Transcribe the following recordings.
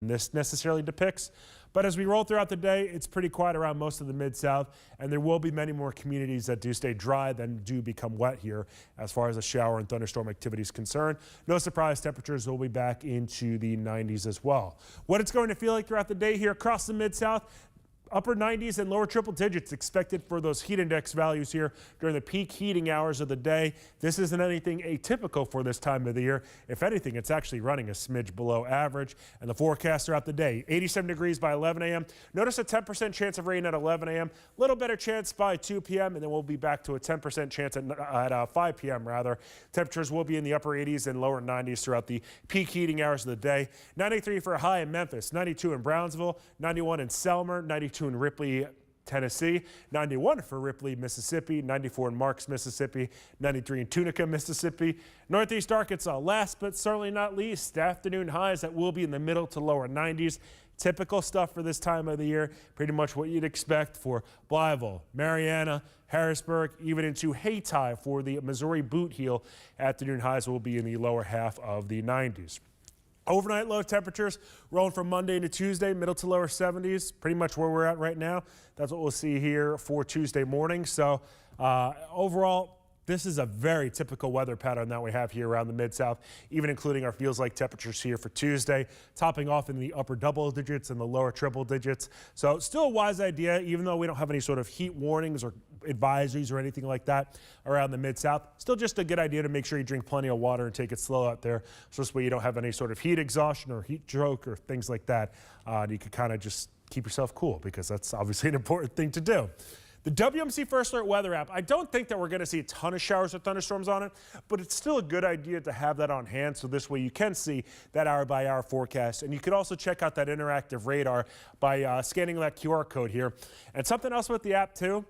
this necessarily depicts. But as we roll throughout the day, it's pretty quiet around most of the Mid-South, and there will be many more communities that do stay dry than do become wet here as far as the shower and thunderstorm activity is concerned. No surprise, temperatures will be back into the 90s as well. What it's going to feel like throughout the day here across the Mid-South, upper 90s and lower triple digits expected for those heat index values here during the peak heating hours of the day. This isn't anything atypical for this time of the year. If anything, it's actually running a smidge below average. And the forecast throughout the day, 87 degrees by 11 a.m. Notice a 10% chance of rain at 11 a.m. Little better chance by 2 p.m. and then we'll be back to a 10% chance at 5 p.m. rather. Temperatures will be in the upper 80s and lower 90s throughout the peak heating hours of the day. 93 for a high in Memphis, 92 in Brownsville, 91 in Selmer, 92 in Ripley, Tennessee, 91 for Ripley, Mississippi, 94 in Marks, Mississippi, 93 in Tunica, Mississippi. Northeast Arkansas, last but certainly not least, afternoon highs that will be in the middle to lower 90s. Typical stuff for this time of the year, pretty much what you'd expect for Blytheville, Marianna, Harrisburg, even into Hayti for the Missouri Boot Heel. Afternoon highs will be in the lower half of the 90s. Overnight low temperatures rolling from Monday into Tuesday, middle to lower 70s, pretty much where we're at right now. That's what we'll see here for Tuesday morning. So overall, this is a very typical weather pattern that we have here around the Mid-South, even including our feels-like temperatures here for Tuesday, topping off in the upper double digits and the lower triple digits. So still a wise idea, even though we don't have any sort of heat warnings or advisories or anything like that around the Mid-South. Still just a good idea to make sure you drink plenty of water and take it slow out there, so this way you don't have any sort of heat exhaustion or heat stroke or things like that. You can kind of just keep yourself cool, because that's obviously an important thing to do. The WMC First Alert weather app, I don't think that we're going to see a ton of showers or thunderstorms on it, but it's still a good idea to have that on hand, so this way you can see that hour-by-hour forecast. And you could also check out that interactive radar by scanning that QR code here. And something else with the app too,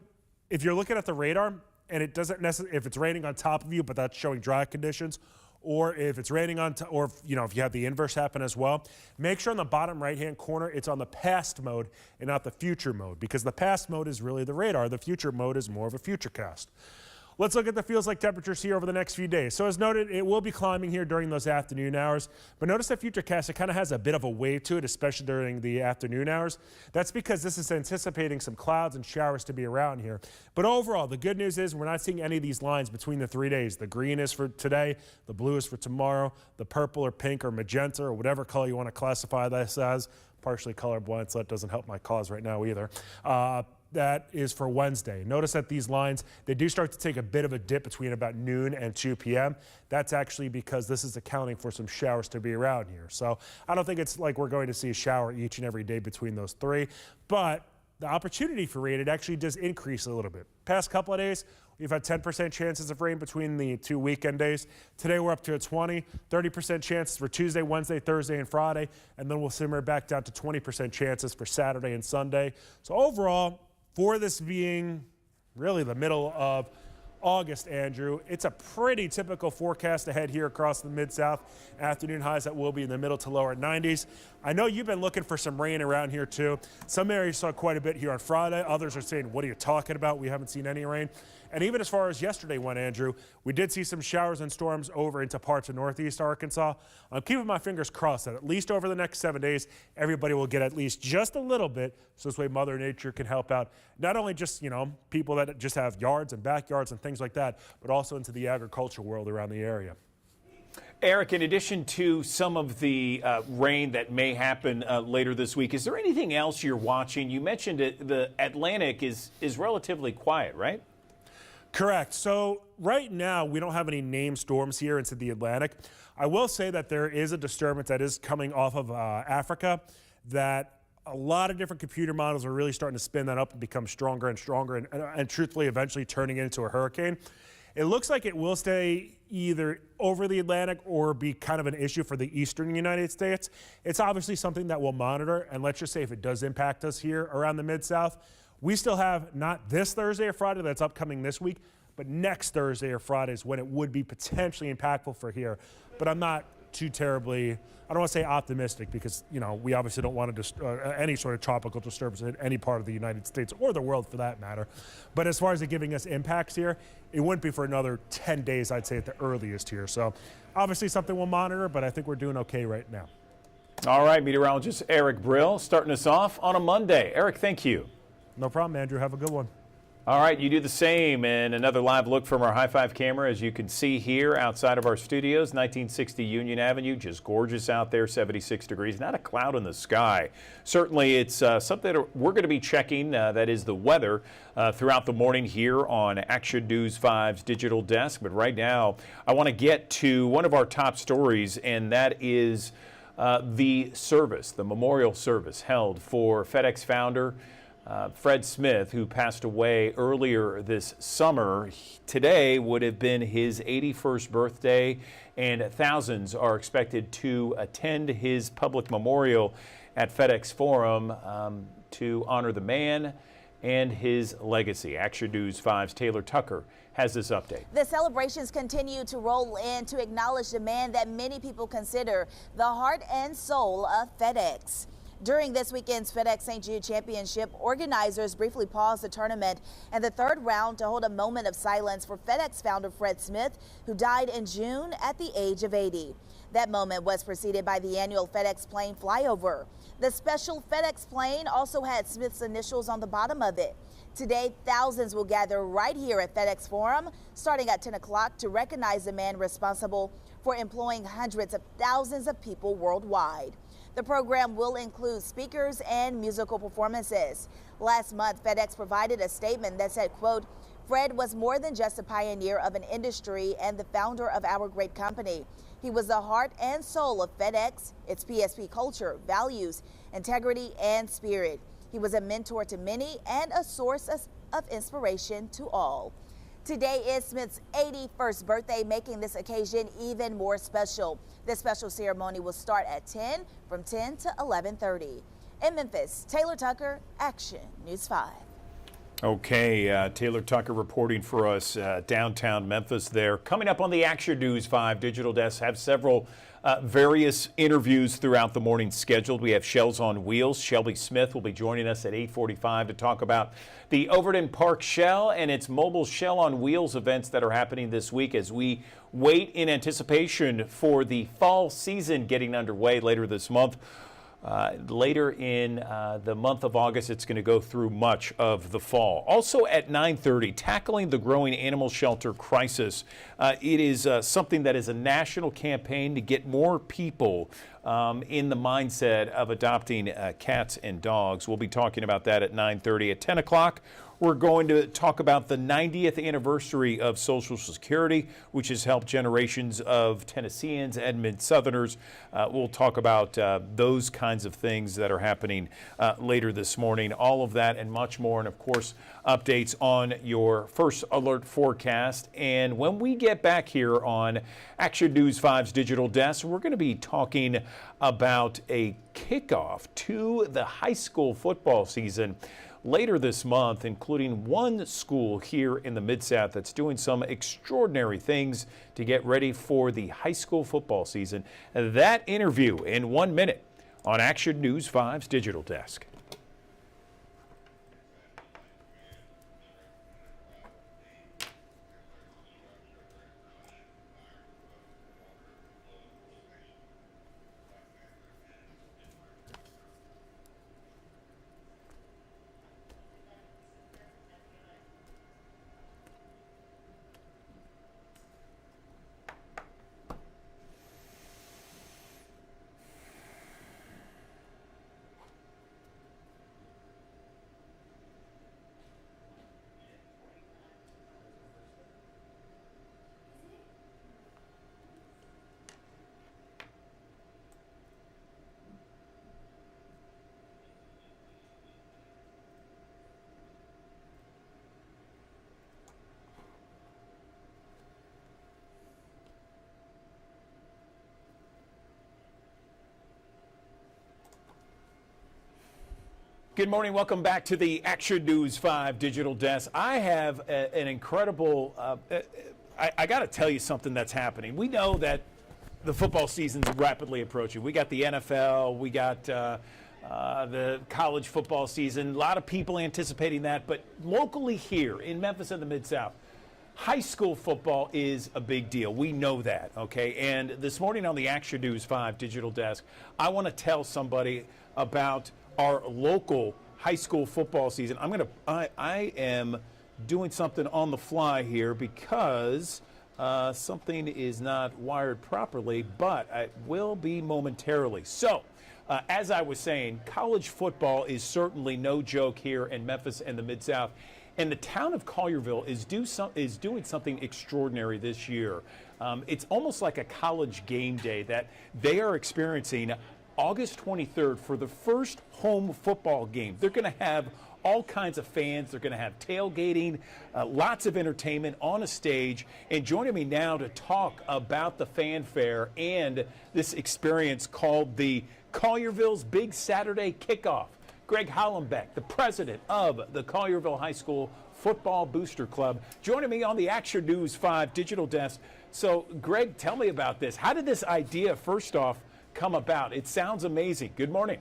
if you're looking at the radar and it doesn't necessarily, if it's raining on top of you but that's showing dry conditions, or if it's raining on, or if you have the inverse happen as well, make sure on the bottom right-hand corner it's on the past mode and not the future mode, because the past mode is really the radar. The future mode is more of a futurecast. Let's look at the feels-like temperatures here over the next few days. So as noted, it will be climbing here during those afternoon hours. But notice that Futurecast, it kind of has a bit of a wave to it, especially during the afternoon hours. That's because this is anticipating some clouds and showers to be around here. But overall, the good news is we're not seeing any of these lines between the 3 days. The green is for today, the blue is for tomorrow, the purple or pink or magenta or whatever color you want to classify this as. Partially colorblind, so that doesn't help my cause right now either. That is for Wednesday. Notice that these lines, they do start to take a bit of a dip between about noon and 2 p.m. That's actually because this is accounting for some showers to be around here. So I don't think it's like we're going to see a shower each and every day between those three, but the opportunity for rain, it actually does increase a little bit. Past couple of days, we've had 10% chances of rain between the 2 weekend days. Today we're up to a 20, 30% chances for Tuesday, Wednesday, Thursday, and Friday, and then we'll simmer back down to 20% chances for Saturday and Sunday. So overall, for this being really the middle of August, Andrew, it's a pretty typical forecast ahead here across the Mid-South. Afternoon highs that will be in the middle to lower 90s. I know you've been looking for some rain around here too. Some areas saw quite a bit here on Friday. Others are saying, what are you talking about? We haven't seen any rain. And even as far as yesterday went, Andrew, we did see some showers and storms over into parts of northeast Arkansas. I'm keeping my fingers crossed that at least over the next 7 days, everybody will get at least just a little bit, so this way Mother Nature can help out not only just, people that just have yards and backyards and things like that, but also into the agricultural world around the area. Eric, in addition to some of the rain that may happen later this week, is there anything else you're watching? You mentioned it, the Atlantic is relatively quiet, right? Correct. So right now, we don't have any named storms here into the Atlantic. I will say that there is a disturbance that is coming off of Africa that a lot of different computer models are really starting to spin that up and become stronger and stronger and truthfully eventually turning it into a hurricane. It looks like it will stay either over the Atlantic or be kind of an issue for the eastern United States. It's obviously something that we'll monitor, and let's just say if it does impact us here around the Mid-South, we still have not this Thursday or Friday that's upcoming this week, but next Thursday or Friday is when it would be potentially impactful for here. But I'm not too terribly, I don't want to say optimistic, because we obviously don't want to any sort of tropical disturbance in any part of the United States or the world for that matter. But as far as it giving us impacts here, it wouldn't be for another 10 days, I'd say, at the earliest here. So obviously something we'll monitor, but I think we're doing okay right now. All right, meteorologist Eric Brill starting us off on a Monday. Eric, thank you. No problem, Andrew. Have a good one. All right, you do the same. And another live look from our High Five camera, as you can see here outside of our studios, 1960 Union Avenue, just gorgeous out there, 76 degrees, not a cloud in the sky. Certainly, it's something that we're going to be checking, that is the weather, throughout the morning here on Action News 5's digital desk. But right now, I want to get to one of our top stories, and that is the service, the memorial service held for FedEx founder Fred Smith, who passed away earlier this summer. Today would have been his 81st birthday, and thousands are expected to attend his public memorial at FedEx Forum to honor the man and his legacy. Action News 5's Taylor Tucker has this update. The celebrations continue to roll in to acknowledge the man that many people consider the heart and soul of FedEx. During this weekend's FedEx St. Jude Championship, organizers briefly paused the tournament and the third round to hold a moment of silence for FedEx founder Fred Smith, who died in June at the age of 80. That moment was preceded by the annual FedEx plane flyover. The special FedEx plane also had Smith's initials on the bottom of it. Today, thousands will gather right here at FedEx Forum, starting at 10 o'clock to recognize the man responsible for employing hundreds of thousands of people worldwide. The program will include speakers and musical performances. Last month, FedEx provided a statement that said, quote, "Fred was more than just a pioneer of an industry and the founder of our great company. He was the heart and soul of FedEx, its PSP culture, values, integrity, and spirit. He was a mentor to many and a source of inspiration to all." Today is Smith's 81st birthday, making this occasion even more special. This special ceremony will start at 10 from 10 to 11:30. In Memphis, Taylor Tucker, Action News 5. Okay, Taylor Tucker reporting for us downtown Memphis there. Coming up on the Action News 5 digital desk, have several various interviews throughout the morning scheduled. We have Shells on Wheels. Shelby Smith will be joining us at 8:45 to talk about the Overton Park Shell and its mobile Shell on Wheels events that are happening this week as we wait in anticipation for the fall season getting underway later this month. Later in the month of August, it's going to go through much of the fall. Also at 9:30, tackling the growing animal shelter crisis. It is something that is a national campaign to get more people in the mindset of adopting cats and dogs. We'll be talking about that at 9:30. At 10 o'clock, we're going to talk about the 90th anniversary of Social Security, which has helped generations of Tennesseans and Mid-Southerners. We'll talk about those kinds of things that are happening later this morning. All of that and much more. And, of course, updates on your first alert forecast. And when we get back here on Action News 5's digital desk, we're going to be talking about a kickoff to the high school football season later this month, including one school here in the Mid-South that's doing some extraordinary things to get ready for the high school football season. That interview in 1 minute on Action News 5's digital desk. Good morning. Welcome back to the Action News 5 digital desk. I have an incredible, I got to tell you something that's happening. We know that the football season's rapidly approaching. We got the NFL, we got the college football season. A lot of people anticipating that. But locally here in Memphis and the Mid-South, High school football is a big deal. We know that, okay? And this morning on the Action News 5 digital desk, I want to tell somebody about our local high school football season. I am doing something on the fly here because something is not wired properly, but I will be momentarily. So, as I was saying, college football is certainly no joke here in Memphis and the Mid-South. And the town of Collierville is doing something extraordinary this year. It's almost like a college game day that they are experiencing August 23rd for the first home football game. They're going to have all kinds of fans. They're going to have tailgating, lots of entertainment on a stage. And joining me now to talk about the fanfare and this experience called the Collierville's Big Saturday Kickoff, Greg Hollenbeck, the president of the Collierville High School Football Booster Club, joining me on the Action News 5 digital desk. So, Greg, tell me about this. How did this idea, first off, come about? It sounds amazing. Good morning.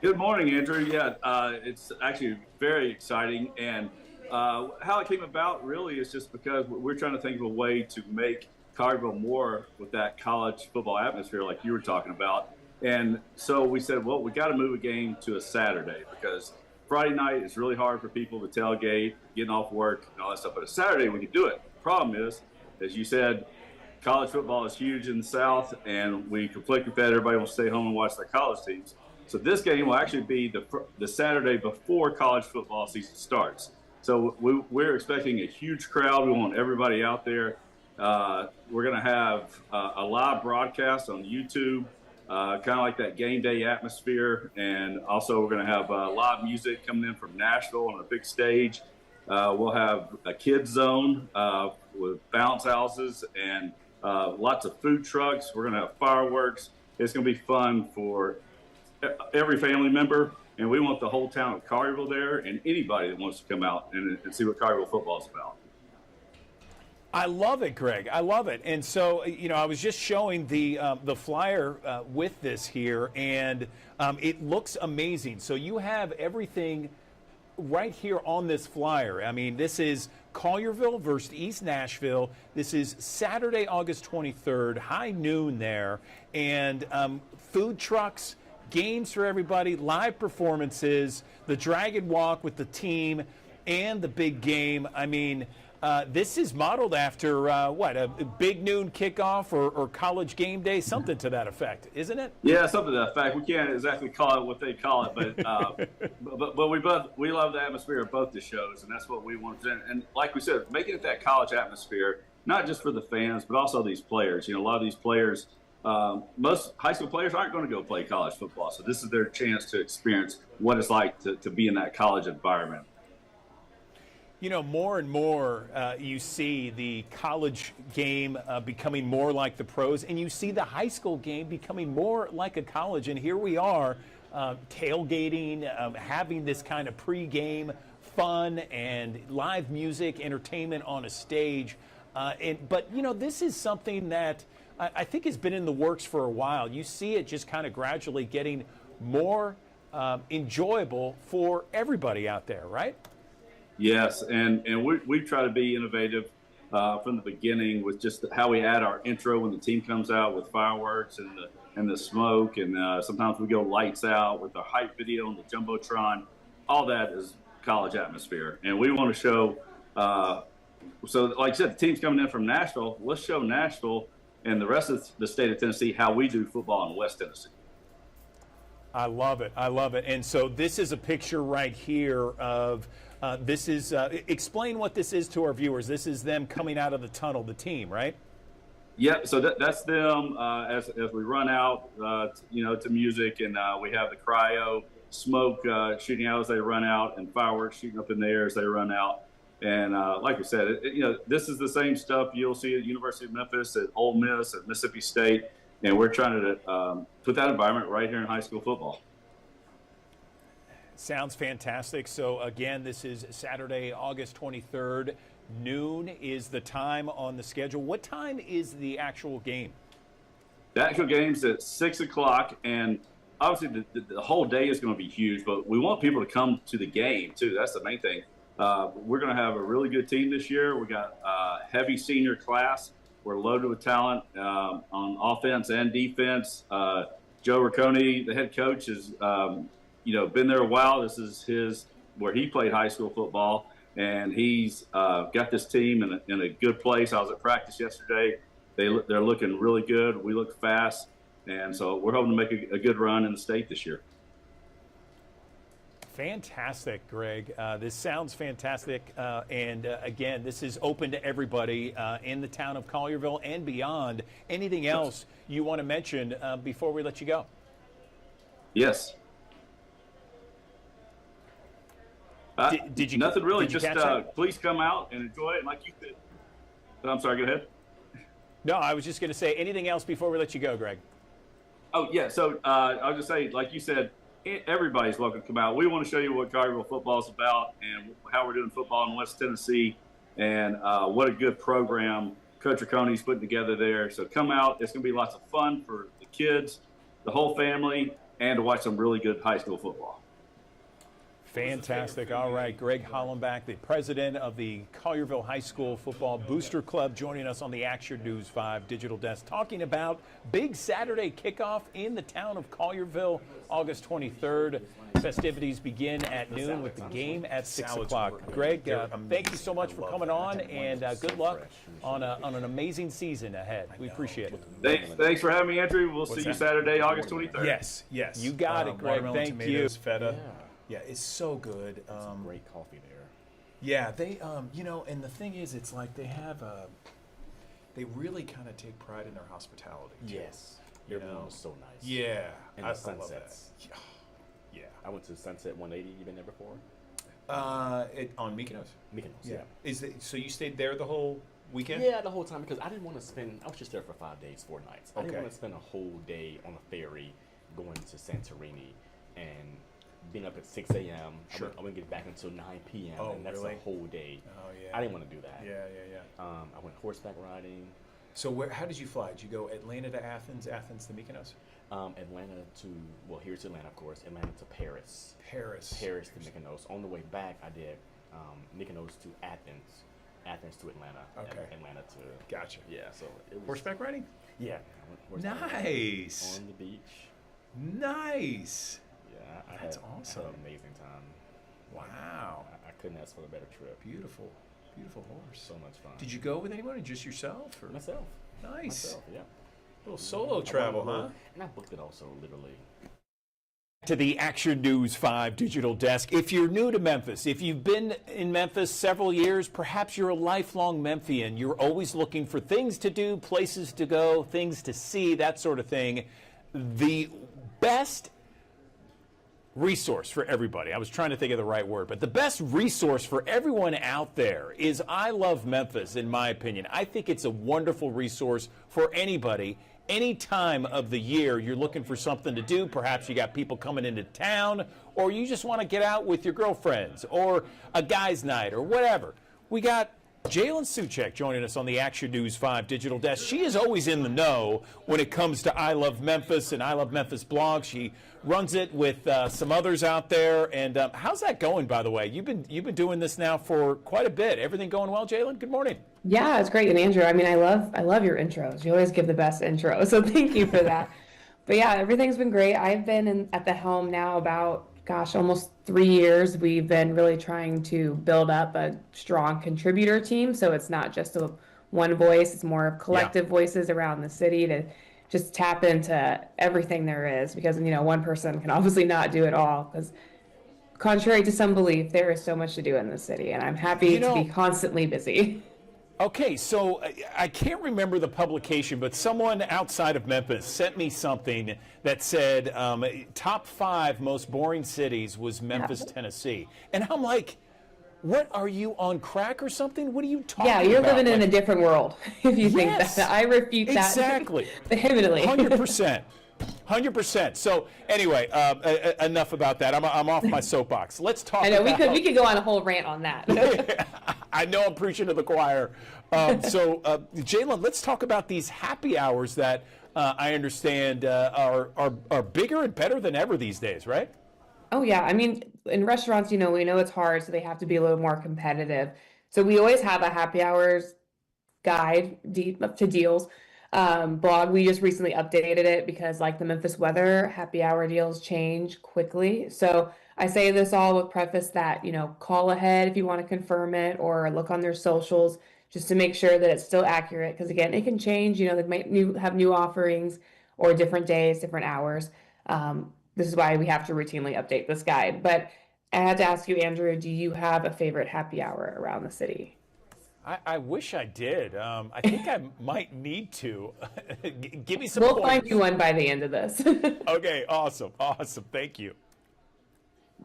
Good morning, Andrew. Yeah, it's actually very exciting. And how it came about really is just because we're trying to think of a way to make Collierville more with that college football atmosphere like you were talking about. And so we said, well, we got to move a game to a Saturday because Friday night is really hard for people to tailgate, getting off work and all that stuff. But a Saturday, we can do it. The problem is, as you said, college football is huge in the South, and we conflict with that. Everybody will stay home and watch their college teams. So this game will actually be the Saturday before college football season starts. So we're expecting a huge crowd. We want everybody out there. We're going to have a live broadcast on YouTube. Kind of like that game day atmosphere. And also we're going to have live music coming in from Nashville on a big stage. We'll have a kids zone with bounce houses and lots of food trucks. We're going to have fireworks. It's going to be fun for every family member. And we want the whole town of Collierville there and anybody that wants to come out and see what Collierville football is about. I love it, Greg. I love it. And so, you know, I was just showing the flyer with this here, and it looks amazing. So you have everything right here on this flyer. I mean, this is Collierville versus East Nashville. This is Saturday, August 23rd, high noon there, and food trucks, games for everybody, live performances, the Dragon Walk with the team, and the big game. I mean, this is modeled after, a big noon kickoff or college game day, something to that effect, isn't it? Yeah, something to that effect. We can't exactly call it what they call it, but we love the atmosphere of both the shows, and that's what we want to do. And like we said, making it that college atmosphere, not just for the fans, but also these players. You know, a lot of these players, most high school players aren't going to go play college football, so this is their chance to experience what it's like to be in that college environment. You know, more and more you see the college game becoming more like the pros, and you see the high school game becoming more like a college. And here we are tailgating, having this kind of pregame fun and live music, entertainment on a stage. But, you know, this is something that I think has been in the works for a while. You see it just kind of gradually getting more enjoyable for everybody out there, right? Yes, and we try to be innovative from the beginning with just how we add our intro when the team comes out with fireworks and the smoke, and sometimes we go lights out with our hype video and the Jumbotron. All that is college atmosphere, and we want to show. So, like I said, the team's coming in from Nashville. Let's show Nashville and the rest of the state of Tennessee how we do football in West Tennessee. I love it. I love it. And so this is a picture right here of explain what this is to our viewers. This is them coming out of the tunnel, the team, right? Yeah, so that's them as we run out, to music, and we have the cryo smoke shooting out as they run out, and fireworks shooting up in the air as they run out. And like we said, this is the same stuff you'll see at University of Memphis, at Ole Miss, at Mississippi State, and we're trying to put that environment right here in high school football. Sounds fantastic. So again, this is Saturday, August 23rd. Noon is the time on the schedule. What time is the actual game? The actual game's at 6 o'clock, and obviously the whole day is going to be huge, but we want people to come to the game too. That's the main thing. We're going to have a really good team this year. We got a heavy senior class. We're loaded with talent on offense and defense. Joe Riccone, the head coach, has been there a while. This is where he played high school football, and he's got this team in a good place. I was at practice yesterday. They're looking really good. We look fast, and so we're hoping to make a good run in the state this year. Fantastic, Greg. This sounds fantastic. Again, this is open to everybody in the town of Collierville and beyond. Anything else you want to mention before we let you go? Yes. Did you? Nothing really. Did you Just please come out and enjoy it. Like you said. I'm sorry. Go ahead. No, I was just going to say anything else before we let you go, Greg. Oh yeah. So I'll just say, like you said, everybody's welcome to come out. We want to show you what Collierville football is about and how we're doing football in West Tennessee, and what a good program Coach Riccone's putting together there. So come out. It's going to be lots of fun for the kids, the whole family, and to watch some really good high school football. Fantastic. All right, Greg Hollenbach, the president of the Collierville High School Football Booster Club, joining us on the Action News 5 digital desk, talking about big Saturday kickoff in the town of Collierville, August 23rd. Festivities begin at noon with the game at 6 o'clock. Greg, thank you so much for coming on, and good luck on an amazing season ahead. We appreciate it. Thanks for having me, Andrew. We'll see you Saturday, August 23rd. Yes. You got it, Greg. Watermelon, Thank tomatoes, you. feta. Yeah, it's so good. Some great coffee there. Yeah, they, and the thing is, it's like they have they really kind of take pride in their hospitality. Yes. You Everyone know? was so nice. Yeah, And I the love that. sunsets. Yeah. I went to Sunset 180. You been there before? On Mykonos. Mykonos, yeah. So you stayed there the whole weekend? Yeah, the whole time, because I didn't want to spend, I was just there for 5 days, 4 nights. I didn't Okay. want to spend a whole day on a ferry going to Santorini and being up at 6 a.m. Sure. I wouldn't get back until 9 p.m. Oh, and that's really? a whole day. Oh, yeah. I didn't want to do that. Yeah. I went horseback riding. So how did you fly? Did you go Atlanta to Athens, Athens to Mykonos? Atlanta to, well, here's Atlanta, of course. Atlanta to Paris. Paris To Mykonos. On the way back, I did Mykonos to Athens, Athens to Atlanta, Okay. and Atlanta to. Gotcha. Yeah, so it was. Horseback riding? Yeah, I went horseback riding Nice. on the beach. Nice. Yeah, That's I had awesome. an amazing time. Wow. I couldn't ask for a better trip. Beautiful horse. So much fun. Did you go with anyone or just yourself? Or? Myself. Nice. Myself, yeah. Little solo I travel, went a huh? little- And I booked it also, literally. To the Action News 5 digital desk. If you're new to Memphis, if you've been in Memphis several years, perhaps you're a lifelong Memphian. You're always looking for things to do, places to go, things to see, that sort of thing. The best resource for everybody, I was trying to think of the right word, but the best resource for everyone out there is I Love Memphis, in my opinion. I think it's a wonderful resource for anybody. Any time of the year you're looking for something to do, perhaps you got people coming into town, or you just want to get out with your girlfriends, or a guy's night, or whatever. We got Jalen Suchek joining us on the Action News 5 digital desk. She is always in the know when it comes to I Love Memphis and I Love Memphis blog. She runs it with some others out there. And how's that going, by the way? You've been doing this now for quite a bit. Everything going well, Jalen? Good morning. Yeah, it's great. And Andrew, I mean, I love your intros. You always give the best intro. So thank you for that. But yeah, everything's been great. I've been at the helm now about, almost 3 years. We've been really trying to build up a strong contributor team. So it's not just one voice, it's more of collective voices around the city to just tap into everything there is, because, one person can obviously not do it all, because contrary to some belief, there is so much to do in the city, and I'm happy to be constantly busy. Okay, so I can't remember the publication, but someone outside of Memphis sent me something that said top 5 most boring cities was Memphis, Tennessee. And I'm like, what, are you on crack or something? What are you talking about? Yeah, you're living in a different world if you think Yes, that. I refute that exactly. vehemently. 100%. 100%. So anyway, enough about that. I'm off my soapbox. Let's talk I know about... we could go on a whole rant on that. I know I'm preaching to the choir. Jalen, let's talk about these happy hours that I understand are bigger and better than ever these days, right? Oh yeah, I mean, in restaurants, we know it's hard, so they have to be a little more competitive. So we always have a happy hours guide up to deals blog. We just recently updated it because, like the Memphis weather, happy hour deals change quickly. So I say this all with preface that, call ahead if you want to confirm it or look on their socials just to make sure that it's still accurate. Because again, it can change. They might have new offerings or different days, different hours. This is why we have to routinely update this guide. But I had to ask you, Andrew, do you have a favorite happy hour around the city? I wish I did. I think I might need to. Give me some We'll pointers. find you one by the end of this. Okay, awesome. Thank you.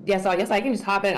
Yeah, so I guess I can just hop in.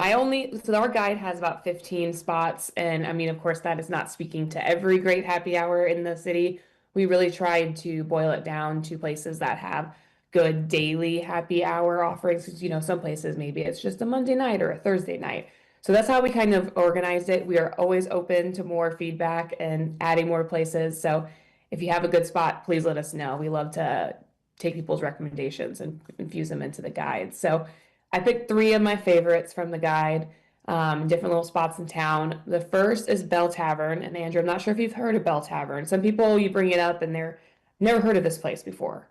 So our guide has about 15 spots. And I mean, of course, that is not speaking to every great happy hour in the city. We really tried to boil it down to places that have good daily happy hour offerings. 'Cause, some places maybe it's just a Monday night or a Thursday night. So that's how we kind of organized it. We are always open to more feedback and adding more places. So if you have a good spot, please let us know. We love to take people's recommendations and infuse them into the guide. So I picked three of my favorites from the guide, different little spots in town. The first is Bell Tavern. And Andrew, I'm not sure if you've heard of Bell Tavern. Some people, you bring it up and they're never heard of this place before.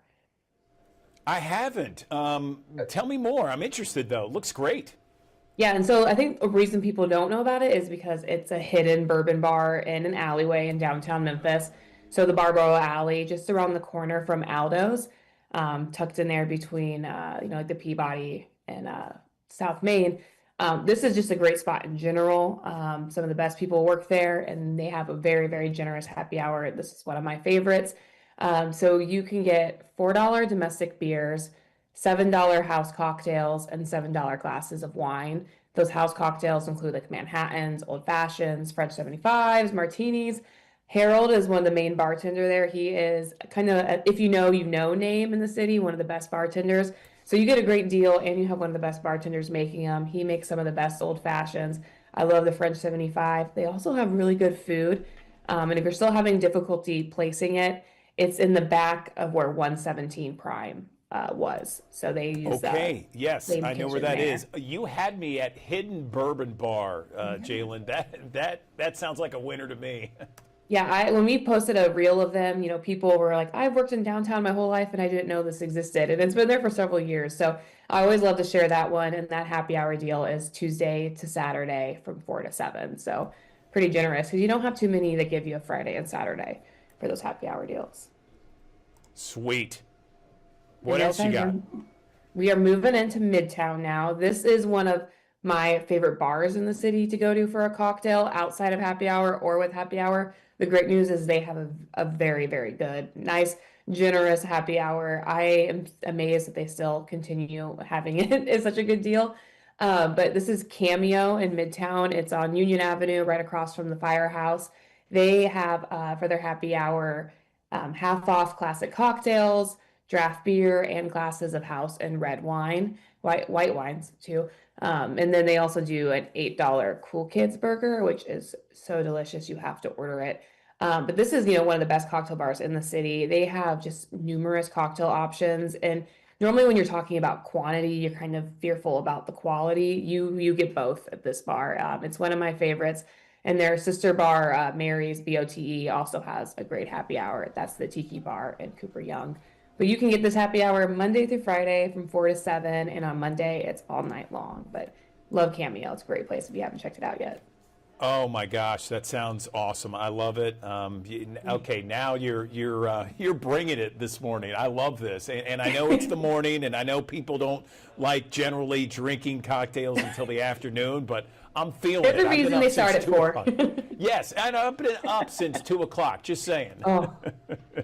I haven't. Tell me more. I'm interested, though. Looks great. Yeah, and so I think a reason people don't know about it is because it's a hidden bourbon bar in an alleyway in downtown Memphis. So the Barbaro Alley, just around the corner from Aldo's, tucked in there between, like the Peabody and South Main. This is just a great spot in general. Some of the best people work there, and they have a very, very generous happy hour. This is one of my favorites. So you can get $4 domestic beers, $7 house cocktails, and $7 glasses of wine. Those house cocktails include like Manhattans, Old Fashions, French 75s, martinis. Harold is one of the main bartender there. He is kind of, if you know name in the city, one of the best bartenders. So you get a great deal and you have one of the best bartenders making them. He makes some of the best Old Fashions. I love the French 75. They also have really good food. And if you're still having difficulty placing it, it's in the back of where 117 Prime was. So they use that. Okay, yes, same I know where kitchen that there. is. You had me at Hidden Bourbon Bar, Jalen. That sounds like a winner to me. Yeah, when we posted a reel of them, people were like, I've worked in downtown my whole life and I didn't know this existed. And it's been there for several years. So I always love to share that one. And that happy hour deal is Tuesday to Saturday from 4 to 7. So pretty generous because you don't have too many that give you a Friday and Saturday for those happy hour deals. Sweet. What And else you got? We are moving into Midtown now. This is one of my favorite bars in the city to go to for a cocktail outside of happy hour or with happy hour. The great news is they have a very, very good, nice, generous happy hour. I am amazed that they still continue having it. It's such a good deal. But this is Cameo in Midtown. It's on Union Avenue, right across from the Firehouse. They have, for their happy hour, half off classic cocktails, draft beer, and glasses of house and red wine, white wines too. And then they also do an $8 Cool Kids burger, which is so delicious. You have to order it. But this is, one of the best cocktail bars in the city. They have just numerous cocktail options. And normally when you're talking about quantity, you're kind of fearful about the quality. You get both at this bar. It's one of my favorites. And their sister bar, Mary's BOTE, also has a great happy hour. That's the Tiki Bar in Cooper Young. But you can get this happy hour Monday through Friday from 4 to 7. And on Monday, it's all night long. But love Cameo. It's a great place if you haven't checked it out yet. Oh my gosh, that sounds awesome! I love it. Okay, now you're bringing it this morning. I love this, and I know it's the morning, and I know people don't like generally drinking cocktails until the afternoon, but I'm feeling it. There's a reason they start at 4. Yes, and I've been up since 2 o'clock. Just saying. Oh,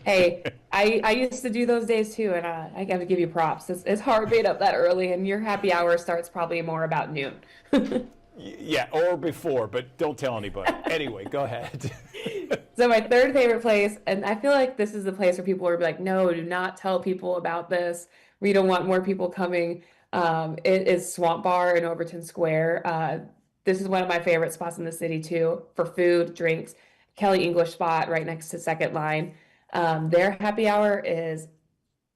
hey, I used to do those days too, and I got to give you props. It's hard being up that early, and your happy hour starts probably more about noon. Yeah, or before, but don't tell anybody. Anyway, go ahead. So my third favorite place, and I feel like this is the place where people are like, no, do not tell people about this. We don't want more people coming. It is Swamp Bar in Overton Square. This is one of my favorite spots in the city too, for food, drinks. Kelly English spot right next to Second Line. Their happy hour it's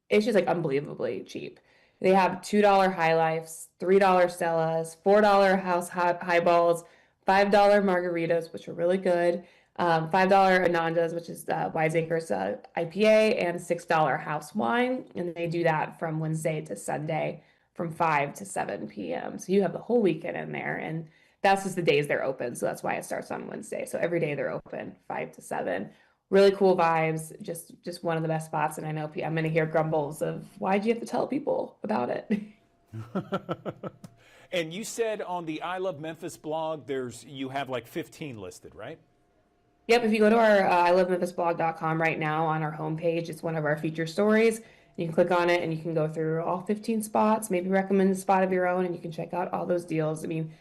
just like unbelievably cheap. They have $2 High Lifes, $3 Stellas, $4 House Highballs, $5 margaritas, which are really good, $5 Anandas, which is Wiseacres IPA, and $6 house wine. And they do that from Wednesday to Sunday from 5 to 7 p.m. So you have the whole weekend in there. And that's just the days they're open. So that's why it starts on Wednesday. So every day they're open 5 to 7. Really cool vibes. Just one of the best spots. And I know I'm going to hear grumbles of why'd you have to tell people about it? And you said on the I Love Memphis blog, you have like 15 listed, right? Yep. If you go to our ilovememphisblog.com right now on our homepage, it's one of our feature stories. You can click on it and you can go through all 15 spots, maybe recommend a spot of your own, and you can check out all those deals. I mean,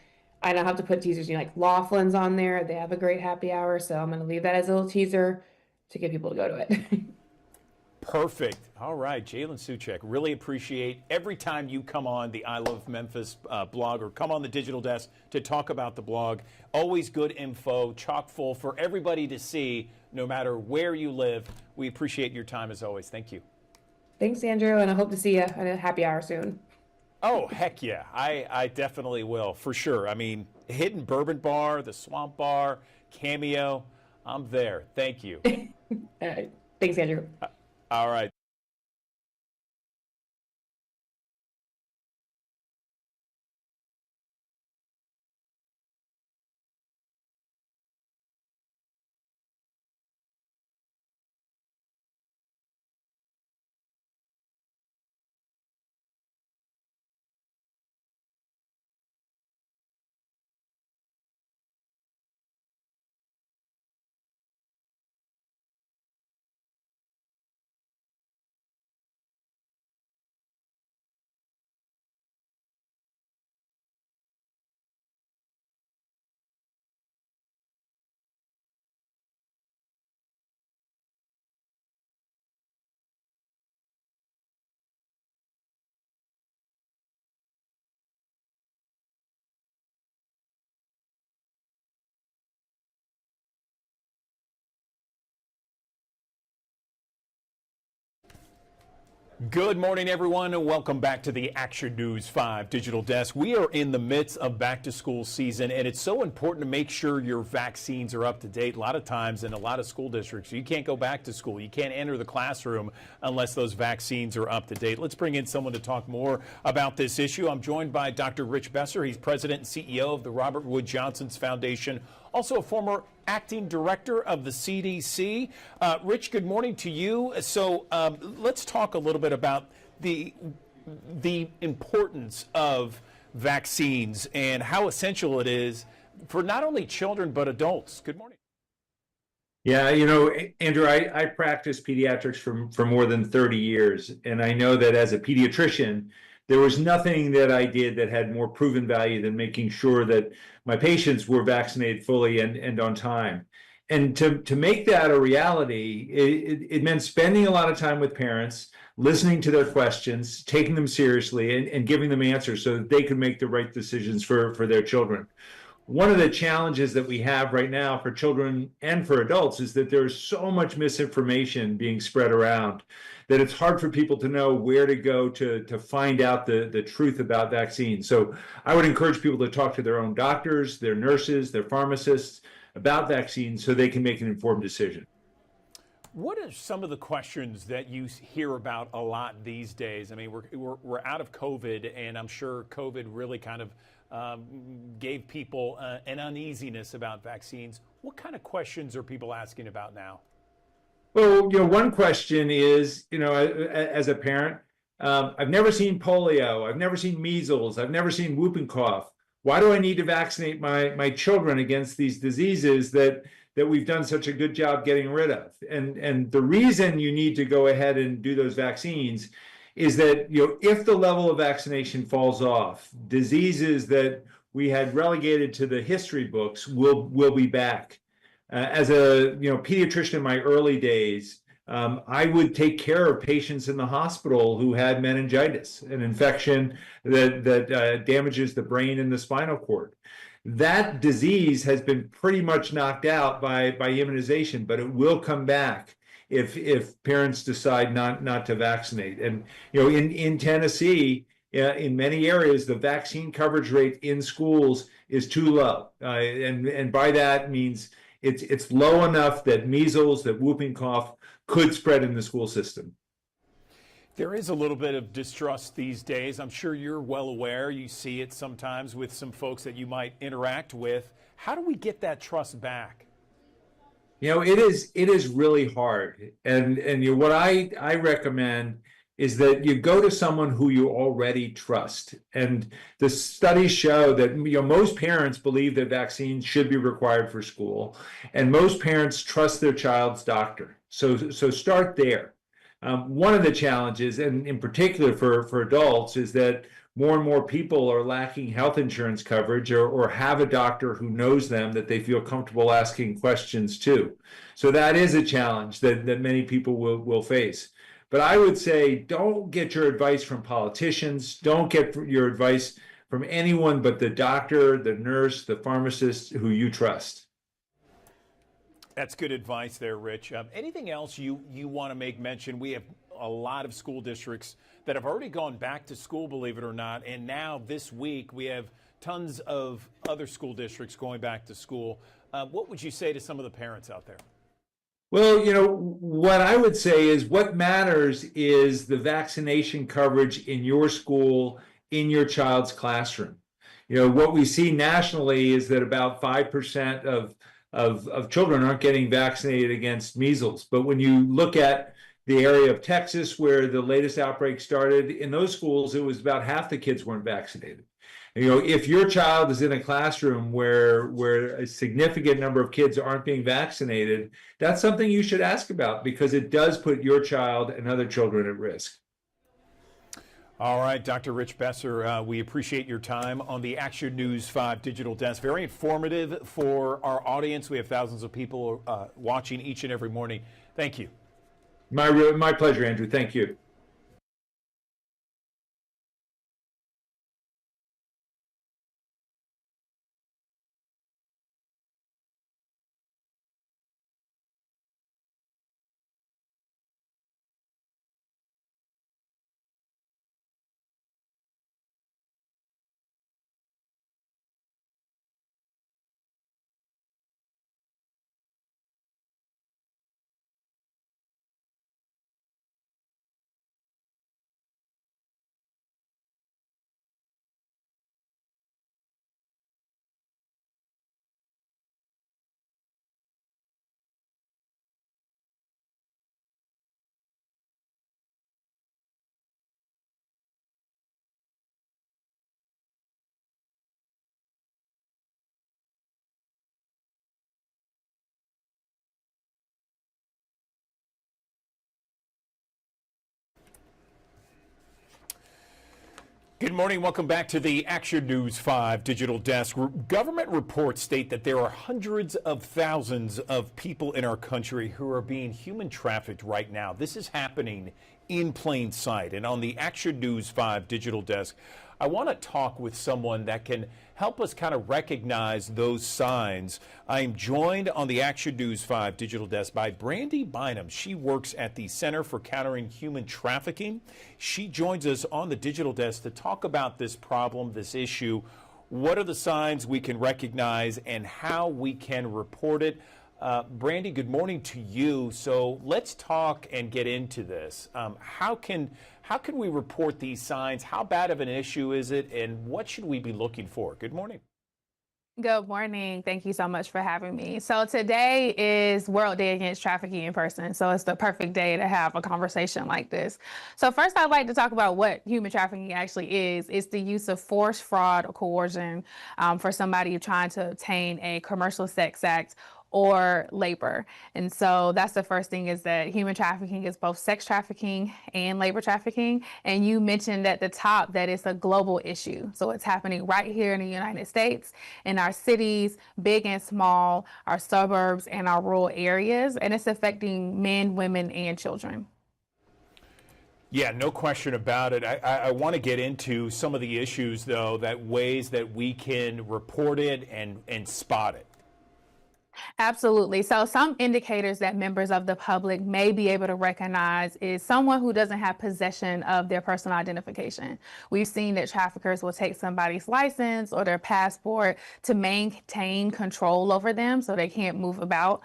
I don't have to put teasers, like Laughlin's on there. They have a great happy hour. So I'm going to leave that as a little teaser to get people to go to it. Perfect. All right, Jalen Suchek, really appreciate every time you come on the I Love Memphis blog or come on the digital desk to talk about the blog. Always good info, chock full for everybody to see, no matter where you live. We appreciate your time as always. Thank you. Thanks, Andrew, and I hope to see you at a happy hour soon. Oh, heck yeah. I definitely will, for sure. I mean, Hidden Bourbon Bar, the Swamp Bar, Cameo, I'm there. Thank you. All right. Thanks, Andrew. All right. Good morning, everyone, and welcome back to the Action News 5 Digital Desk. We are in the midst of back-to-school season, and it's so important to make sure your vaccines are up to date. A lot of times in a lot of school districts, you can't go back to school. You can't enter the classroom unless those vaccines are up to date. Let's bring in someone to talk more about this issue. I'm joined by Dr. Rich Besser. He's president and CEO of the Robert Wood Johnson's Foundation, also a former acting director of the CDC. Rich, good morning to you. So let's talk a little bit about the importance of vaccines and how essential it is for not only children but adults. Good morning. Yeah, Andrew, I practiced pediatrics for more than 30 years, and I know that as a pediatrician, there was nothing that I did that had more proven value than making sure that my patients were vaccinated fully and on time. And to make that a reality, it meant spending a lot of time with parents, listening to their questions, taking them seriously, and giving them answers so that they could make the right decisions for their children. One of the challenges that we have right now for children and for adults is that there's so much misinformation being spread around that it's hard for people to know where to go to find out the truth about vaccines. So I would encourage people to talk to their own doctors, their nurses, their pharmacists about vaccines so they can make an informed decision. What are some of the questions that you hear about a lot these days? I mean, we're out of COVID, and I'm sure COVID really kind of gave people an uneasiness about vaccines. What kind of questions are people asking about now? Well, one question is, as a parent, I've never seen polio, I've never seen measles, I've never seen whooping cough. Why do I need to vaccinate my children against these diseases that we've done such a good job getting rid of? And the reason you need to go ahead and do those vaccines is that, if the level of vaccination falls off, diseases that we had relegated to the history books will be back. As a pediatrician in my early days, I would take care of patients in the hospital who had meningitis, an infection that damages the brain and the spinal cord. That disease has been pretty much knocked out by immunization, but it will come back if parents decide not to vaccinate. And in Tennessee, in many areas, the vaccine coverage rate in schools is too low. And by that means it's low enough that measles, that whooping cough could spread in the school system. There is a little bit of distrust these days. I'm sure you're well aware. You see it sometimes with some folks that you might interact with. How do we get that trust back? It is really hard. And what I recommend is that you go to someone who you already trust. And the studies show that most parents believe that vaccines should be required for school, and most parents trust their child's doctor. So start there. One of the challenges, and in particular for adults, is that more and more people are lacking health insurance coverage or have a doctor who knows them that they feel comfortable asking questions to. So that is a challenge that many people will face. But I would say don't get your advice from politicians. Don't get your advice from anyone but the doctor, the nurse, the pharmacist who you trust. That's good advice there, Rich. Anything else you want to make mention? We have a lot of school districts that have already gone back to school, believe it or not. And now this week we have tons of other school districts going back to school. What would you say to some of the parents out there? Well, what I would say is what matters is the vaccination coverage in your school, in your child's classroom. What we see nationally is that about 5% of children aren't getting vaccinated against measles. But when you look at the area of Texas where the latest outbreak started, in those schools, it was about half the kids weren't vaccinated. If your child is in a classroom where a significant number of kids aren't being vaccinated, that's something you should ask about, because it does put your child and other children at risk. All right, Dr. Rich Besser, we appreciate your time on the Action News 5 digital desk. Very informative for our audience. We have thousands of people watching each and every morning. Thank you. My pleasure, Andrew. Thank you. Good morning. Welcome back to the Action News 5 digital desk. Government reports state that there are hundreds of thousands of people in our country who are being human trafficked right now. This is happening in plain sight. And on the Action News 5 digital desk, I want to talk with someone that can help us kind of recognize those signs. I am joined on the Action News 5 digital desk by Brandy Bynum. She works at the Center for Countering Human Trafficking. She joins us on the digital desk to talk about this problem, this issue. What are the signs we can recognize and how we can report it? Brandy, good morning to you. So let's talk and get into this. How can we report these signs? How bad of an issue is it? And what should we be looking for? Good morning. Good morning. Thank you so much for having me. So today is World Day Against Trafficking in Person. So it's the perfect day to have a conversation like this. So first, I'd like to talk about what human trafficking actually is. It's the use of force, fraud, or coercion for somebody trying to obtain a commercial sex act or labor. And so that's the first thing, is that human trafficking is both sex trafficking and labor trafficking. And you mentioned at the top that it's a global issue. So it's happening right here in the United States, in our cities, big and small, our suburbs and our rural areas. And it's affecting men, women, and children. Yeah, no question about it. I want to get into some of the issues, though, that ways that we can report it and spot it. Absolutely. So some indicators that members of the public may be able to recognize is someone who doesn't have possession of their personal identification. We've seen that traffickers will take somebody's license or their passport to maintain control over them so they can't move about.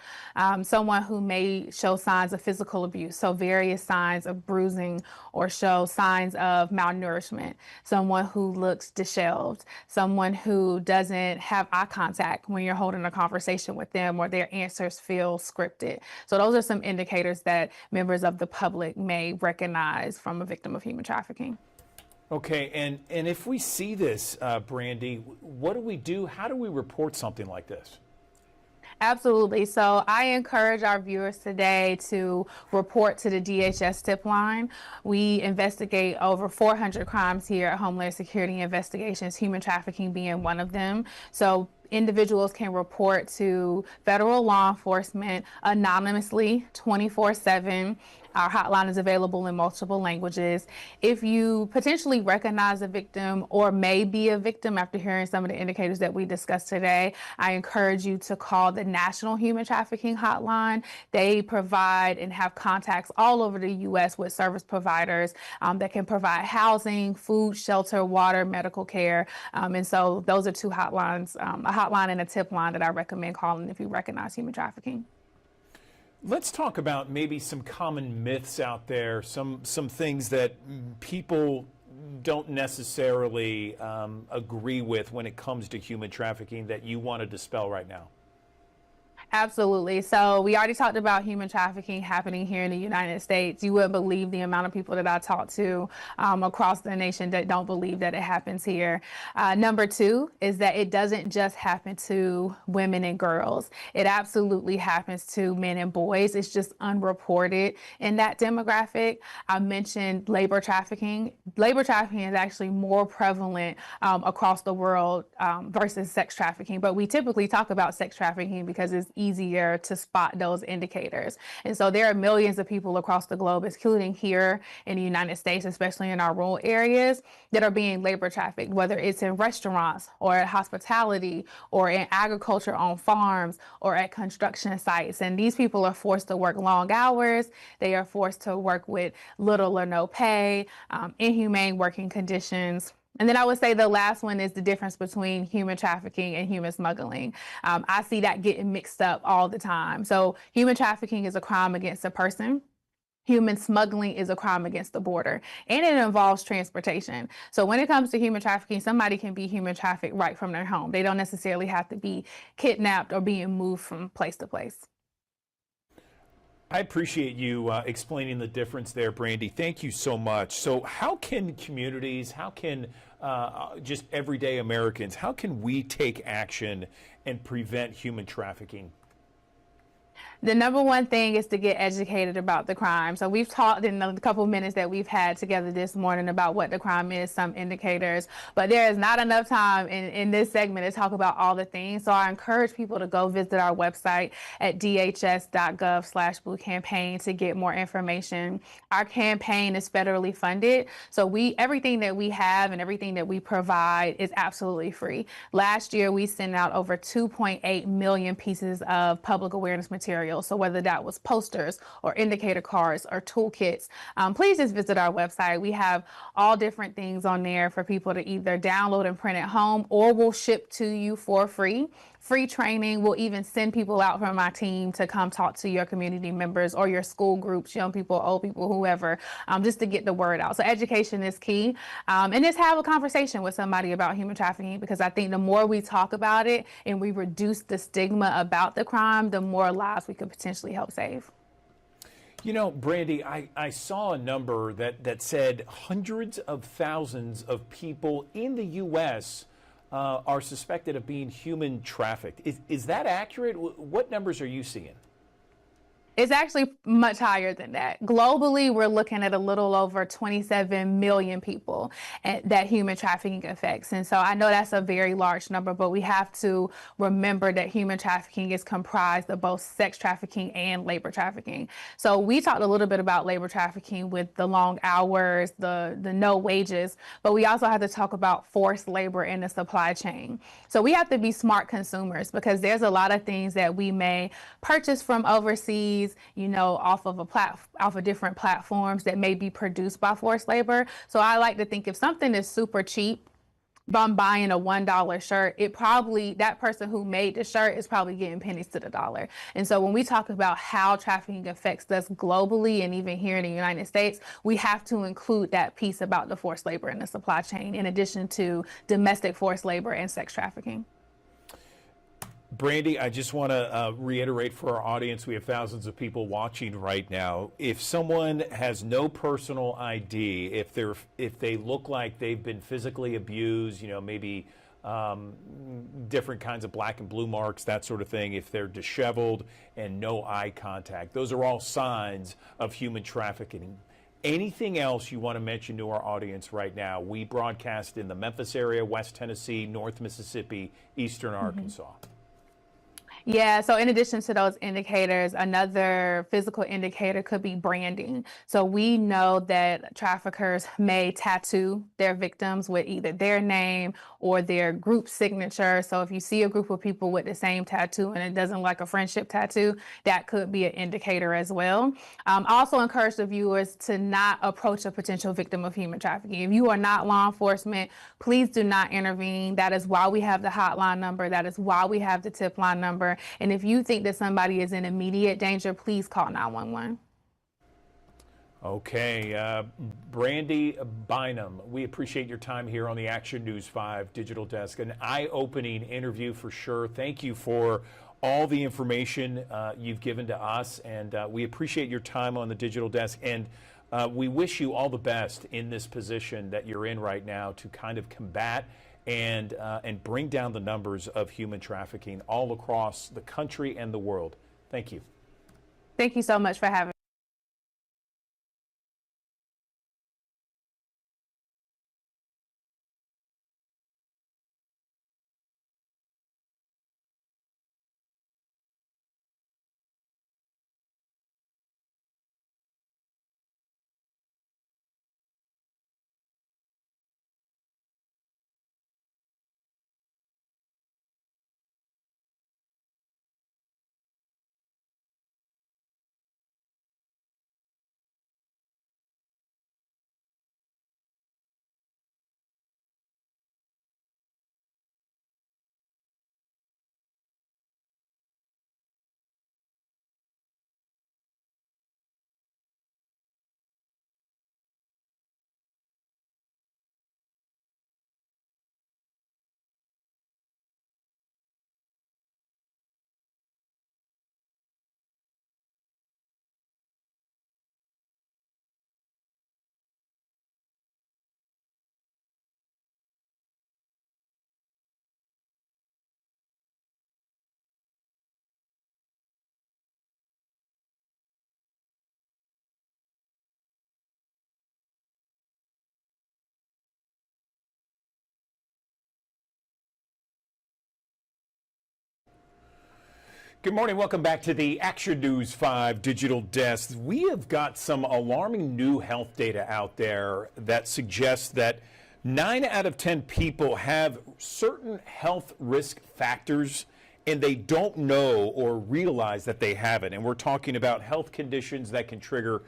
Someone who may show signs of physical abuse, so various signs of bruising or show signs of malnourishment. Someone who looks disheveled. Someone who doesn't have eye contact when you're holding a conversation with them, or their answers feel scripted. So those are some indicators that members of the public may recognize from a victim of human trafficking. Okay, and if we see this, Brandy, what do we do? How do we report something like this? Absolutely. So I encourage our viewers today to report to the DHS tip line. We investigate over 400 crimes here at Homeland Security Investigations, human trafficking being one of them. So individuals can report to federal law enforcement anonymously 24/7. Our hotline is available in multiple languages. If you potentially recognize a victim or may be a victim after hearing some of the indicators that we discussed today, I encourage you to call the National Human Trafficking Hotline. They provide and have contacts all over the U.S. with service providers that can provide housing, food, shelter, water, medical care. And so those are two hotlines, a hotline and a tip line that I recommend calling if you recognize human trafficking. Let's talk about maybe some common myths out there, some things that people don't necessarily agree with when it comes to human trafficking that you want to dispel right now. Absolutely. So we already talked about human trafficking happening here in the United States. You wouldn't believe the amount of people that I talk to across the nation that don't believe that it happens here. Number two is that it doesn't just happen to women and girls. It absolutely happens to men and boys. It's just unreported in that demographic. I mentioned labor trafficking. Labor trafficking is actually more prevalent across the world versus sex trafficking. But we typically talk about sex trafficking because it's easier to spot those indicators. And so there are millions of people across the globe, including here in the United States, especially in our rural areas, that are being labor trafficked, whether it's in restaurants or at hospitality or in agriculture on farms or at construction sites. And these people are forced to work long hours. They are forced to work with little or no pay, inhumane working conditions. And then I would say the last one is the difference between human trafficking and human smuggling. I see that getting mixed up all the time. So human trafficking is a crime against a person. Human smuggling is a crime against the border, and it involves transportation. So when it comes to human trafficking, somebody can be human trafficked right from their home. They don't necessarily have to be kidnapped or being moved from place to place. I appreciate you explaining the difference there, Brandy. Thank you so much. So how can communities, how can just everyday Americans, how can we take action and prevent human trafficking? The number one thing is to get educated about the crime. So we've talked in the couple minutes that we've had together this morning about what the crime is, some indicators, but there is not enough time in this segment to talk about all the things. So I encourage people to go visit our website at dhs.gov/blue campaign to get more information. Our campaign is federally funded. So everything that we have and everything that we provide is absolutely free. Last year, we sent out over 2.8 million pieces of public awareness material. So whether that was posters or indicator cards or toolkits, please just visit our website. We have all different things on there for people to either download and print at home, or we'll ship to you for free. Free training. We'll even send people out from my team to come talk to your community members or your school groups, young people, old people, whoever, just to get the word out. So education is key. And just have a conversation with somebody about human trafficking, because I think the more we talk about it and we reduce the stigma about the crime, the more lives we could potentially help save. You know, Brandy, I saw a number that said hundreds of thousands of people in the U.S. Are suspected of being human trafficked. Is that accurate? What numbers are you seeing? It's actually much higher than that. Globally, we're looking at a little over 27 million people that human trafficking affects. And so I know that's a very large number, but we have to remember that human trafficking is comprised of both sex trafficking and labor trafficking. So we talked a little bit about labor trafficking with the long hours, the no wages, but we also have to talk about forced labor in the supply chain. So we have to be smart consumers, because there's a lot of things that we may purchase from overseas, off of different platforms that may be produced by forced labor. So I like to think if something is super cheap, but I'm buying a $1 shirt, that person who made the shirt is probably getting pennies to the dollar. And so when we talk about how trafficking affects us globally and even here in the United States, we have to include that piece about the forced labor in the supply chain, in addition to domestic forced labor and sex trafficking. Brandy, I just want to reiterate for our audience, we have thousands of people watching right now. If someone has no personal ID, if they look like they've been physically abused, maybe different kinds of black and blue marks, that sort of thing, if they're disheveled and no eye contact, those are all signs of human trafficking. Anything else you want to mention to our audience right now? We broadcast in the Memphis area, West Tennessee, North Mississippi, Eastern Arkansas. Yeah, so in addition to those indicators, another physical indicator could be branding. So we know that traffickers may tattoo their victims with either their name or their group signature. So if you see a group of people with the same tattoo and it doesn't look like a friendship tattoo, that could be an indicator as well. Also encourage the viewers to not approach a potential victim of human trafficking. If you are not law enforcement, please do not intervene. That is why we have the hotline number. That is why we have the tip line number. And if you think that somebody is in immediate danger, please call 911. Okay, Brandy Bynum, we appreciate your time here on the Action News 5 Digital Desk. An eye-opening interview for sure. Thank you for all the information you've given to us, and we appreciate your time on the Digital Desk. And we wish you all the best in this position that you're in right now to kind of combat and bring down the numbers of human trafficking all across the country and the world. Thank you. Thank you so much for having me. Good morning. Welcome back to the Action News 5 Digital Desk. We have got some alarming new health data out there that suggests that 9 out of 10 people have certain health risk factors and they don't know or realize that they have it. And we're talking about health conditions that can trigger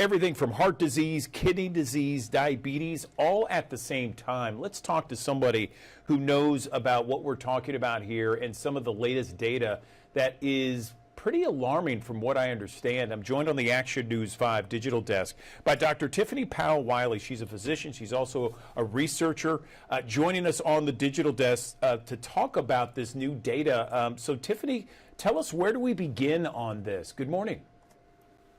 everything from heart disease, kidney disease, diabetes, all at the same time. Let's talk to somebody who knows about what we're talking about here and some of the latest data that is pretty alarming from what I understand. I'm joined on the Action News 5 Digital Desk by Dr. Tiffany Powell-Wiley. She's a physician. She's also a researcher joining us on the Digital Desk to talk about this new data. So Tiffany, tell us, where do we begin on this? Good morning.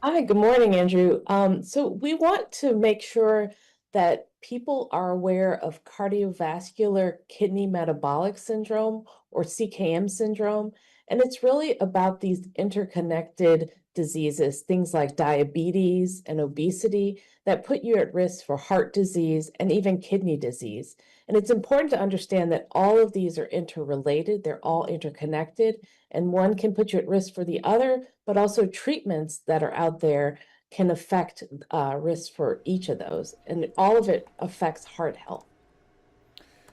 Hi, good morning, Andrew. So we want to make sure that people are aware of cardiovascular kidney metabolic syndrome, or CKM syndrome. And it's really about these interconnected diseases, things like diabetes and obesity, that put you at risk for heart disease and even kidney disease. And it's important to understand that all of these are interrelated, they're all interconnected, and one can put you at risk for the other, but also treatments that are out there can affect risk for each of those. And all of it affects heart health.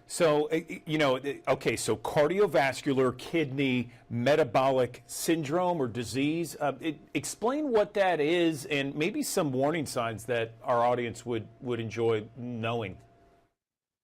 So, okay, so cardiovascular kidney metabolic syndrome or disease. Explain what that is and maybe some warning signs that our audience would enjoy knowing.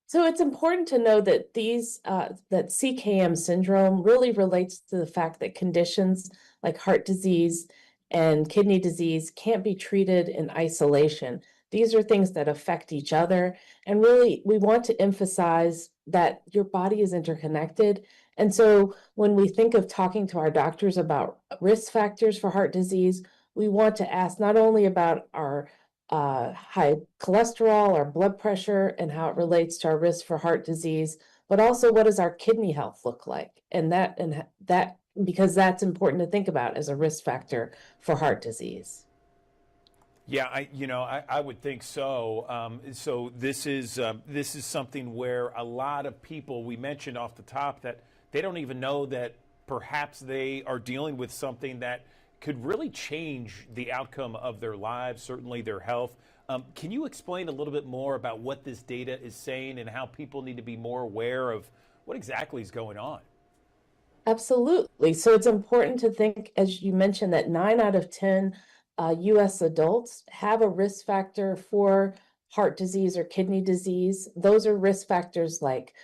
So it's important to know that that CKM syndrome really relates to the fact that conditions like heart disease and kidney disease can't be treated in isolation. These are things that affect each other. And really, we want to emphasize that your body is interconnected. And so when we think of talking to our doctors about risk factors for heart disease, we want to ask not only about our high cholesterol, our blood pressure, and how it relates to our risk for heart disease, but also what does our kidney health look like? And that because that's important to think about as a risk factor for heart disease. Yeah, I would think so. So this is something where a lot of people, we mentioned off the top that they don't even know that perhaps they are dealing with something that could really change the outcome of their lives, certainly their health. Can you explain a little bit more about what this data is saying and how people need to be more aware of what exactly is going on? Absolutely. So it's important to think, as you mentioned, that 9 out of 10 US adults have a risk factor for heart disease or kidney disease. Those are risk factors like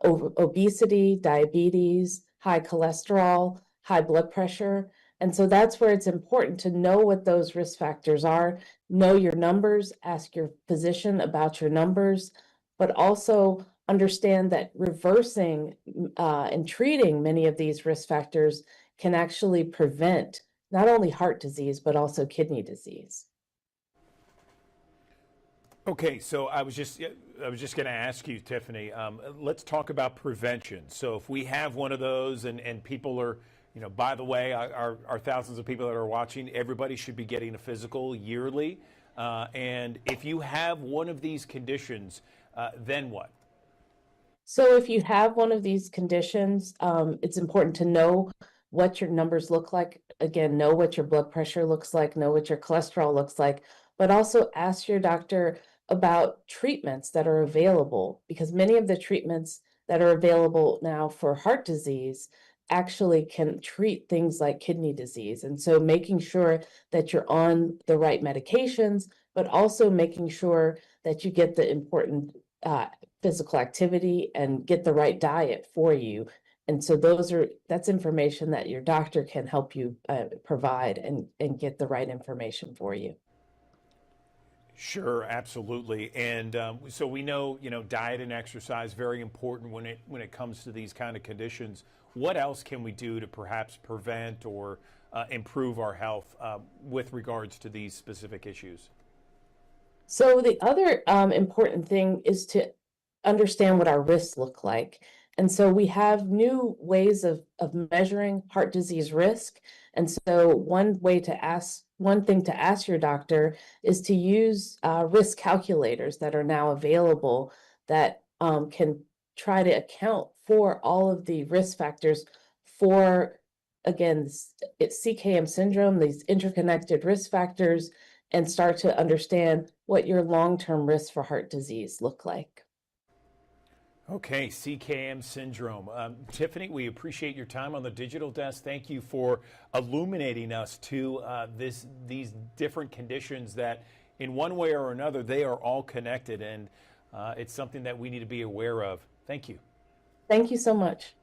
obesity, diabetes, high cholesterol, high blood pressure. And so that's where it's important to know what those risk factors are, know your numbers, ask your physician about your numbers, but also understand that reversing and treating many of these risk factors can actually prevent not only heart disease, but also kidney disease. Okay, so I was just going to ask you, Tiffany. Let's talk about prevention. So if we have one of those, and people are, by the way, our thousands of people that are watching, everybody should be getting a physical yearly. And if you have one of these conditions, then what? So if you have one of these conditions, it's important to know what your numbers look like. Again, know what your blood pressure looks like, know what your cholesterol looks like, but also ask your doctor about treatments that are available, because many of the treatments that are available now for heart disease actually can treat things like kidney disease. And so making sure that you're on the right medications, but also making sure that you get the important physical activity and get the right diet for you. And so that's information that your doctor can help you provide and get the right information for you. Sure, absolutely. And so we know, diet and exercise very important when it comes to these kind of conditions. What else can we do to perhaps prevent or improve our health with regards to these specific issues? So the other important thing is to understand what our risks look like. And so we have new ways of measuring heart disease risk. And so one thing to ask your doctor is to use risk calculators that are now available that can try to account for all of the risk factors for, again, it's CKM syndrome, these interconnected risk factors, and start to understand what your long-term risks for heart disease look like. Okay, CKM syndrome. Tiffany, we appreciate your time on the digital desk. Thank you for illuminating us to these different conditions that in one way or another, they are all connected, and it's something that we need to be aware of. Thank you. Thank you so much.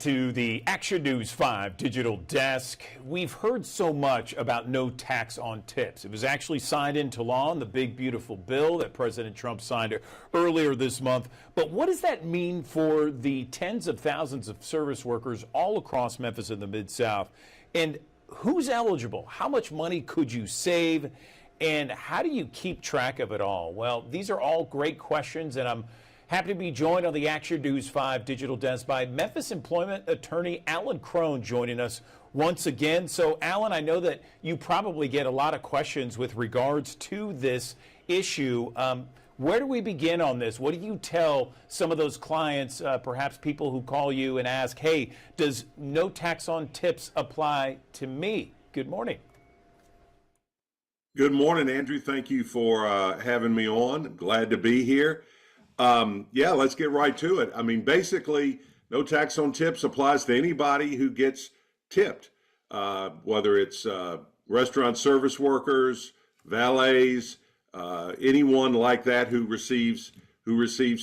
to the Action News 5 digital desk. We've heard so much about no tax on tips. It was actually signed into law in the big, beautiful bill that President Trump signed earlier this month. But what does that mean for the tens of thousands of service workers all across Memphis and the Mid-South? And who's eligible? How much money could you save? And how do you keep track of it all? Well, these are all great questions, and I'm happy to be joined on the Action News 5 digital desk by Memphis employment attorney Alan Crone joining us once again. So, Alan, I know that you probably get a lot of questions with regards to this issue. Where do we begin on this? What do you tell some of those clients, perhaps people who call you and ask, hey, does no tax on tips apply to me? Good morning. Good morning, Andrew. Thank you for having me on. Glad to be here. Yeah, let's get right to it. I mean, basically, no tax on tips applies to anybody who gets tipped, whether it's restaurant service workers, valets, anyone like that who receives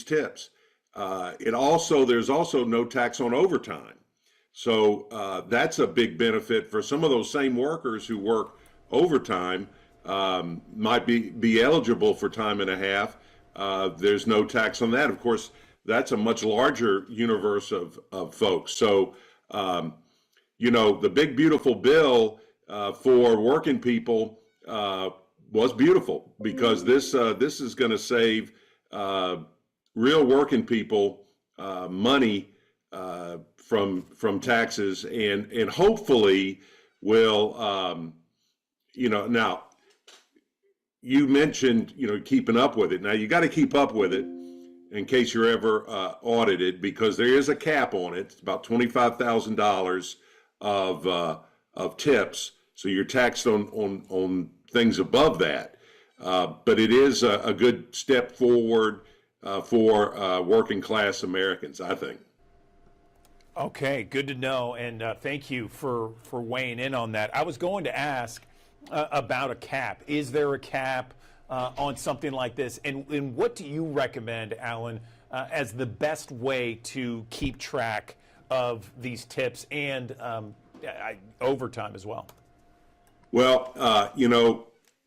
tips. There's also no tax on overtime. So that's a big benefit for some of those same workers who work overtime, might be eligible for time and a half. There's no tax on that. Of course, that's a much larger universe of folks. So, the big, beautiful bill for working people was beautiful because this is going to save real working people money from taxes and hopefully will, now, you mentioned, keeping up with it. Now, you got to keep up with it in case you're ever audited because there is a cap on it. It's about $25,000 of tips. So you're taxed on things above that. But it is a good step forward for working class Americans, I think. Okay, good to know. And thank you for weighing in on that. I was going to ask about a cap. Is there a cap on something like this? And what do you recommend, Alan, as the best way to keep track of these tips and overtime as well? Well,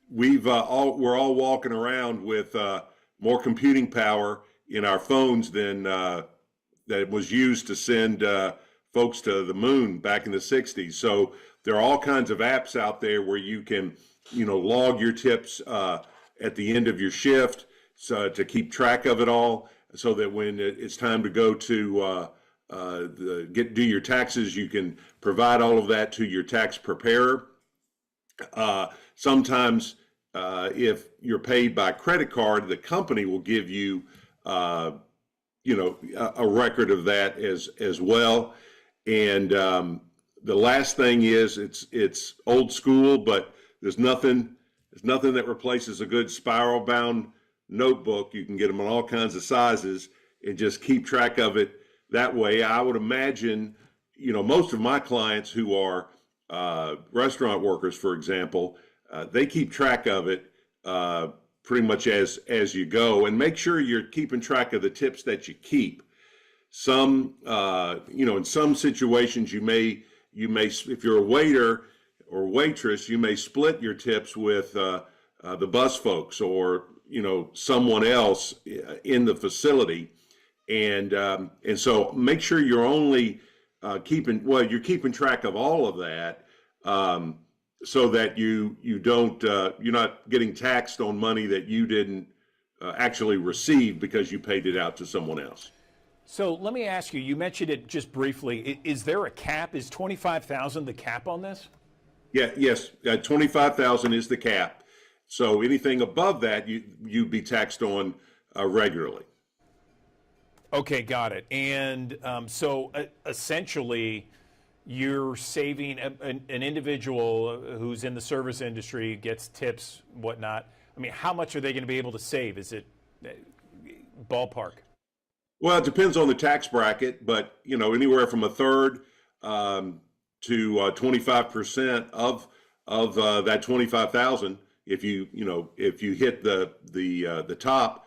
we're all walking around with more computing power in our phones than that was used to send folks to the moon back in the 60s. So there are all kinds of apps out there where you can, log your tips at the end of your shift to keep track of it all so that when it's time to go to do your taxes, you can provide all of that to your tax preparer. Sometimes if you're paid by credit card, the company will give you, a record of that as well. And the last thing is it's old school, but there's nothing that replaces a good spiral bound notebook. You can get them in all kinds of sizes and just keep track of it that way. I would imagine, most of my clients who are restaurant workers, for example, they keep track of it pretty much as you go, and make sure you're keeping track of the tips that you keep. Some, in some situations you may, if you're a waiter or waitress, you may split your tips with the bus folks or, someone else in the facility. And so make sure you're only you're keeping track of all of that so that you don't, you're not getting taxed on money that you didn't actually receive because you paid it out to someone else. So let me ask you, you mentioned it just briefly. Is there a cap? Is $25,000 the cap on this? Yeah, yes, $25,000 is the cap. So anything above that, you'd be taxed on regularly. Okay, got it. And so essentially, you're saving an individual who's in the service industry, gets tips, whatnot. I mean, how much are they going to be able to save? Is it ballpark? Well, it depends on the tax bracket, but anywhere from a third to 25% of that 25,000. If you hit the top.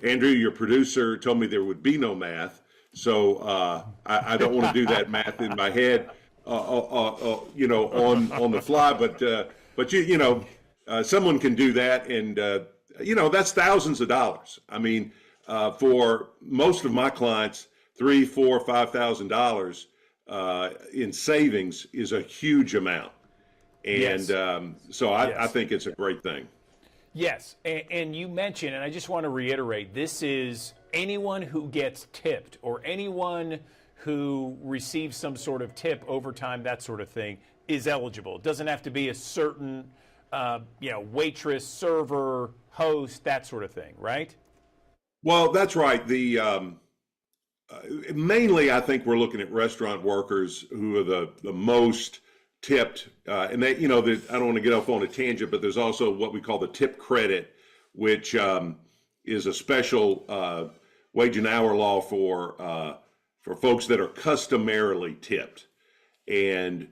Andrew, your producer, told me there would be no math, So I don't want to do that math in my head, you know, on the fly. But someone can do that, and you know, that's thousands of dollars. I mean, for most of my clients, $3,000, $4,000, $5,000 in savings is a huge amount, and so I think it's a great thing. Yes, and you mentioned, and I just want to reiterate, this is anyone who gets tipped or anyone who receives some sort of tip, overtime, that sort of thing, is eligible. It doesn't have to be a certain, waitress, server, host, that sort of thing, right? Well, that's right. Mainly, I think we're looking at restaurant workers who are the most tipped, and they, I don't want to get off on a tangent, but there's also what we call the tip credit, which is a special wage and hour law for folks that are customarily tipped. And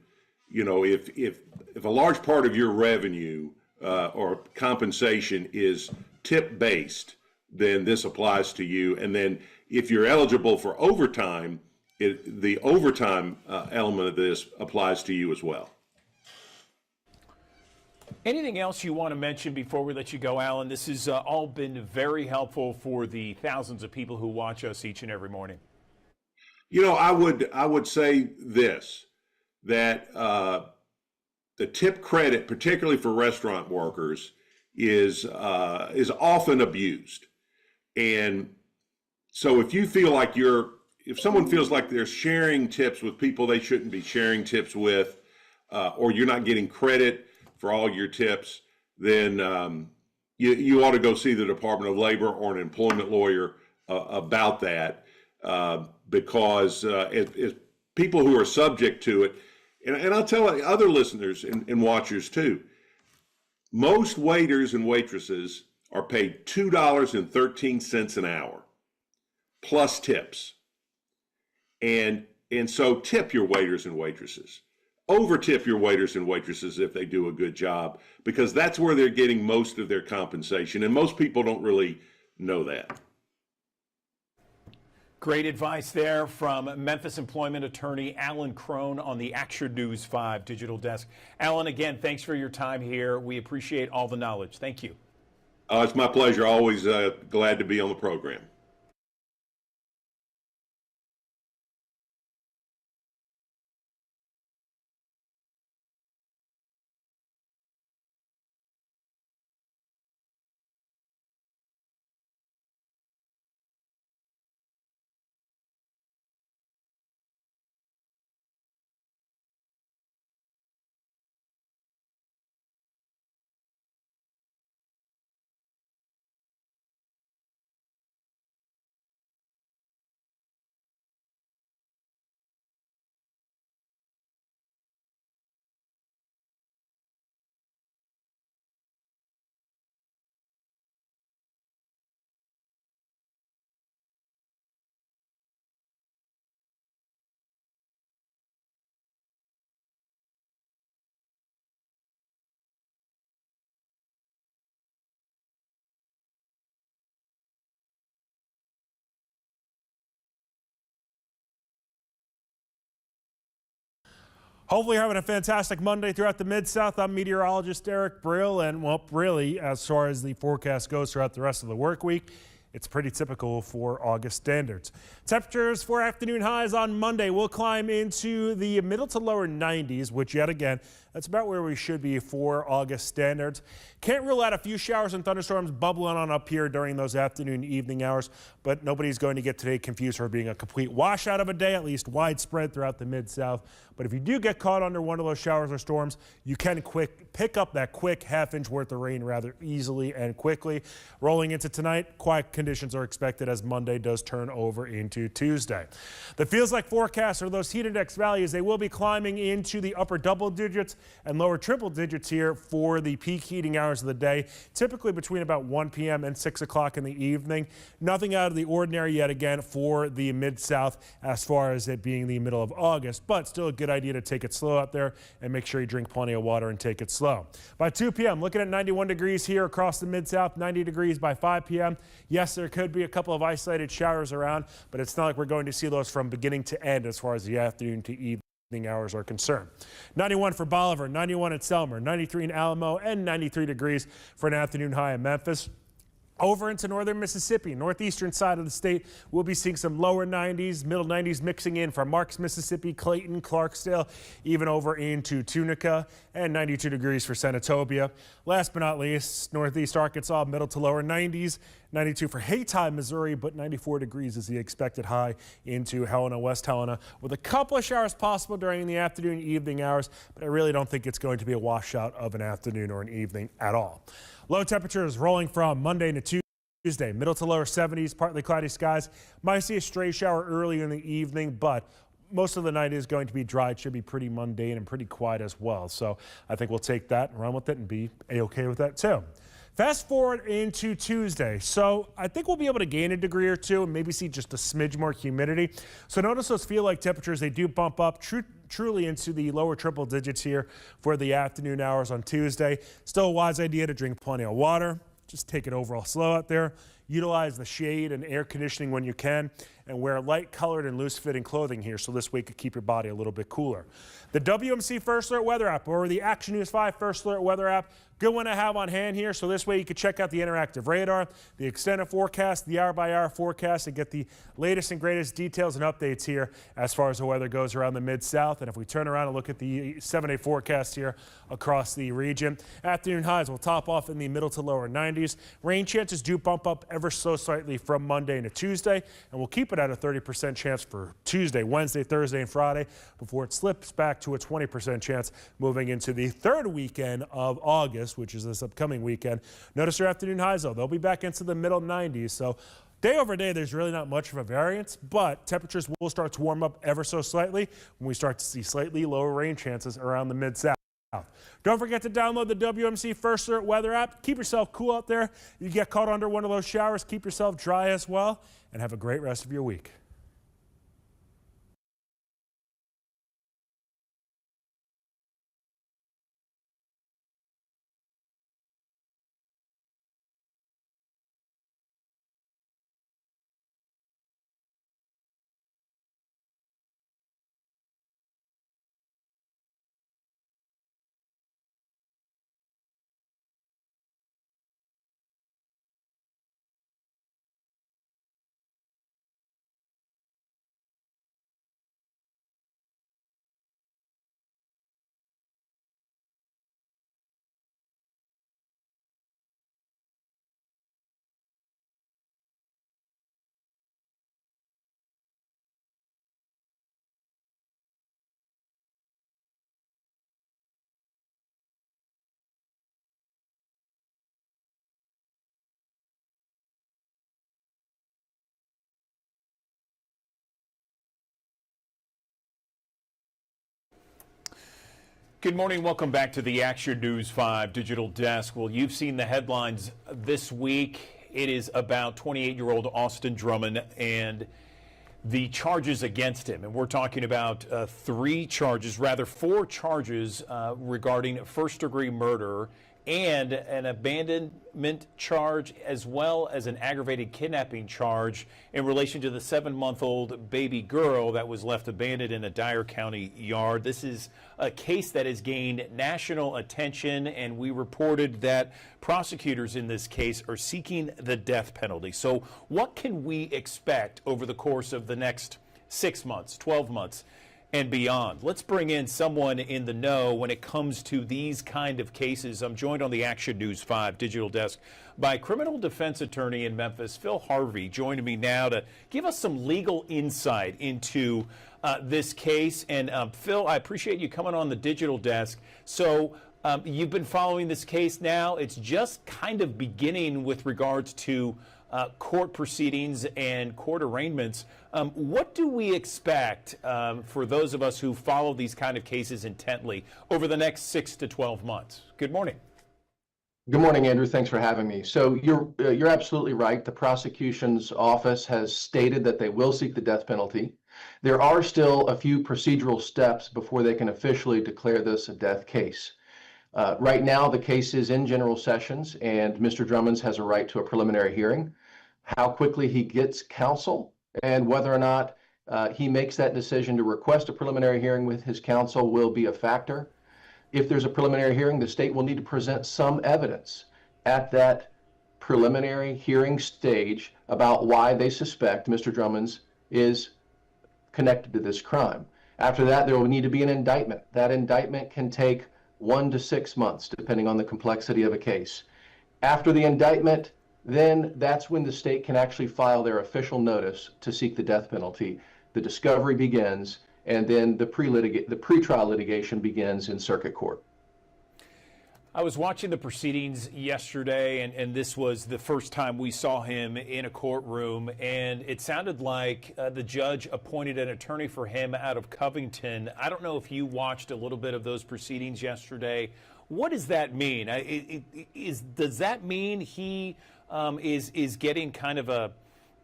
if a large part of your revenue or compensation is tip based, then this applies to you. And then if you're eligible for overtime, the overtime element of this applies to you as well. Anything else you want to mention before we let you go, Alan? This has all been very helpful for the thousands of people who watch us each and every morning. I would say this, that the tip credit, particularly for restaurant workers, is often abused. And so if you feel like if someone feels like they're sharing tips with people they shouldn't be sharing tips with, or you're not getting credit for all your tips, then you ought to go see the Department of Labor or an employment lawyer about that, because if people who are subject to it, and I'll tell other listeners and watchers too, most waiters and waitresses are paid $2.13 an hour plus tips. And so tip your waiters and waitresses. Over tip your waiters and waitresses if they do a good job, because that's where they're getting most of their compensation. And most people don't really know that. Great advice there from Memphis employment attorney Alan Crone on the Action News 5 digital desk. Alan, again, thanks for your time here. We appreciate all the knowledge. Thank you. It's my pleasure. Always glad to be on the program. Hopefully you're having a fantastic Monday throughout the Mid-South. I'm meteorologist Eric Brill, and well, really, as far as the forecast goes throughout the rest of the work week, it's pretty typical for August standards. Temperatures for afternoon highs on Monday will climb into the middle to lower 90s, which yet again, that's about where we should be for August standards. Can't rule out a few showers and thunderstorms bubbling on up here during those afternoon, evening hours, but nobody's going to get today confused for being a complete washout of a day, at least widespread throughout the Mid-South. But if you do get caught under one of those showers or storms, you can pick up that quick half-inch worth of rain rather easily and quickly. Rolling into tonight, quiet conditions are expected as Monday does turn over into Tuesday. The feels like forecasts are those heat index values. They will be climbing into the upper double digits and lower triple digits here for the peak heating hours of the day, typically between about 1 p.m. and 6 o'clock in the evening. Nothing out of the ordinary yet again for the Mid-South as far as it being the middle of August, but still a good idea to take it slow out there and make sure you drink plenty of water and take it slow. By 2 p.m., looking at 91 degrees here across the Mid-South, 90 degrees by 5 p.m. Yes, yes, there could be a couple of isolated showers around, but it's not like we're going to see those from beginning to end as far as the afternoon to evening hours are concerned. 91 for Bolivar, 91 at Selmer, 93 in Alamo, and 93 degrees for an afternoon high in Memphis. Over into northern Mississippi, northeastern side of the state, we'll be seeing some lower 90s, middle 90s mixing in from Marks, Mississippi, Clayton, Clarksdale, even over into Tunica, and 92 degrees for Senatobia. Last but not least, northeast Arkansas, middle to lower 90s, 92 for Haytime, Missouri, but 94 degrees is the expected high into Helena, West Helena, with a couple of showers possible during the afternoon, evening hours, but I really don't think it's going to be a washout of an afternoon or an evening at all. Low temperatures rolling from Monday to Tuesday, middle to lower 70s, partly cloudy skies. Might see a stray shower early in the evening, but most of the night is going to be dry. It should be pretty mundane and pretty quiet as well. So I think we'll take that and run with it and be A-okay with that too. Fast forward into Tuesday. So I think we'll be able to gain a degree or two and maybe see just a smidge more humidity. So notice those feel-like temperatures, they do bump up truly into the lower triple digits here for the afternoon hours on Tuesday. Still a wise idea to drink plenty of water. Just take it overall slow out there. Utilize the shade and air conditioning when you can, and wear light colored and loose fitting clothing here so this way you can keep your body a little bit cooler. The WMC First Alert Weather app or the Action News 5 First Alert Weather app, good one to have on hand here. So this way you can check out the interactive radar, the extended forecast, the hour-by-hour forecast, and get the latest and greatest details and updates here as far as the weather goes around the Mid-South. And if we turn around and look at the 7-day forecast here across the region, afternoon highs will top off in the middle to lower 90s. Rain chances do bump up ever so slightly from Monday to Tuesday, and we'll keep it at a 30% chance for Tuesday, Wednesday, Thursday, and Friday before it slips back to a 20% chance moving into the third weekend of August, which is this upcoming weekend. Notice your afternoon highs, though. They'll be back into the middle 90s. So day over day, there's really not much of a variance, but temperatures will start to warm up ever so slightly when we start to see slightly lower rain chances around the Mid-South. Don't forget to download the WMC First Alert Weather app. Keep yourself cool out there. You get caught under one of those showers, keep yourself dry as well, and have a great rest of your week. Good morning. Welcome back to the Action News 5 Digital Desk. Well, you've seen the headlines this week. It is about 28-year-old Austin Drummond and the charges against him. And we're talking about four charges regarding first-degree murder and an abandonment charge, as well as an aggravated kidnapping charge in relation to the 7-month-old baby girl that was left abandoned in a Dyer County yard. This is a case that has gained national attention, and we reported that prosecutors in this case are seeking the death penalty. So what can we expect over the course of the next 6 months, 12 months, and beyond? Let's bring in someone in the know when it comes to these kind of cases. I'm joined on the Action News 5 Digital Desk by criminal defense attorney in Memphis, Phil Harvey, joining me now to give us some legal insight into this case. And Phil, I appreciate you coming on the Digital Desk. So you've been following this case now. It's just kind of beginning with regards to court proceedings and court arraignments. What do we expect for those of us who follow these kind of cases intently over the next 6 to 12 months? Good morning. Good morning, Andrew. Thanks for having me. So you're absolutely right. The prosecution's office has stated that they will seek the death penalty. There are still a few procedural steps before they can officially declare this a death case. Right now, the case is in general sessions, and Mr. Drummond has a right to a preliminary hearing. how quickly he gets counsel, and whether or not he makes that decision to request a preliminary hearing with his counsel will be a factor. If there's a preliminary hearing, the state will need to present some evidence at that preliminary hearing stage about why they suspect Mr. Drummond is connected to this crime. After that, there will need to be an indictment. That indictment can take 1 to 6 months, depending on the complexity of a case. After the indictment, then that's when the state can actually file their official notice to seek the death penalty. The discovery begins, and then the pretrial litigation begins in circuit court. I was watching the proceedings yesterday, and this was the first time we saw him in a courtroom, and it sounded like the judge appointed an attorney for him out of Covington. I don't know if you watched a little bit of those proceedings yesterday. What does that mean? Does that mean he is getting kind of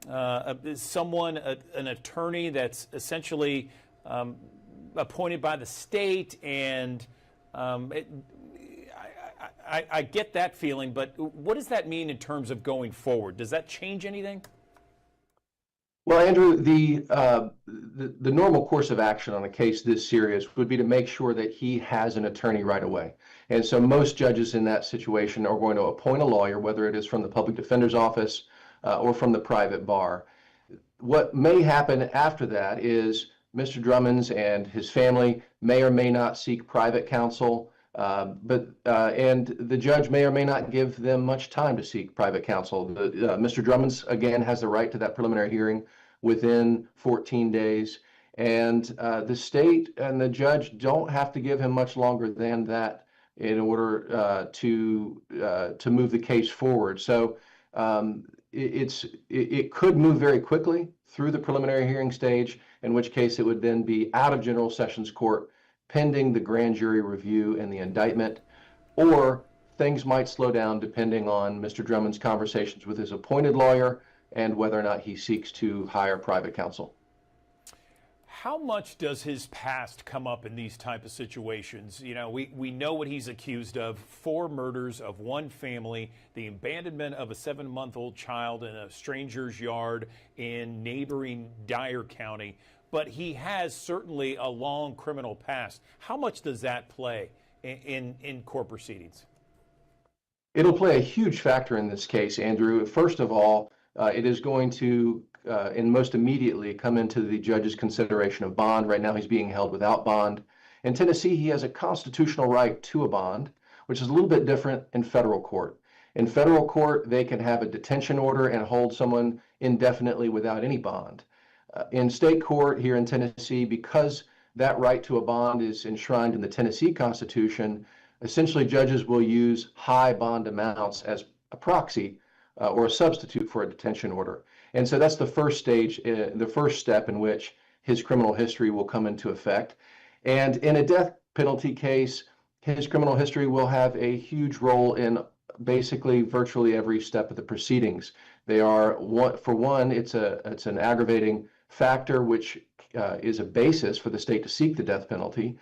an attorney that's essentially appointed by the state, and I get that feeling, but what does that mean in terms of going forward? Does that change anything? Well, Andrew, the normal course of action on a case this serious would be to make sure that he has an attorney right away. And so most judges in that situation are going to appoint a lawyer, whether it is from the public defender's office or from the private bar. What may happen after that is Mr. Drummond and his family may or may not seek private counsel. And the judge may or may not give them much time to seek private counsel. Mr. Drummond, again, has the right to that preliminary hearing within 14 days. And the state and the judge don't have to give him much longer than that in order to move the case forward. So it could move very quickly through the preliminary hearing stage, in which case it would then be out of General Sessions Court pending the grand jury review and the indictment, or things might slow down depending on Mr. Drummond's conversations with his appointed lawyer and whether or not he seeks to hire private counsel. How much does his past come up in these type of situations? You know, we know what he's accused of: 4 murders of one family, the abandonment of a 7-month-old child in a stranger's yard in neighboring Dyer County. But he has certainly a long criminal past. How much does that play in court proceedings? It'll play a huge factor in this case, Andrew. First of all, it is going to, and most immediately, come into the judge's consideration of bond. Right now, he's being held without bond. In Tennessee, he has a constitutional right to a bond, which is a little bit different in federal court. In federal court, they can have a detention order and hold someone indefinitely without any bond. In state court here in Tennessee, because that right to a bond is enshrined in the Tennessee Constitution, essentially judges will use high bond amounts as a proxy or a substitute for a detention order. And so that's the first stage, the first step in which his criminal history will come into effect. And in a death penalty case, his criminal history will have a huge role in basically virtually every step of the proceedings. They are, for one, it's an aggravating factor, which is a basis for the state to seek the death penalty.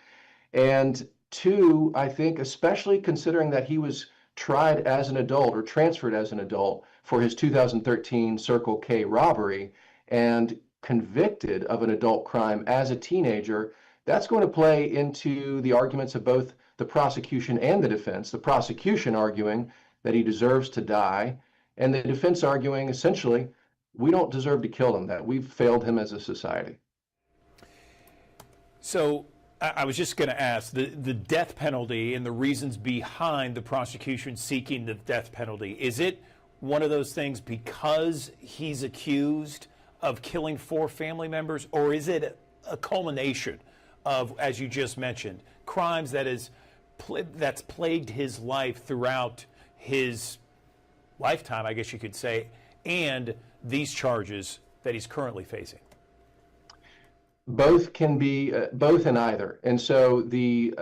And 2, I think, especially considering that he was tried as an adult or transferred as an adult for his 2013 Circle K robbery and convicted of an adult crime as a teenager, that's going to play into the arguments of both the prosecution and the defense. The prosecution arguing that he deserves to die, and the defense arguing essentially, we don't deserve to kill him, that we've failed him as a society. So I was just going to ask, the death penalty and the reasons behind the prosecution seeking the death penalty, is it one of those things because he's accused of killing 4 family members, or is it a culmination of, as you just mentioned, crimes that's plagued his life throughout his lifetime, I guess you could say, and these charges that he's currently facing? Both can be both and either. And so the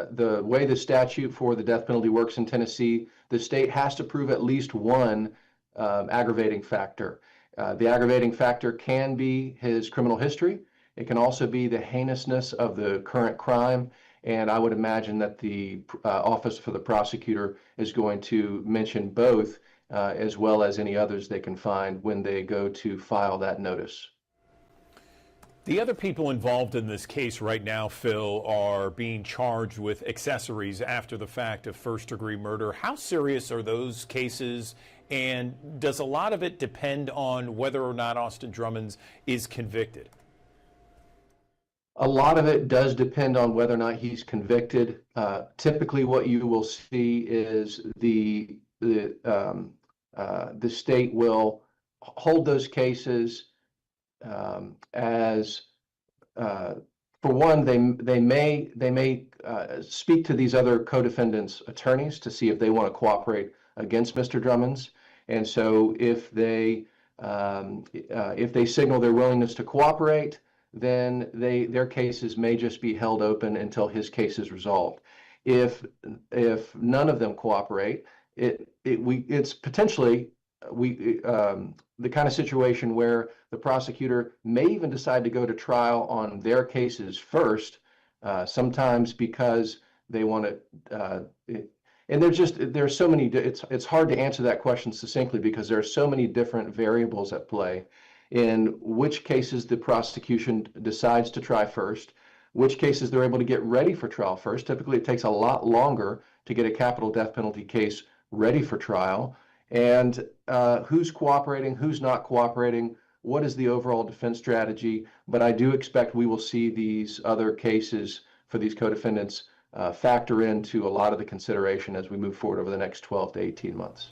way the statute for the death penalty works in Tennessee, the state has to prove at least one aggravating factor. The aggravating factor can be his criminal history. It can also be the heinousness of the current crime. And I would imagine that the Office for the Prosecutor is going to mention both as well as any others they can find when they go to file that notice. The other people involved in this case right now, Phil, are being charged with accessories after the fact of first-degree murder. How serious are those cases, and does a lot of it depend on whether or not Austin Drummond is convicted? A lot of it does depend on whether or not he's convicted. Typically, what you will see is the state will hold those cases as for one, they may speak to these other co-defendants' attorneys to see if they want to cooperate against Mr. Drummond's, and so if they signal their willingness to cooperate, then their cases may just be held open until his case is resolved. If none of them cooperate, it's potentially the kind of situation where the prosecutor may even decide to go to trial on their cases first, sometimes because they want to. And there's so many. It's hard to answer that question succinctly because there are so many different variables at play in which cases the prosecution decides to try first, which cases they're able to get ready for trial first. Typically, it takes a lot longer to get a capital death penalty case ready for trial, and who's cooperating, who's not cooperating, what is the overall defense strategy. But I do expect we will see these other cases for these co-defendants factor into a lot of the consideration as we move forward over the next 12 to 18 months.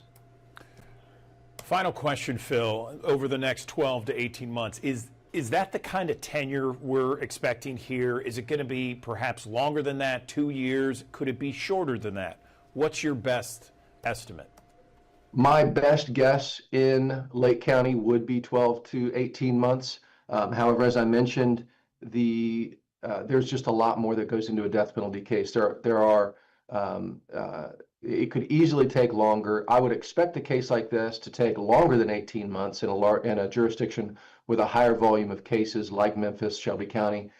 Final question, Phil. Over the next 12 to 18 months, is that the kind of tenure we're expecting here? Is it going to be perhaps longer than that, 2 years? Could it be shorter than that? What's your best estimate? My best guess in Lake County would be 12 to 18 months. However, as I mentioned, there's just a lot more that goes into a death penalty case. It could easily take longer. I would expect a case like this to take longer than 18 months in a jurisdiction with a higher volume of cases like Memphis, Shelby County.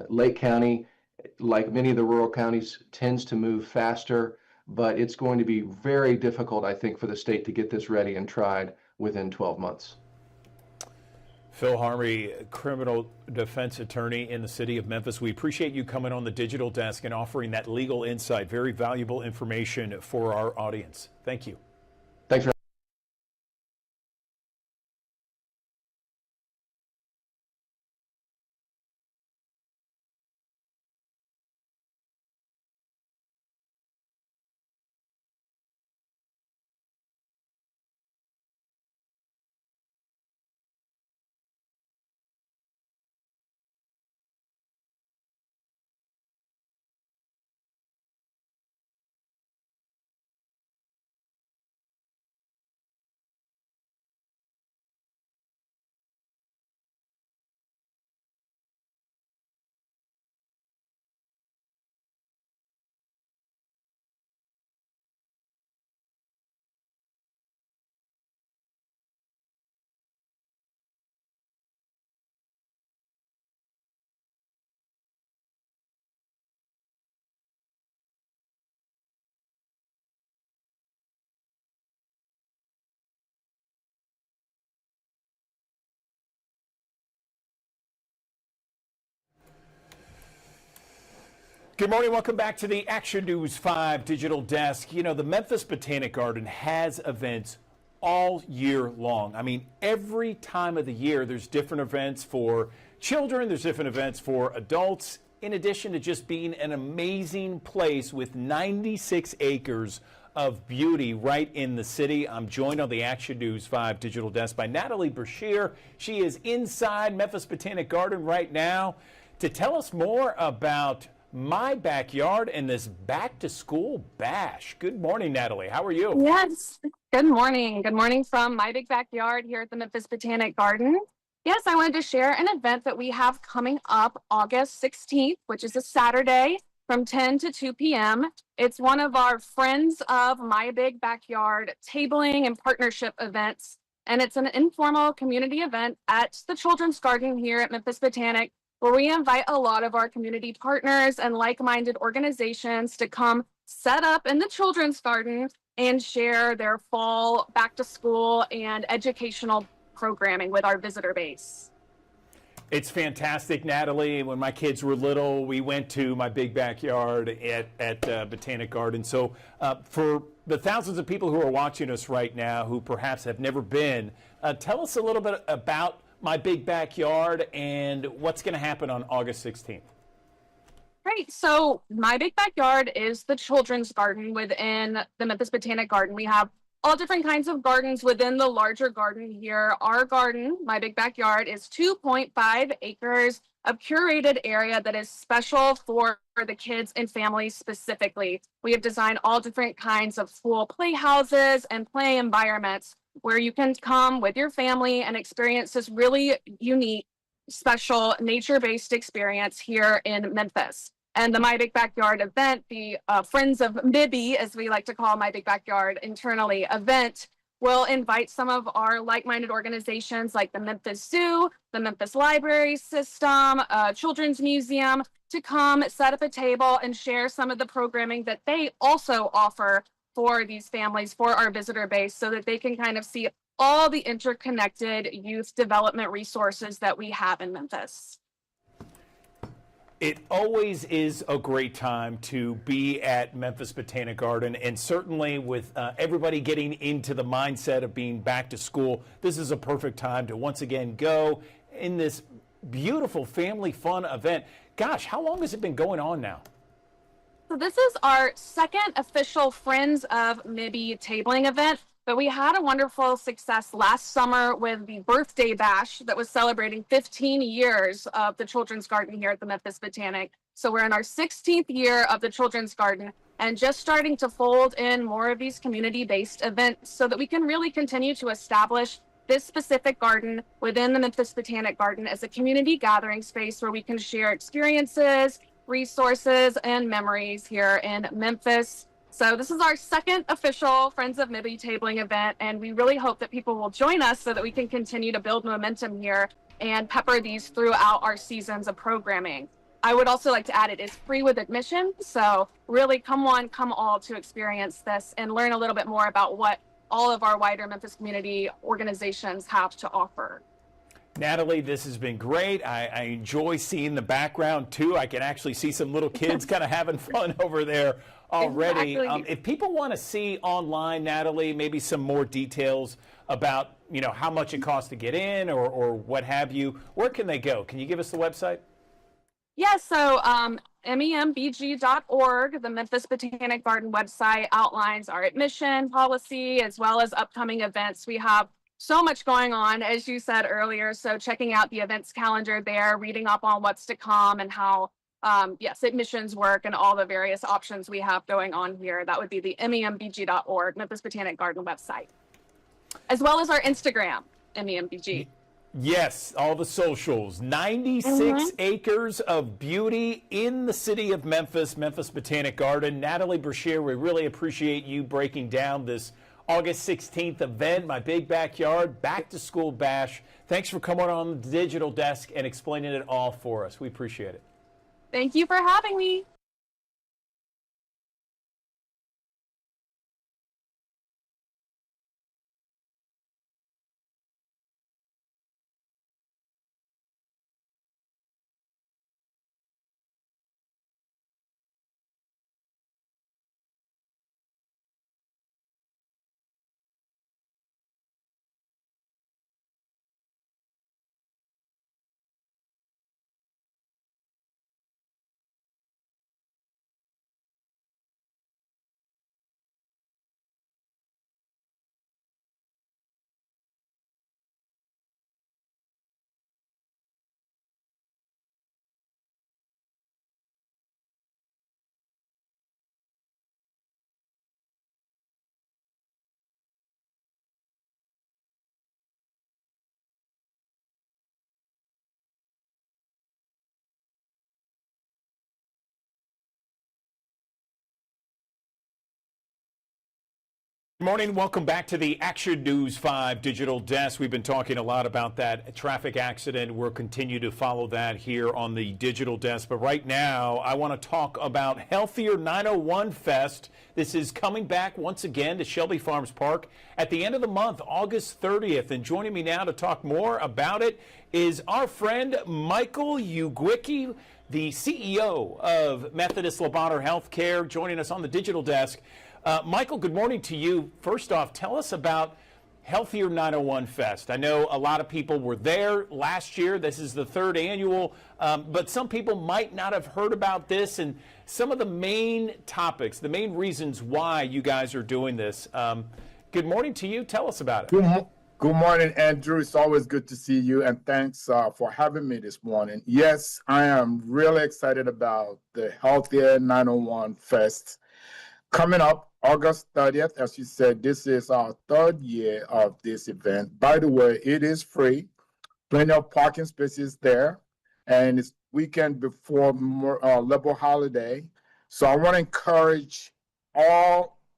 Lake County, like many of the rural counties, tends to move faster, but it's going to be very difficult, I think, for the state to get this ready and tried within 12 months. Phil Harvey, criminal defense attorney in the city of Memphis. We appreciate you coming on the digital desk and offering that legal insight. Very valuable information for our audience. Thank you. Thanks for Good morning. Welcome back to the Action News 5 digital desk. You know, the Memphis Botanic Garden has events all year long. I mean, every time of the year, there's different events for children, there's different events for adults, in addition to just being an amazing place with 96 acres of beauty right in the city. I'm joined on the Action News 5 digital desk by Natalie Brashear. She is inside Memphis Botanic Garden right now to tell us more about my backyard and this back to school bash. Good morning, Natalie. How are you? Yes. Good morning. Good morning from my big backyard here at the Memphis Botanic Garden. Yes, I wanted to share an event that we have coming up August 16th, which is a Saturday from 10 to 2 p.m. It's one of our Friends of My Big Backyard tabling and partnership events. And it's an informal community event at the Children's Garden here at Memphis Botanic, where we invite a lot of our community partners and like-minded organizations to come set up in the Children's Garden and share their fall back to school and educational programming with our visitor base. It's fantastic, Natalie. When my kids were little, we went to my big backyard at Botanic Garden. So for the thousands of people who are watching us right now who perhaps have never been, tell us a little bit about my big backyard and what's going to happen on August 16th. Right. So my big backyard is the children's garden within the Memphis Botanic Garden. We have all different kinds of gardens within the larger garden here. Our garden, my big backyard, is 2.5 acres of curated area that is special for the kids and families specifically. We have designed all different kinds of school playhouses and play environments where you can come with your family and experience this really unique, special nature-based experience here in Memphis. And the My Big Backyard event, the Friends of MIBI, as we like to call My Big Backyard internally, event will invite some of our like-minded organizations like the Memphis Zoo, the Memphis Library System, Children's Museum to come set up a table and share some of the programming that they also offer for these families, for our visitor base, so that they can kind of see all the interconnected youth development resources that we have in Memphis. It always is a great time to be at Memphis Botanic Garden, and certainly with everybody getting into the mindset of being back to school, this is a perfect time to once again go in this beautiful family fun event. Gosh, how long has it been going on now? So this is our second official Friends of MIBI tabling event, but we had a wonderful success last summer with the birthday bash that was celebrating 15 years of the Children's Garden here at the Memphis Botanic. So we're in our 16th year of the Children's Garden and just starting to fold in more of these community-based events so that we can really continue to establish this specific garden within the Memphis Botanic Garden as a community gathering space where we can share experiences, resources, and memories here in Memphis. So this is our second official Friends of MIBI tabling event, and we really hope that people will join us so that we can continue to build momentum here and pepper these throughout our seasons of programming. I would also like to add it is free with admission, so really come one, come all to experience this and learn a little bit more about what all of our wider Memphis community organizations have to offer. Natalie, this has been great. I enjoy seeing the background too. I can actually see some little kids kind of having fun over there already. Exactly. If people want to see online, Natalie, maybe some more details about, you know, how much it costs to get in or what have you, where can they go? Can you give us the website? Yeah, so membg.org, the Memphis Botanic Garden website, outlines our admission policy as well as upcoming events. We have so much going on, as you said earlier, so checking out the events calendar there, reading up on what's to come and how, yes, admissions work and all the various options we have going on here. That would be the membg.org, Memphis Botanic Garden website, as well as our Instagram, membg. Yes, all the socials. 96 acres of beauty in the city of Memphis, Memphis Botanic Garden. Natalie Brashear, we really appreciate you breaking down this August 16th event, My Big Backyard, Back to School Bash. Thanks for coming on the digital desk and explaining it all for us. We appreciate it. Thank you for having me. Good morning. Welcome back to the Action News 5 Digital Desk. We've been talking a lot about that traffic accident. We'll continue to follow that here on the Digital Desk. But right now, I want to talk about Healthier 901 Fest. This is coming back once again to Shelby Farms Park at the end of the month, August 30th. And joining me now to talk more about it is our friend Michael Ugwicki, the CEO of Methodist Lobato Healthcare, joining us on the Digital Desk. Michael, good morning to you. First off, tell us about Healthier 901 Fest. I know a lot of people were there last year. This is the third annual, but some people might not have heard about this and some of the main topics, the main reasons why you guys are doing this. Good morning to you. Tell us about it. Good morning, Andrew. It's always good to see you, and thanks for having me this morning. Yes, I am really excited about the Healthier 901 Fest coming up August 30th. As you said, this is our third year of this event. By the way, it is free, plenty of parking spaces there, and it's weekend before Labor Holiday. So I want to encourage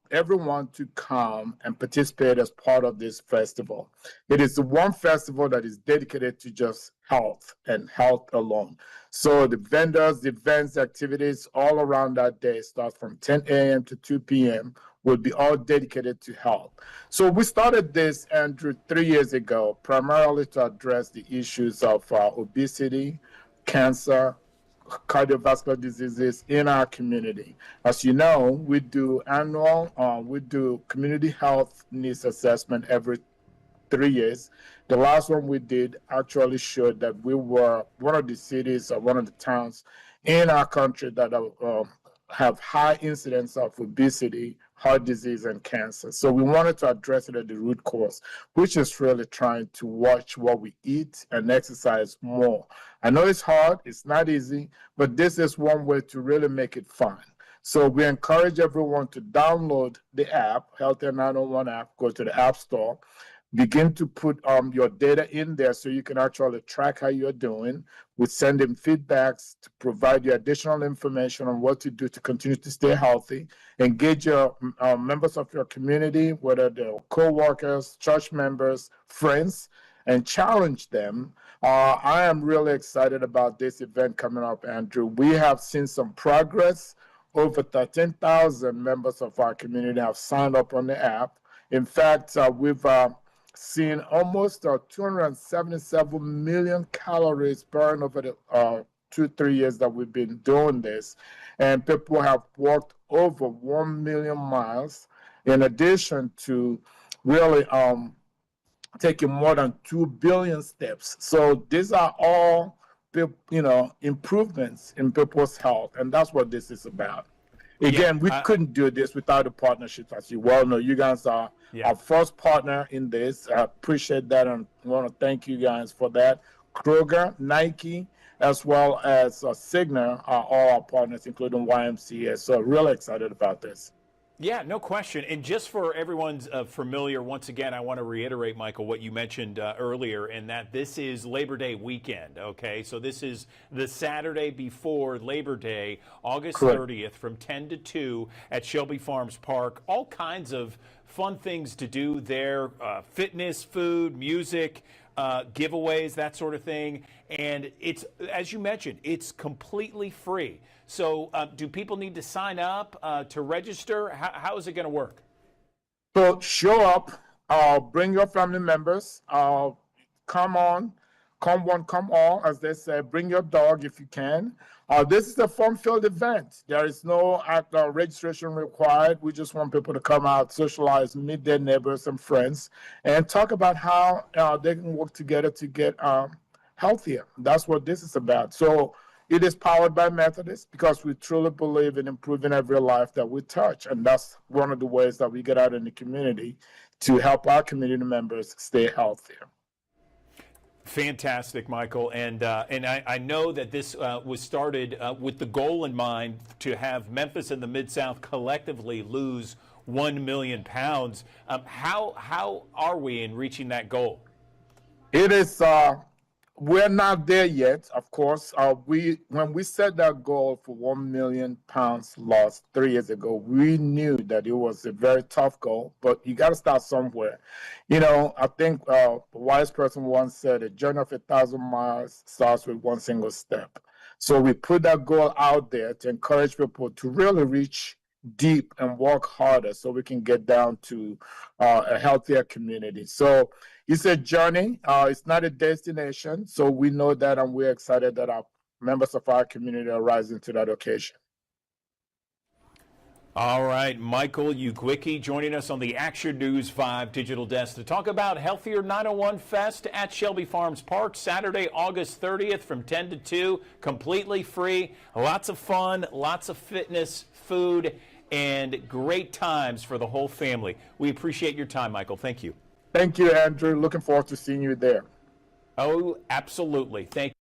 everyone to come and participate as part of this festival. It is the one festival that is dedicated to just health and health alone. So the vendors, the events, activities all around that day start from 10 a.m. to 2 p.m. will be all dedicated to health. So we started this, Andrew, 3 years ago, primarily to address the issues of obesity, cancer, cardiovascular diseases in our community. As you know, we do community health needs assessment every 3 years. The last one we did actually showed that we were one of the cities or one of the towns in our country that have high incidence of obesity, heart disease, and cancer. So we wanted to address it at the root cause, which is really trying to watch what we eat and exercise more. I know it's hard, it's not easy, but this is one way to really make it fun. So we encourage everyone to download the app, Healthier 901 app, go to the App Store, begin to put your data in there so you can actually track how you're doing. We send them feedbacks to provide you additional information on what to do to continue to stay healthy. Engage your members of your community, whether they're co-workers, church members, friends, and challenge them. I am really excited about this event coming up, Andrew. We have seen some progress. Over 13,000 members of our community have signed up on the app. In fact, we've seen almost 277 million calories burned over the 2-3 years that we've been doing this. And people have walked over 1 million miles, in addition to really taking more than 2 billion steps. So these are all, improvements in people's health, and that's what this is about. Again, we couldn't do this without the partnerships, as you well know. You guys are our first partner in this. I appreciate that, and I want to thank you guys for that. Kroger, Nike, as well as Cigna are all our partners, including YMCA. So really excited about this. Yeah, no question. And just for everyone's familiar, once again, I want to reiterate, Michael, what you mentioned earlier, in that this is Labor Day weekend, okay? So this is the Saturday before Labor Day, August 30th, from 10 to 2 at Shelby Farms Park. All kinds of fun things to do there, fitness, food, music, giveaways, that sort of thing. And it's, as you mentioned, it's completely free. So do people need to sign up to register? How is it going to work? So show up, bring your family members, come one, come all, as they say, bring your dog if you can. This is a fun-filled event. There is no registration required. We just want people to come out, socialize, meet their neighbors and friends, and talk about how they can work together to get healthier. That's what this is about. So it is powered by Methodist because we truly believe in improving every life that we touch. And that's one of the ways that we get out in the community to help our community members stay healthier. Fantastic, Michael. And I know that this was started with the goal in mind to have Memphis and the Mid-South collectively lose 1 million pounds. How are we in reaching that goal? It is we're not there yet, of course. When we set that goal for 1 million pounds lost 3 years ago, we knew that it was a very tough goal, but you got to start somewhere. I think a wise person once said, a journey of 1,000 miles starts with one single step. So we put that goal out there to encourage people to really reach deep and work harder so we can get down to a healthier community. So it's a journey. It's not a destination. So we know that, and we're excited that our members of our community are rising to that occasion. All right, Michael Ugwicki joining us on the Action News 5 digital desk to talk about Healthier 901 Fest at Shelby Farms Park, Saturday, August 30th from 10 to 2, completely free. Lots of fun, lots of fitness, food, and great times for the whole family. We appreciate your time, Michael. Thank you. Thank you, Andrew. Looking forward to seeing you there. Oh, absolutely. Thank you.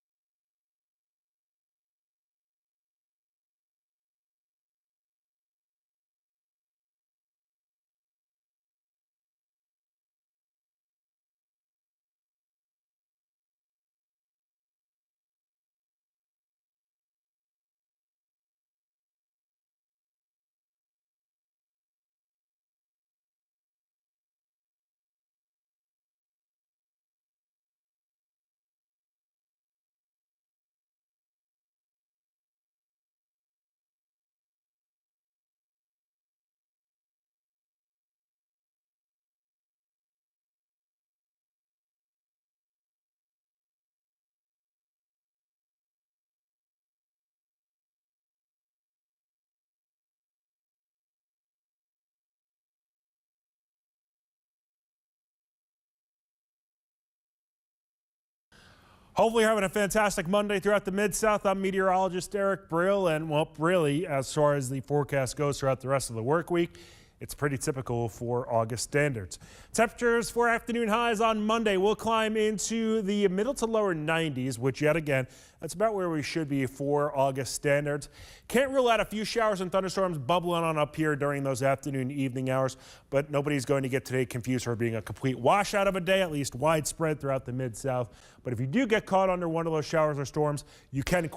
Hopefully you're having a fantastic Monday throughout the Mid-South. I'm meteorologist Eric Brill, and well, really, as far as the forecast goes throughout the rest of the work week, it's pretty typical for August standards. Temperatures for afternoon highs on Monday will climb into the middle to lower 90s, which yet again, that's about where we should be for August standards. Can't rule out a few showers and thunderstorms bubbling on up here during those afternoon, evening hours, but nobody's going to get today confused for being a complete washout of a day, at least widespread throughout the Mid-South. But if you do get caught under one of those showers or storms, you can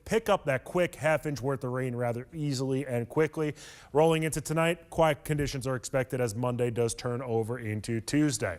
pick up that quick half-inch worth of rain rather easily and quickly. Rolling into tonight, quiet conditions are expected as Monday does turn over into Tuesday.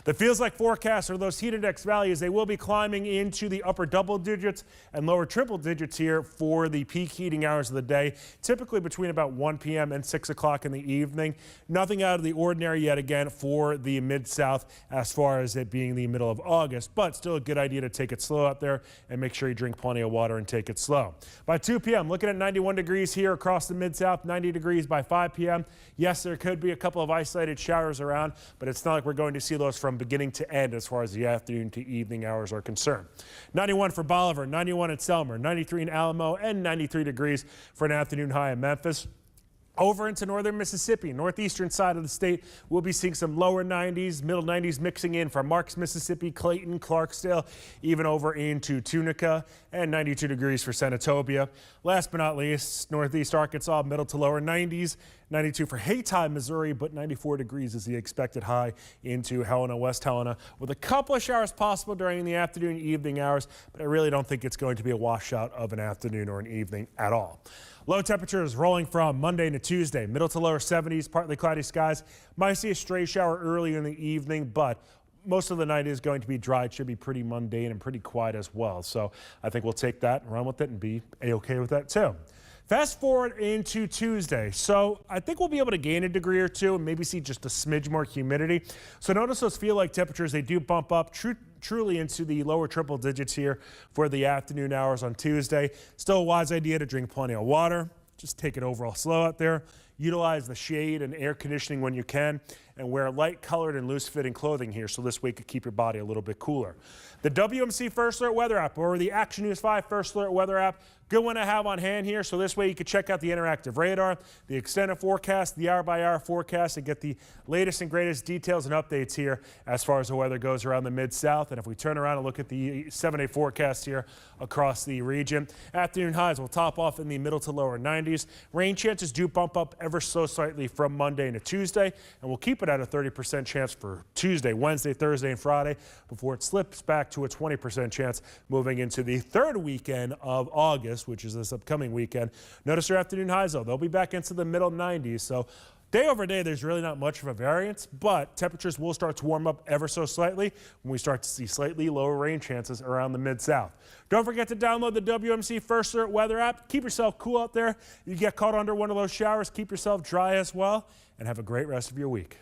The feels like forecasts are those heat index values. They will be climbing into the upper double digits and lower triple digits here for the peak heating hours of the day, typically between about 1 p.m. and 6 o'clock in the evening. Nothing out of the ordinary yet again for the Mid-South as far as it being the middle of August, but still a good idea to take it slow out there and make sure you drink plenty of water and take it slow. By 2 p.m., looking at 91 degrees here across the Mid-South, 90 degrees by 5 p.m. Yes, there could be a couple of isolated showers around, but it's not like we're going to see those from beginning to end as far as the afternoon to evening hours are concerned. 91 for Bolivar, 91 at Selmer, 93 in Alamo, and 93 degrees for an afternoon high in Memphis. Over into northern Mississippi, northeastern side of the state, we'll be seeing some lower 90s, middle 90s mixing in from Marks, Mississippi, Clayton, Clarksdale, even over into Tunica, and 92 degrees for Senatobia. Last but not least, northeast Arkansas, middle to lower 90s, 92 for Haytime, Missouri, but 94 degrees is the expected high into Helena, West Helena, with a couple of showers possible during the afternoon, evening hours, but I really don't think it's going to be a washout of an afternoon or an evening at all. Low temperatures rolling from Monday to Tuesday, middle to lower 70s, partly cloudy skies. Might see a stray shower early in the evening, but most of the night is going to be dry. It should be pretty mundane and pretty quiet as well. So I think we'll take that and run with it and be A-okay with that too. Fast forward into Tuesday. So I think we'll be able to gain a degree or two and maybe see just a smidge more humidity. So notice those feel like temperatures, they do bump up truly into the lower triple digits here for the afternoon hours on Tuesday. Still a wise idea to drink plenty of water. Just take it overall slow out there. Utilize the shade and air conditioning when you can, and wear light colored and loose fitting clothing here so this way could keep your body a little bit cooler. The WMC First Alert Weather app or the Action News 5 First Alert Weather app, good one to have on hand here. So this way you can check out the interactive radar, the extended forecast, the hour-by-hour forecast, and get the latest and greatest details and updates here as far as the weather goes around the Mid-South. And if we turn around and look at the 7-day forecast here across the region, afternoon highs will top off in the middle to lower 90s. Rain chances do bump up every ever so slightly from Monday into Tuesday, and we'll keep it at a 30% chance for Tuesday, Wednesday, Thursday, and Friday before it slips back to a 20% chance moving into the third weekend of August, which is this upcoming weekend. Notice your afternoon highs, though. They'll be back into the middle 90s, so day over day, there's really not much of a variance, but temperatures will start to warm up ever so slightly when we start to see slightly lower rain chances around the Mid-South. Don't forget to download the WMC First Alert weather app. Keep yourself cool out there. You get caught under one of those showers, keep yourself dry as well, and have a great rest of your week.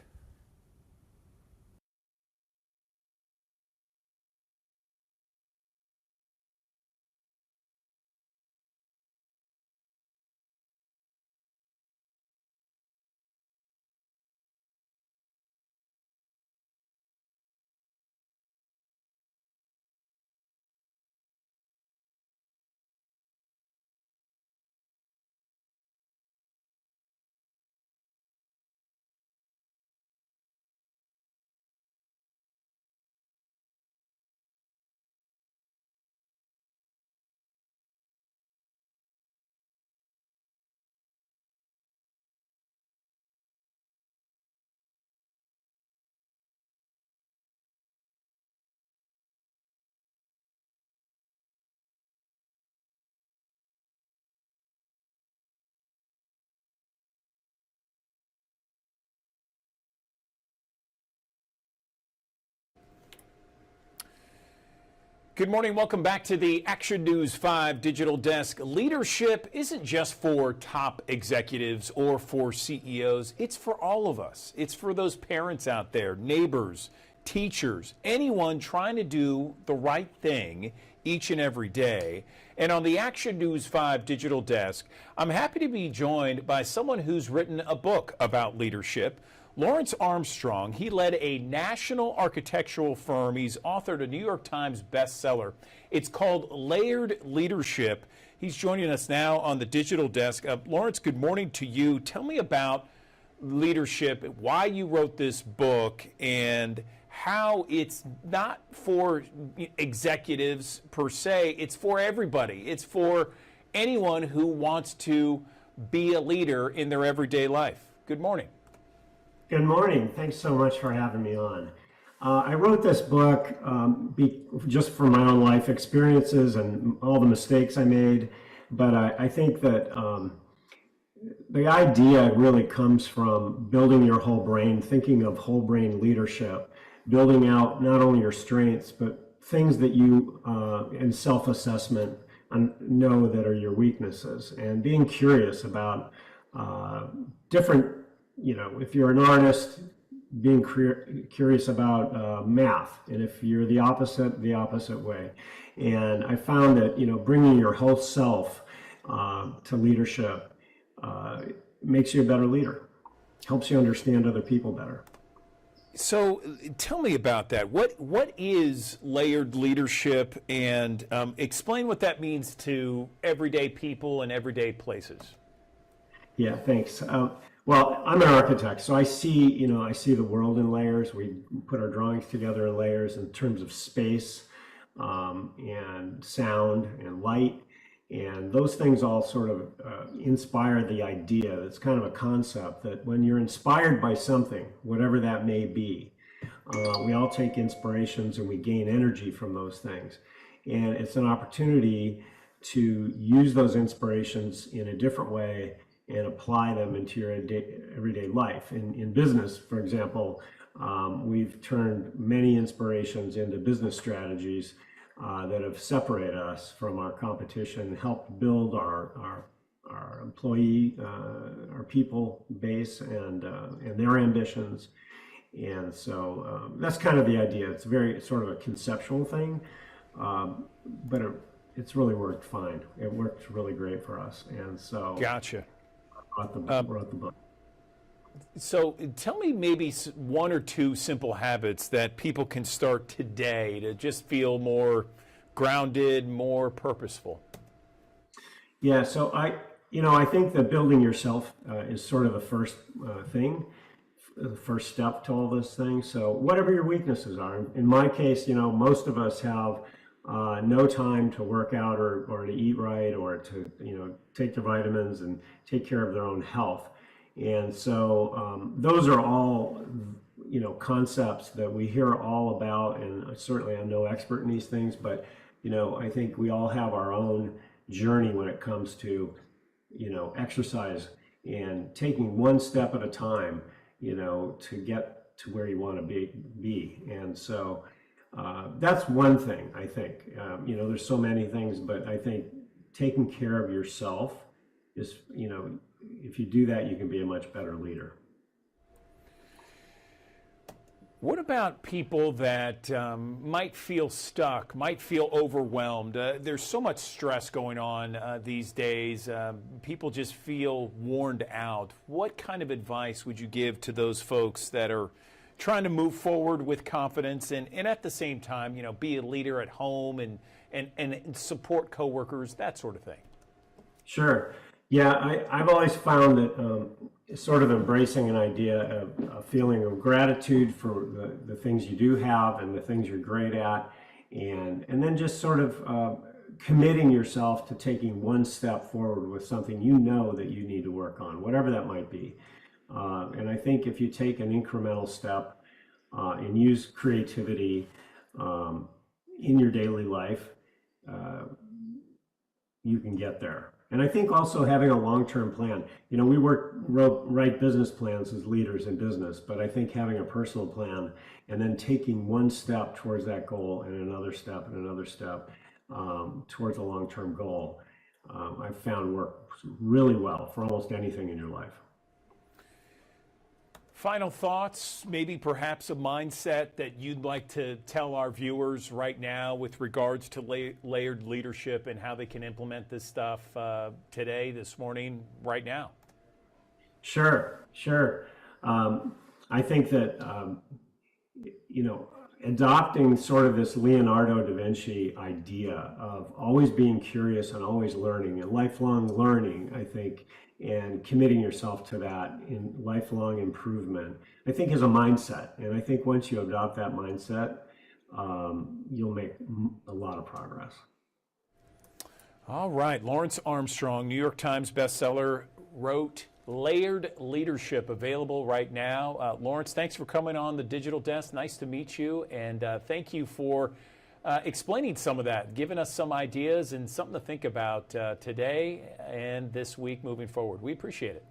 Good morning. Welcome back to the Action News 5 Digital Desk. Leadership isn't just for top executives or for CEOs. It's for all of us. It's for those parents out there, neighbors, teachers, anyone trying to do the right thing each and every day. And on the Action News 5 Digital Desk, I'm happy to be joined by someone who's written a book about leadership. Lawrence Armstrong, he led a national architectural firm. He's authored a New York Times bestseller. It's called Layered Leadership. He's joining us now on the digital desk. Lawrence, good morning to you. Tell me about leadership, why you wrote this book, and how it's not for executives per se. It's for everybody. It's for anyone who wants to be a leader in their everyday life. Good morning. Good morning. Thanks so much for having me on. I wrote this book just from my own life experiences and all the mistakes I made, but I think that the idea really comes from building your whole brain, thinking of whole brain leadership, building out not only your strengths, but things that you, in self-assessment, know that are your weaknesses, and being curious about different, if you're an artist, being curious about math, and if you're the opposite way. And I found that, bringing your whole self to leadership makes you a better leader, helps you understand other people better. So tell me about that. What is layered leadership, and explain what that means to everyday people and everyday places. Yeah, thanks. Well, I'm an architect, so I see the world in layers. We put our drawings together in layers in terms of space and sound and light. And those things all sort of inspire the idea. It's kind of a concept that when you're inspired by something, whatever that may be, we all take inspirations and we gain energy from those things. And it's an opportunity to use those inspirations in a different way and apply them into your everyday life. In business, for example, we've turned many inspirations into business strategies that have separated us from our competition, helped build our employee, our people base, and their ambitions. And so that's kind of the idea. It's sort of a conceptual thing, but it's really worked fine. It worked really great for us. And so Gotcha. Wrote the book. So tell me maybe one or two simple habits that people can start today to just feel more grounded, more purposeful. Yeah, so I think that building yourself is sort of the first thing, the first step to all this thing. So whatever your weaknesses are, in my case, most of us have no time to work out or to eat right or to take their vitamins and take care of their own health. And so those are all, concepts that we hear all about, and certainly I'm no expert in these things, but, I think we all have our own journey when it comes to, exercise and taking one step at a time, to get to where you want to be. And so that's one thing, I think. There's so many things, but I think taking care of yourself is, if you do that, you can be a much better leader. What about people that might feel stuck, might feel overwhelmed? There's so much stress going on these days. People just feel worn out. What kind of advice would you give to those folks that are trying to move forward with confidence and at the same time, be a leader at home and support coworkers, that sort of thing? Sure. Yeah, I've always found that sort of embracing an idea of a feeling of gratitude for the things you do have and the things you're great at, and then just sort of committing yourself to taking one step forward with something that you need to work on, whatever that might be. And I think if you take an incremental step and use creativity in your daily life, you can get there. And I think also having a long-term plan. We write business plans as leaders in business, but I think having a personal plan and then taking one step towards that goal and another step and another step towards a long-term goal, I've found works really well for almost anything in your life. Final thoughts, maybe perhaps a mindset that you'd like to tell our viewers right now with regards to layered leadership and how they can implement this stuff today, this morning, right now? Sure. I think that, adopting sort of this Leonardo da Vinci idea of always being curious and always learning and lifelong learning, I think, and committing yourself to that in lifelong improvement, I think is a mindset. And I think once you adopt that mindset, you'll make a lot of progress. All right. Lawrence Armstrong, New York Times bestseller, wrote Layered Leadership, available right now. Lawrence, thanks for coming on the Digital Desk. Nice to meet you. And thank you for explaining some of that, giving us some ideas and something to think about today and this week moving forward. We appreciate it.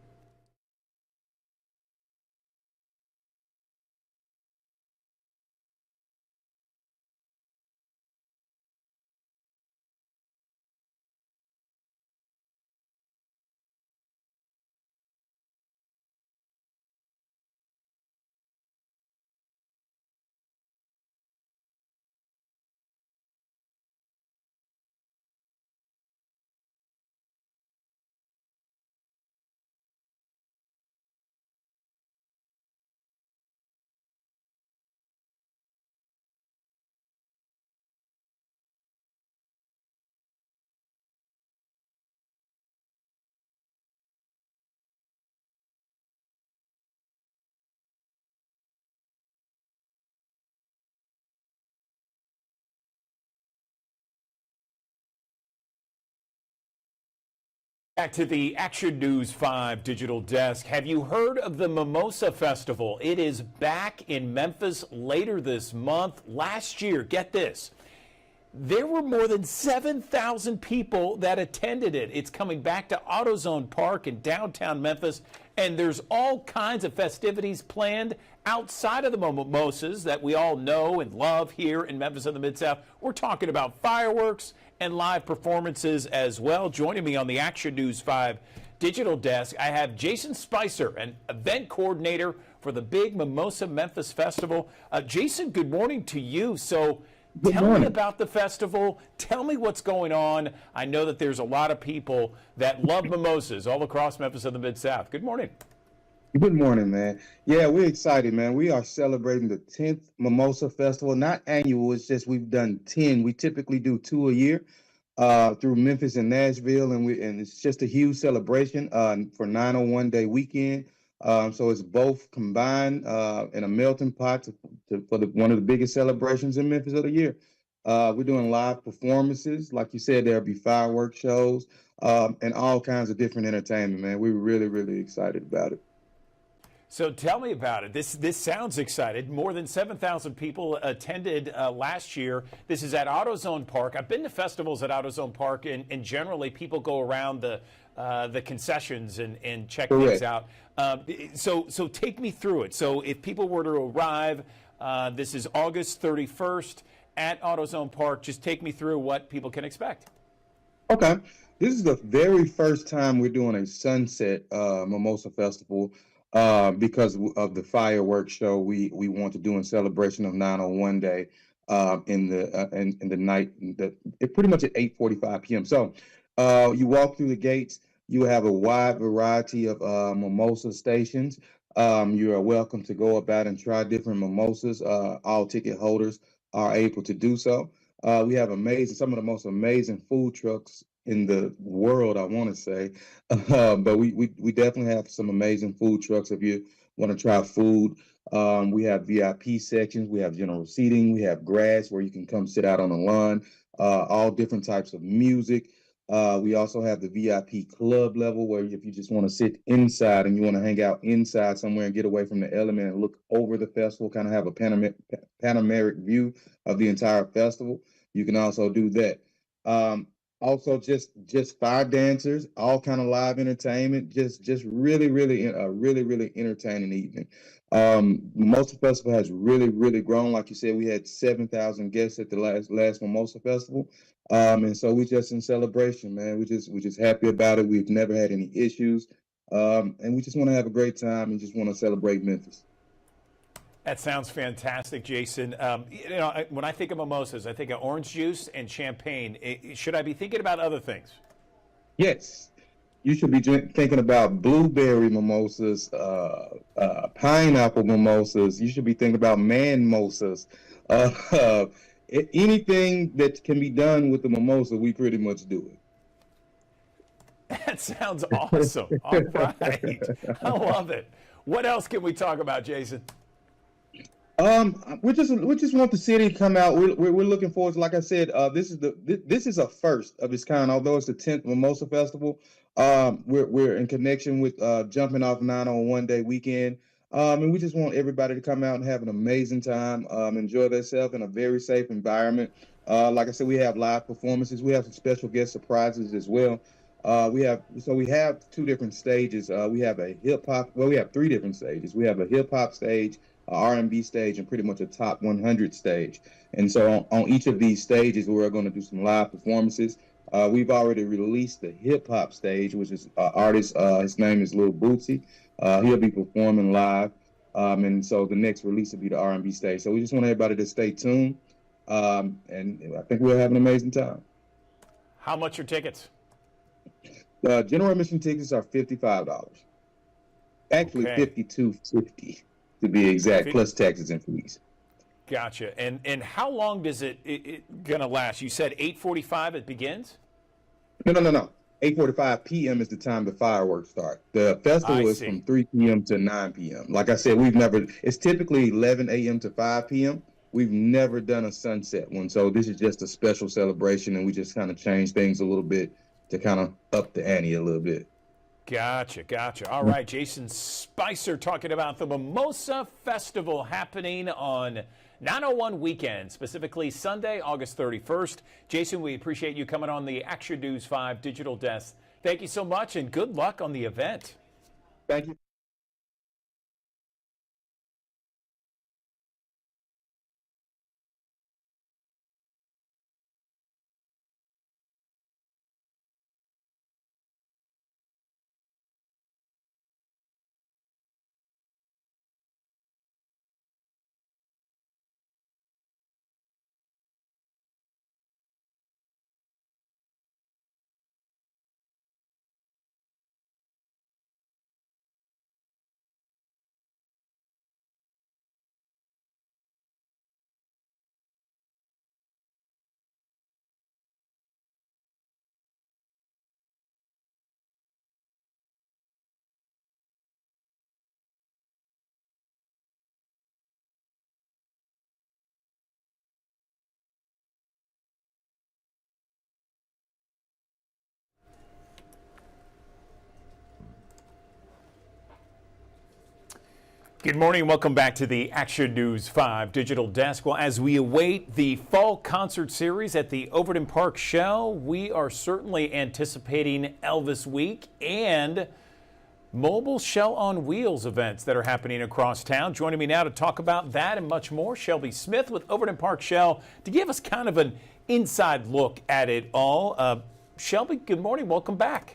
Back to the Action News 5 Digital Desk. Have you heard of the Mimosa Festival? It is back in Memphis later this month. Last year, get this, there were more than 7,000 people that attended it. It's coming back to AutoZone Park in downtown Memphis, and there's all kinds of festivities planned outside of the mimosas that we all know and love here in Memphis and the Mid-South. We're talking about fireworks and live performances as well. Joining me on the Action News 5 Digital Desk, I have Jason Spicer, an event coordinator for the big Mimosa Memphis Festival. Jason, good morning to you. So tell me about the festival. Tell me what's going on. I know that there's a lot of people that love mimosas all across Memphis and the Mid-South. Good morning. Good morning, man. Yeah, we're excited, man. We are celebrating the 10th Mimosa Festival, not annual. It's just we've done 10. We typically do 2 a year through Memphis and Nashville, and it's just a huge celebration for 901 Day weekend. So it's both combined in a melting pot for one of the biggest celebrations in Memphis of the year. We're doing live performances. Like you said, there'll be fireworks shows and all kinds of different entertainment, man. We're really, really excited about it. So tell me about it. This sounds exciting. More than 7,000 people attended last year. This is at AutoZone Park. I've been to festivals at AutoZone Park, and generally people go around the concessions and check things out. So take me through it. So if people were to arrive, this is August 31st at AutoZone Park. Just take me through what people can expect. Okay. This is the very first time we're doing a sunset mimosa festival because of the fireworks show we want to do in celebration of 901 Day in the night, pretty much at 8:45 p.m. So you walk through the gates, you have a wide variety of mimosa stations. You are welcome to go about and try different mimosas. All ticket holders are able to do so. We have some of the most amazing food trucks in the world, I want to say. But we definitely have some amazing food trucks if you want to try food. We have VIP sections, we have general seating, we have grass where you can come sit out on the lawn, all different types of music. We also have the VIP club level where if you just want to sit inside and you want to hang out inside somewhere and get away from the element and look over the festival, kind of have a panoramic view of the entire festival, you can also do that. Also, just fire dancers, all kind of live entertainment, just really, really entertaining evening. Mimosa Festival has really grown. Like you said, we had 7,000 guests at the last Mimosa Festival, and so we just in celebration, man. We just happy about it. We've never had any issues, and we just want to have a great time and just want to celebrate Memphis. That sounds fantastic, Jason. When I think of mimosas, I think of orange juice and champagne. Should I be thinking about other things? Yes, you should be thinking about blueberry mimosas, pineapple mimosas. You should be thinking about man-mosas. Anything that can be done with the mimosa, we pretty much do it. That sounds awesome. All right. I love it. What else can we talk about, Jason? We just want the city to come out. We're looking forward to, like I said, this is a first of its kind. Although it's the 10th Mimosa Festival, we're in connection with jumping off 901 Day weekend, and we just want everybody to come out and have an amazing time, enjoy themselves in a very safe environment. Like I said, we have live performances. We have some special guest surprises as well. We have two different stages. We have a hip hop. Well, we have three different stages. We have a hip hop stage, R&B stage, and pretty much a top 100 stage. And so on each of these stages, we're going to do some live performances. We've already released the hip hop stage, which is artist. His name is Lil Bootsy. He'll be performing live. And so the next release will be the R&B stage. So we just want everybody to stay tuned. And I think we'll have an amazing time. How much are tickets? General admission tickets are $55. Actually, $52.50 to be exact, plus taxes and fees. Gotcha. And how long does it gonna last? You said 8:45 it begins? No. 8:45 p.m. is the time the fireworks start. The festival is from 3 p.m. to 9 p.m. Like I said, it's typically 11 a.m. to 5 p.m. We've never done a sunset one. So this is just a special celebration, and we just kind of change things a little bit to kind of up the ante a little bit. Gotcha. All right, Jason Spicer talking about the Mimosa Festival happening on 901 weekend, specifically Sunday, August 31st. Jason, we appreciate you coming on the Action News 5 digital desk. Thank you so much, and good luck on the event. Thank you. Good morning and welcome back to the Action News 5 Digital Desk. Well, as we await the fall concert series at the Overton Park Shell, we are certainly anticipating Elvis Week and mobile Shell on Wheels events that are happening across town. Joining me now to talk about that and much more, Shelby Smith with Overton Park Shell to give us kind of an inside look at it all. Shelby, good morning. Welcome back.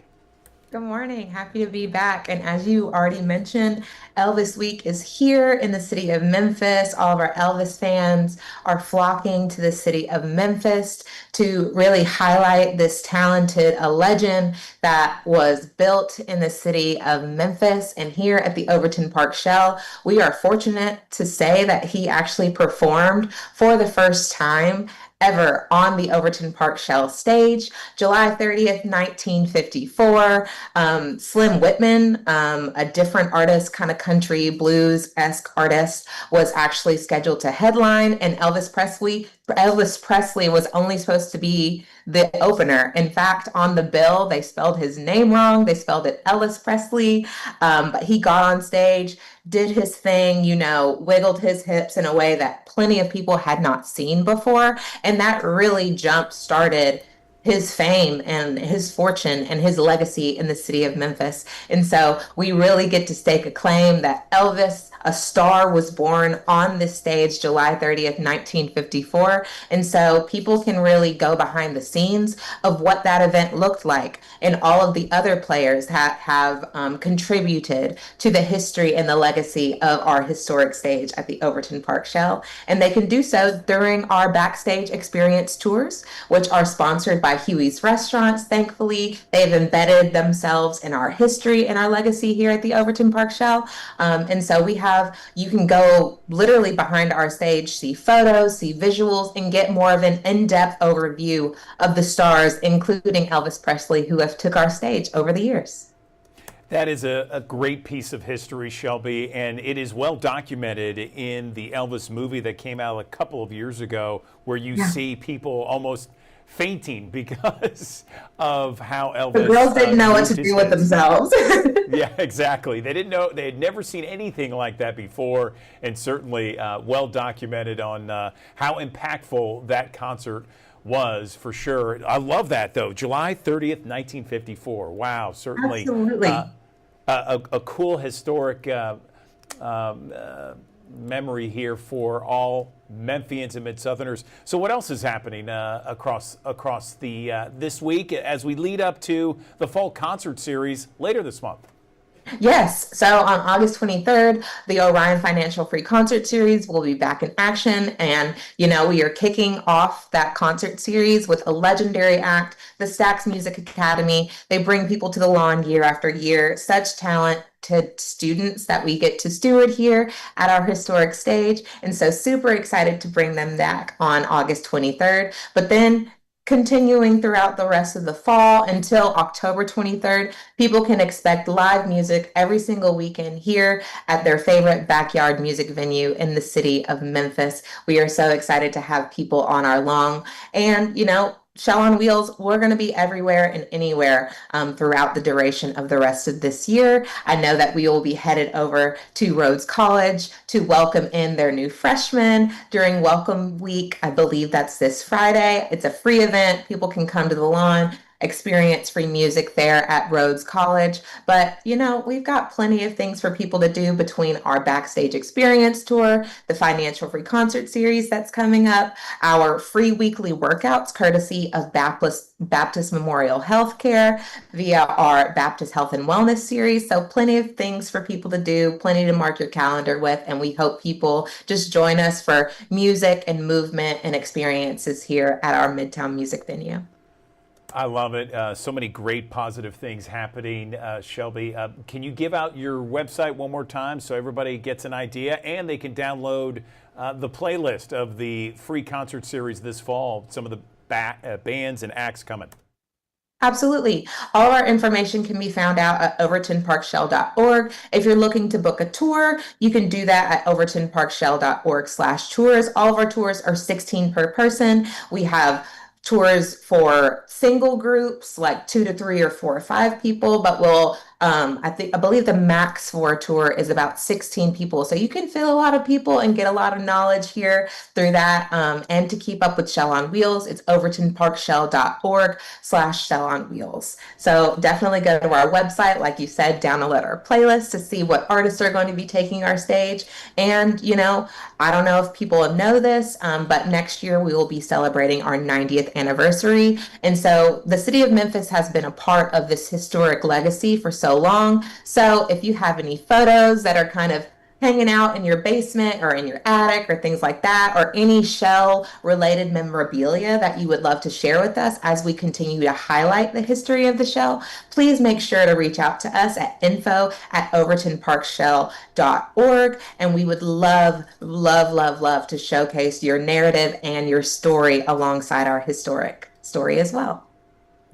Good morning. Happy to be back. And as you already mentioned, Elvis Week is here in the city of Memphis. All of our Elvis fans are flocking to the city of Memphis to really highlight this talented legend that was built in the city of Memphis. And here at the Overton Park Shell, we are fortunate to say that he actually performed for the first time ever on the Overton Park Shell stage, July 30th, 1954. Slim Whitman, a different artist, kind of country blues-esque artist, was actually scheduled to headline, and Elvis Presley was only supposed to be the opener. In fact, on the bill, they spelled his name wrong. They spelled it Ellis Presley, but he got on stage, did his thing, wiggled his hips in a way that plenty of people had not seen before. And that really jump-started his fame and his fortune and his legacy in the city of Memphis. And so we really get to stake a claim that Elvis, a star, was born on this stage July 30th, 1954. And so people can really go behind the scenes of what that event looked like. And all of the other players have contributed to the history and the legacy of our historic stage at the Overton Park Shell. And they can do so during our backstage experience tours, which are sponsored by Huey's Restaurants. Thankfully, they've embedded themselves in our history and our legacy here at the Overton Park Shell. And so you can go literally behind our stage, see photos, see visuals, and get more of an in-depth overview of the stars, including Elvis Presley, who have took our stage over the years. That is a great piece of history, Shelby, and it is well documented in the Elvis movie that came out a couple of years ago, where you see people almost fainting because of how Elvis. The girls didn't know what to do with themselves. Yeah, exactly. They didn't know. They had never seen anything like that before, and certainly well documented on how impactful that concert was, for sure. I love that, though. July 30th, 1954. Wow, certainly. Absolutely. A cool historic memory here for all Memphians and Mid-Southerners. So what else is happening across the this week as we lead up to the fall concert series later this month? Yes. So on August 23rd, the Orion Financial Free Concert Series will be back in action. And, we are kicking off that concert series with a legendary act, the Stax Music Academy. They bring people to the lawn year after year. Such talented students that we get to steward here at our historic stage. And so super excited to bring them back on August 23rd. But then continuing throughout the rest of the fall until October 23rd, people can expect live music every single weekend here at their favorite backyard music venue in the city of Memphis. We are so excited to have people on our lawn. And, Shell on Wheels, we're going to be everywhere and anywhere throughout the duration of the rest of this year. I know that we will be headed over to Rhodes College to welcome in their new freshmen during Welcome Week. I believe that's this Friday. It's a free event. People can come to the lawn, experience free music there at Rhodes College. But, we've got plenty of things for people to do between our backstage experience tour, the financial free concert series that's coming up, our free weekly workouts courtesy of Baptist Memorial Healthcare via our Baptist Health and Wellness series. So plenty of things for people to do, plenty to mark your calendar with. And we hope people just join us for music and movement and experiences here at our Midtown Music venue. I love it. So many great positive things happening, Shelby. Can you give out your website one more time so everybody gets an idea and they can download the playlist of the free concert series this fall, some of the bands and acts coming? Absolutely. All our information can be found out at overtonparkshell.org. If you're looking to book a tour, you can do that at overtonparkshell.org/tours. All of our tours are $16 per person. We have tours for single groups, like 2 to 3 or 4 or 5 people, but we'll I believe the max for a tour is about 16 people. So you can fit a lot of people and get a lot of knowledge here through that. And to keep up with Shell on Wheels, it's overtonparkshell.org/Shell on Wheels. So definitely go to our website, like you said, download our playlist to see what artists are going to be taking our stage. And, I don't know if people know this, but next year we will be celebrating our 90th anniversary. And so the city of Memphis has been a part of this historic legacy for so long. So if you have any photos that are kind of hanging out in your basement or in your attic or things like that, or any Shell related memorabilia that you would love to share with us as we continue to highlight the history of the Shell, please make sure to reach out to us at info@overtonparkshell.org. And we would love, love, love, love to showcase your narrative and your story alongside our historic story as well.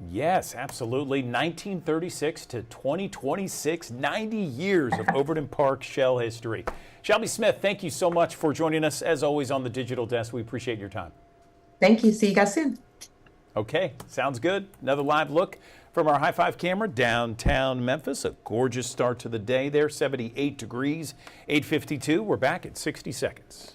Yes, absolutely. 1936 to 2026, 90 years of Overton Park Shell history. Shelby Smith, thank you so much for joining us, as always, on the Digital Desk. We appreciate your time. Thank you. See you guys soon. Okay, sounds good. Another live look from our High Five camera downtown Memphis. A gorgeous start to the day there, 78 degrees, 8:52. We're back at 60 seconds.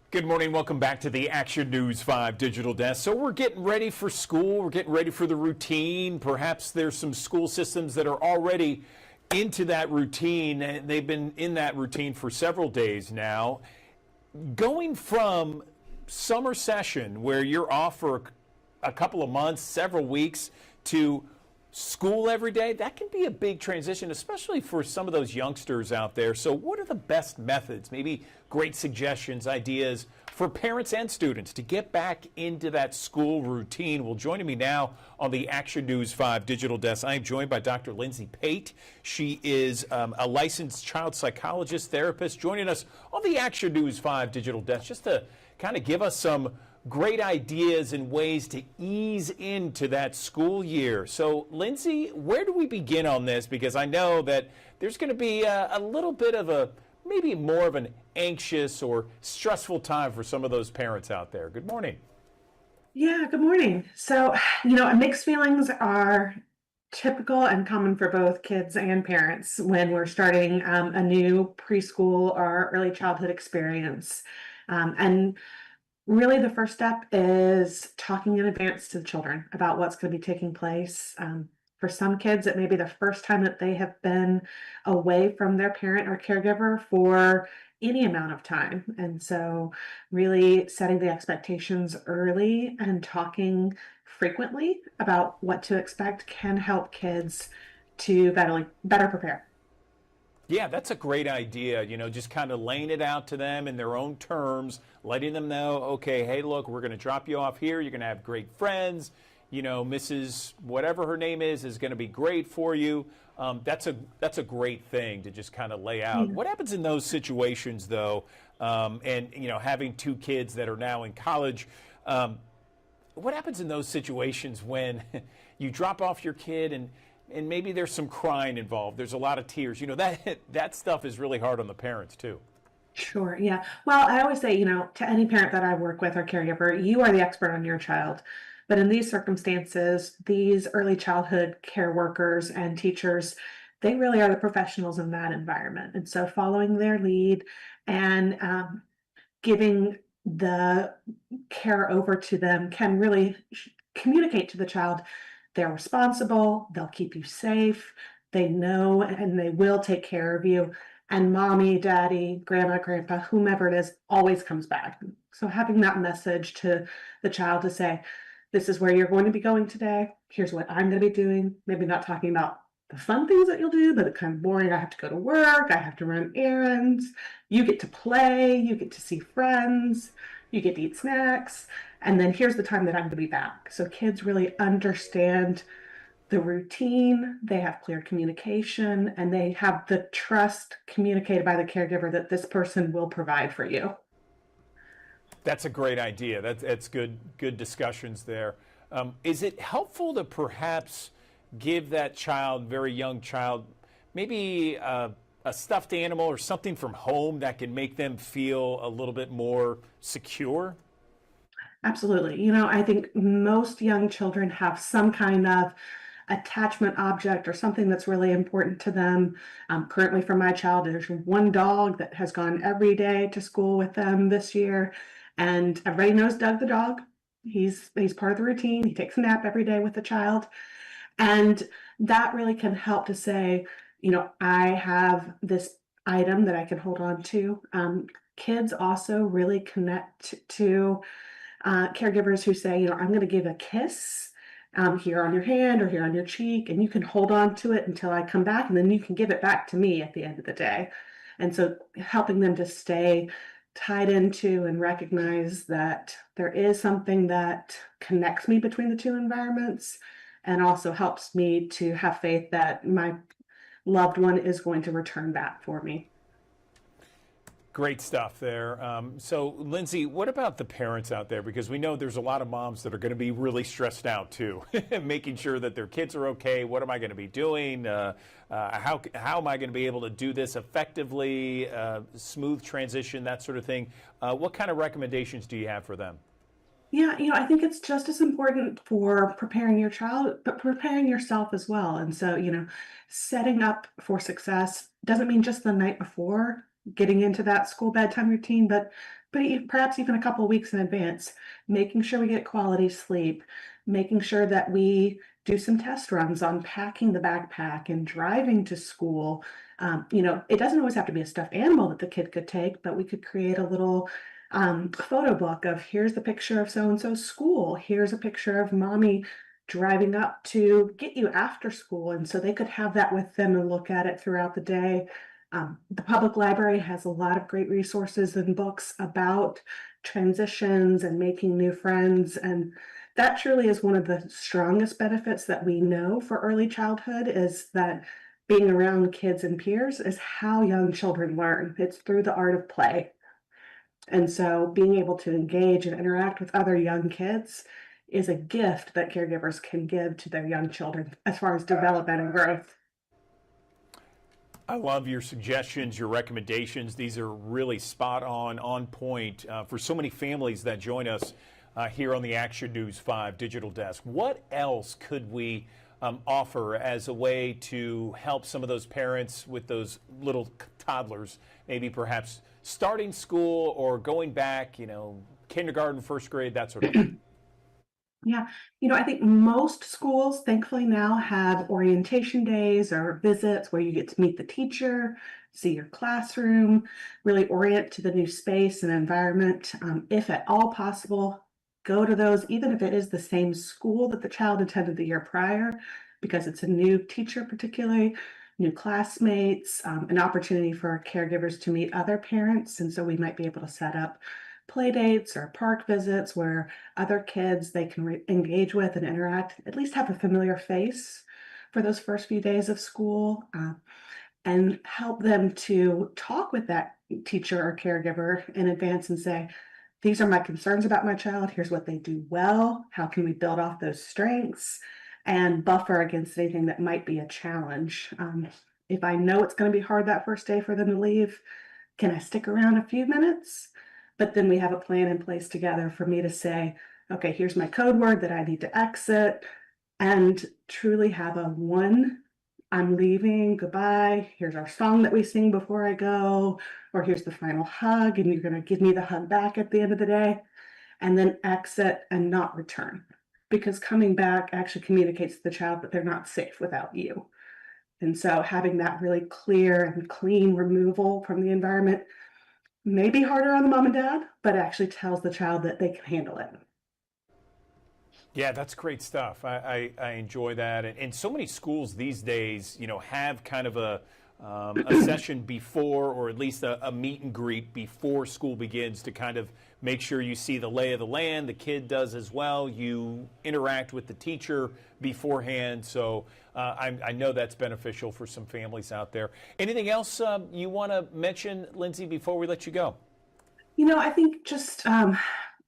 Good morning. Welcome back to the Action News 5 Digital Desk. So we're getting ready for school. We're getting ready for the routine. Perhaps there's some school systems that are already into that routine, and they've been in that routine for several days now. Going from summer session, where you're off for a couple of months, several weeks, to school every day, that can be a big transition, especially for some of those youngsters out there. So what are the best methods, maybe great suggestions, ideas for parents and students to get back into that school routine? Well, joining me now on the Action News 5 Digital Desk, I am joined by Dr. Lindsay Pate. She is a licensed child psychologist, therapist, joining us on the Action News 5 Digital Desk just to kind of give us some great ideas and ways to ease into that school year. So, Lindsay, where do we begin on this? Because I know that there's going to be a little bit of maybe more of an anxious or stressful time for some of those parents out there. Good morning. Yeah, good morning. So, mixed feelings are typical and common for both kids and parents when we're starting a new preschool or early childhood experience. And really, the first step is talking in advance to the children about what's going to be taking place. For some kids, it may be the first time that they have been away from their parent or caregiver for any amount of time. And so really setting the expectations early and talking frequently about what to expect can help kids to better prepare. Yeah, that's a great idea. Just kind of laying it out to them in their own terms, letting them know, okay, hey, look, we're going to drop you off here. You're going to have great friends. Mrs. whatever her name is going to be great for you. That's a great thing to just kind of lay out. What happens in those situations, though? And having two kids that are now in college, what happens in those situations when you drop off your kid and maybe there's some crying involved? There's a lot of tears. That stuff is really hard on the parents too. Sure. Yeah. Well, I always say, to any parent that I work with or caregiver, you are the expert on your child. But in these circumstances, these early childhood care workers and teachers, they really are the professionals in that environment. And so following their lead and giving the care over to them can really communicate to the child they're responsible, they'll keep you safe, They know and they will take care of you. And mommy, daddy, grandma, grandpa, whomever it is, always comes back. So having that message to the child to say, this is where you're going to be going today. Here's what I'm going to be doing. Maybe not talking about the fun things that you'll do, but it's kind of boring. I have to go to work. I have to run errands. You get to play. You get to see friends. You get to eat snacks. And then here's the time that I'm going to be back. So kids really understand the routine, they have clear communication, and they have the trust communicated by the caregiver that this person will provide for you. That's a great idea. That's good discussions there. Is it helpful to perhaps give that child, very young child, maybe a stuffed animal or something from home that can make them feel a little bit more secure? Absolutely. You know, I think most young children have some kind of attachment object or something that's really important to them. Currently for my child, there's one dog that has gone every day to school with them this year. And everybody knows Doug the dog. He's part of the routine. He takes a nap every day with the child. And that really can help to say, you know, I have this item that I can hold on to. Kids also really connect to caregivers who say, you know, I'm going to give a kiss here on your hand or here on your cheek, and you can hold on to it until I come back, and then you can give it back to me at the end of the day. And so helping them to stay tied into and recognize that there is something that connects me between the two environments and also helps me to have faith that my loved one is going to return back for me. Great stuff there. So, Lindsay, what about the parents out there? Because we know there's a lot of moms that are going to be really stressed out too, making sure that their kids are okay. What am I going to be doing? How am I going to be able to do this effectively? Smooth transition, that sort of thing. What kind of recommendations do you have for them? Yeah, you know, I think it's just as important for preparing your child, but preparing yourself as well. And so, you know, setting up for success doesn't mean just the night before getting into that school bedtime routine, but perhaps even a couple of weeks in advance, making sure we get quality sleep, making sure that we do some test runs on packing the backpack and driving to school. You know, it doesn't always have to be a stuffed animal that the kid could take, but we could create a little photo book of here's the picture of so-and-so's school. Here's a picture of mommy driving up to get you after school. And so they could have that with them and look at it throughout the day. The public library has a lot of great resources and books about transitions and making new friends. And that truly is one of the strongest benefits that we know for early childhood is that being around kids and peers is how young children learn. It's through the art of play. And so being able to engage and interact with other young kids is a gift that caregivers can give to their young children as far as development and growth. I love your suggestions, your recommendations. These are really spot on point for so many families that join us here on the Action News 5 Digital Desk. What else could we offer as a way to help some of those parents with those little toddlers, maybe perhaps starting school or going back, you know, kindergarten, first grade, that sort of thing? Yeah, you know, I think most schools thankfully now have orientation days or visits where you get to meet the teacher, see your classroom, really orient to the new space and environment. If at all possible, go to those, even if it is the same school that the child attended the year prior, because it's a new teacher particularly, new classmates, an opportunity for caregivers to meet other parents. And so we might be able to set up play dates or park visits where other kids they can engage with and interact, at least have a familiar face for those first few days of school, and help them to talk with that teacher or caregiver in advance and say, these are my concerns about my child. Here's what they do well. How can we build off those strengths and buffer against anything that might be a challenge? If I know it's going to be hard that first day for them to leave, can I stick around a few minutes? But then we have a plan in place together for me to say, okay, here's my code word that I need to exit, and truly have a one, I'm leaving, goodbye, here's our song that we sing before I go, or here's the final hug, and you're going to give me the hug back at the end of the day, and then exit and not return. Because coming back actually communicates to the child that they're not safe without you. And so having that really clear and clean removal from the environment may be harder on the mom and dad, but actually tells the child that they can handle it. Yeah, that's great stuff. I enjoy that. And so many schools these days, have kind of a session before, or at least a meet and greet before school begins, to kind of make sure you see the lay of the land. The kid does as well. You interact with the teacher beforehand. So I know that's beneficial for some families out there. Anything else you want to mention, Lindsay, before we let you go? I think just,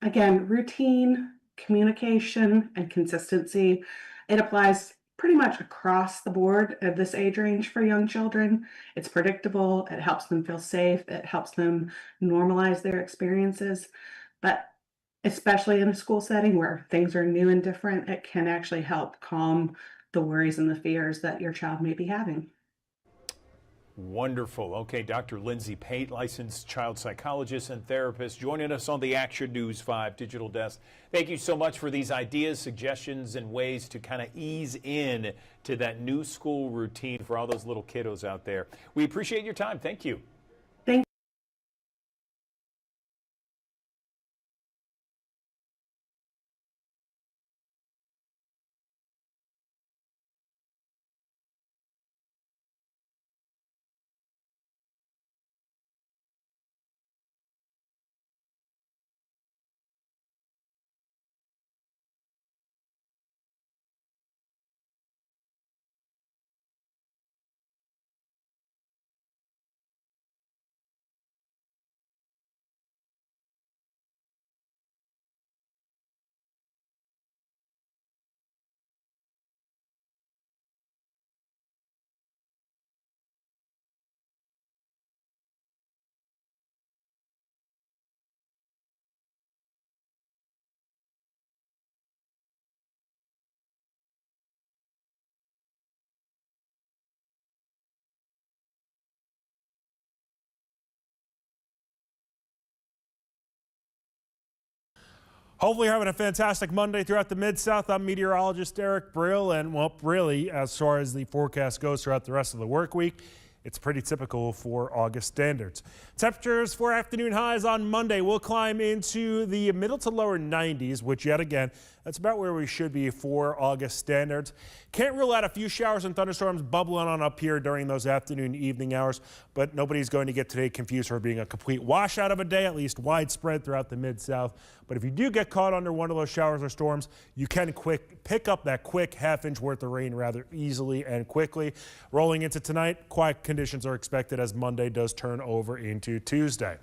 again, routine, communication, and consistency. It applies pretty much across the board of this age range for young children. It's predictable. It helps them feel safe. It helps them normalize their experiences. But especially in a school setting where things are new and different, it can actually help calm the worries and the fears that your child may be having. Wonderful. Okay, Dr. Lindsay Pate, licensed child psychologist and therapist, joining us on the Action News 5 Digital Desk. Thank you so much for these ideas, suggestions, and ways to kind of ease in to that new school routine for all those little kiddos out there. We appreciate your time. Thank you. Hopefully you're having a fantastic Monday throughout the Mid-South. I'm meteorologist Eric Brill, and well, really, as far as the forecast goes throughout the rest of the work week, it's pretty typical for August standards. Temperatures for afternoon highs on Monday will climb into the middle to lower 90s, which yet again, that's about where we should be for August standards. Can't rule out a few showers and thunderstorms bubbling on up here during those afternoon, evening hours, but nobody's going to get today confused for being a complete washout of a day, at least widespread throughout the Mid-South. But if you do get caught under one of those showers or storms, you can pick up that quick half-inch worth of rain rather easily and quickly. Rolling into tonight, quiet conditions are expected as Monday does turn over into Tuesday.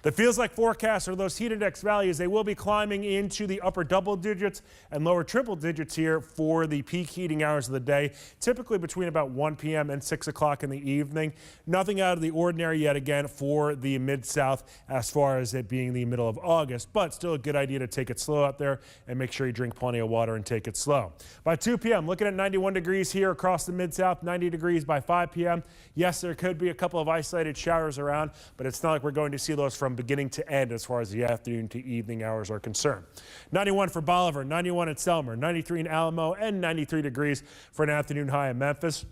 The feels like forecasts are those heat index values. They will be climbing into the upper double digits and lower triple digits here for the peak heating hours of the day, typically between about 1 p.m. and 6 o'clock in the evening. Nothing out of the ordinary yet again for the Mid-South as far as it being the middle of August, but still a good idea to take it slow out there and make sure you drink plenty of water and take it slow. By 2 p.m., looking at 91 degrees here across the Mid-South, 90 degrees by 5 p.m. Yes, there could be a couple of isolated showers around, but it's not like we're going to see those from beginning to end as far as the afternoon to evening hours are concerned. 91 for Bolivar, 91 at Selmer, 93 in Alamo, and 93 degrees for an afternoon high in Memphis.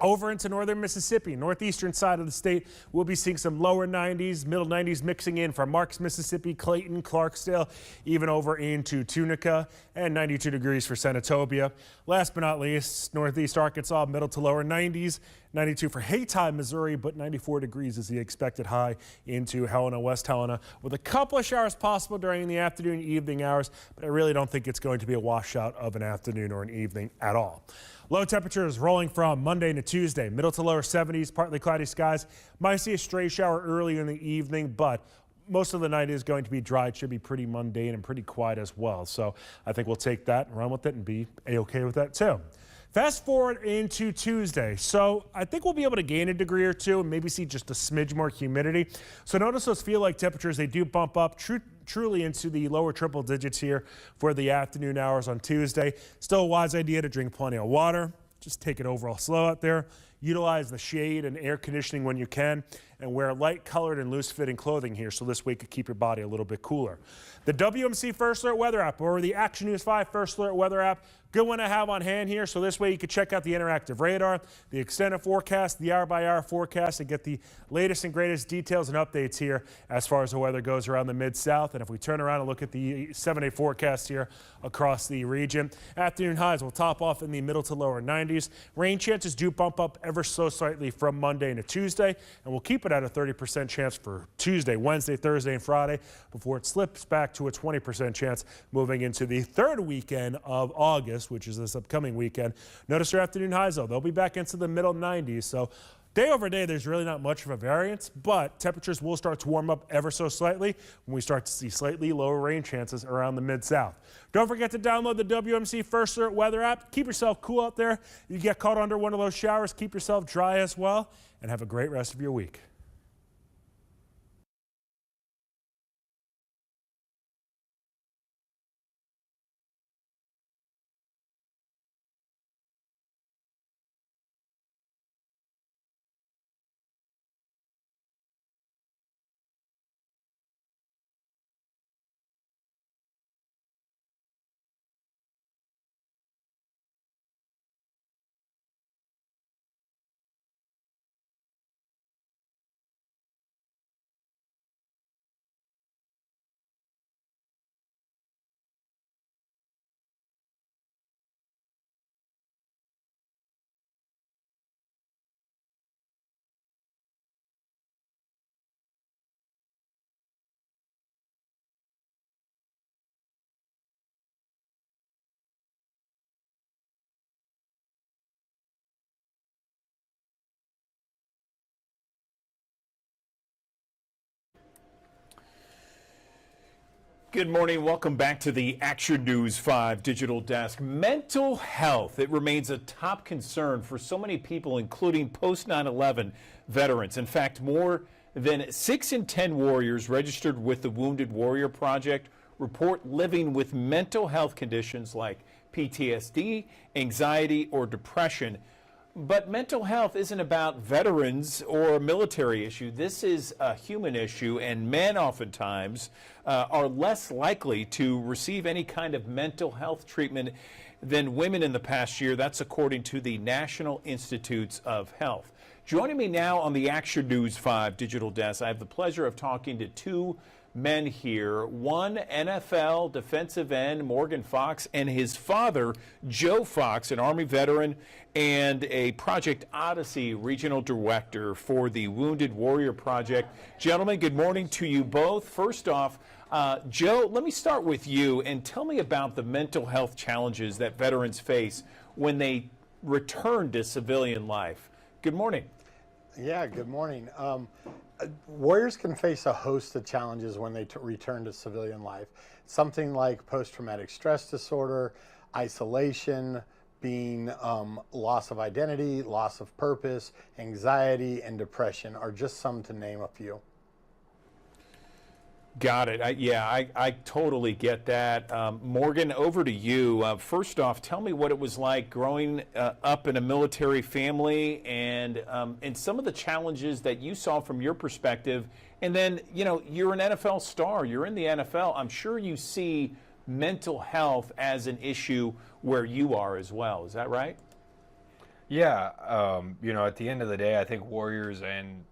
Over into northern Mississippi, northeastern side of the state, we'll be seeing some lower 90s, middle 90s mixing in from Marks, Mississippi, Clayton, Clarksdale, even over into Tunica, and 92 degrees for Senatobia. Last but not least, northeast Arkansas, middle to lower 90s, 92 for Haytime, Missouri, but 94 degrees is the expected high into Helena, West Helena, with a couple of showers possible during the afternoon, evening hours, but I really don't think it's going to be a washout of an afternoon or an evening at all. Low temperatures rolling from Monday to Tuesday, middle to lower 70s, partly cloudy skies. Might see a stray shower early in the evening, but most of the night is going to be dry. It should be pretty mundane and pretty quiet as well. So I think we'll take that and run with it and be A-okay with that too. Fast forward into Tuesday. So I think we'll be able to gain a degree or two and maybe see just a smidge more humidity. So notice those feel like temperatures, they do bump up truly into the lower triple digits here for the afternoon hours on Tuesday. Still a wise idea to drink plenty of water. Just take it overall slow out there. Utilize the shade and air conditioning when you can, and wear light colored and loose fitting clothing here so this way could keep your body a little bit cooler. The WMC First Alert Weather app, or the Action News 5 First Alert Weather app, good one to have on hand here. So this way you can check out the interactive radar, the extended forecast, the hour-by-hour forecast, and get the latest and greatest details and updates here as far as the weather goes around the Mid-South. And if we turn around and look at the 7-day forecast here across the region, afternoon highs will top off in the middle to lower 90s. Rain chances do bump up ever so slightly from Monday into Tuesday, and we'll keep it at a 30% chance for Tuesday, Wednesday, Thursday, and Friday before it slips back to a 20% chance moving into the third weekend of August, which is this upcoming weekend. Notice your afternoon highs, though. They'll be back into the middle 90s. So day over day, there's really not much of a variance, but temperatures will start to warm up ever so slightly when we start to see slightly lower rain chances around the Mid-South. Don't forget to download the WMC First Alert Weather app. Keep yourself cool out there. You get caught under one of those showers, keep yourself dry as well, and have a great rest of your week. Good morning. Welcome back to the Action News 5 Digital Desk. Mental health, it remains a top concern for so many people, including post 9/11 veterans. In fact, more than 6 in 10 warriors registered with the Wounded Warrior Project report living with mental health conditions like PTSD, anxiety, or depression. But mental health isn't about veterans or a military issue. This is a human issue, and men oftentimes are less likely to receive any kind of mental health treatment than women in the past year. That's according to the National Institutes of Health. Joining me now on the Action News 5 Digital Desk, I have the pleasure of talking to two men here. One, NFL defensive end Morgan Fox, and his father, Joe Fox, an Army veteran and a Project Odyssey regional director for the Wounded Warrior Project. Gentlemen, good morning to you both. First off, Joe, let me start with you and tell me about the mental health challenges that veterans face when they return to civilian life. Good morning. Yeah, good morning. Warriors can face a host of challenges when they return to civilian life. Something like post-traumatic stress disorder, isolation, being loss of identity, loss of purpose, anxiety, and depression are just some to name a few. Got it. I totally get that. Morgan, over to you. First off, tell me what it was like growing up in a military family and some of the challenges that you saw from your perspective. And then, you know, you're an NFL star. You're in the NFL. I'm sure you see mental health as an issue where you are as well. Is that right? Yeah. You know, at the end of the day, I think Warriors and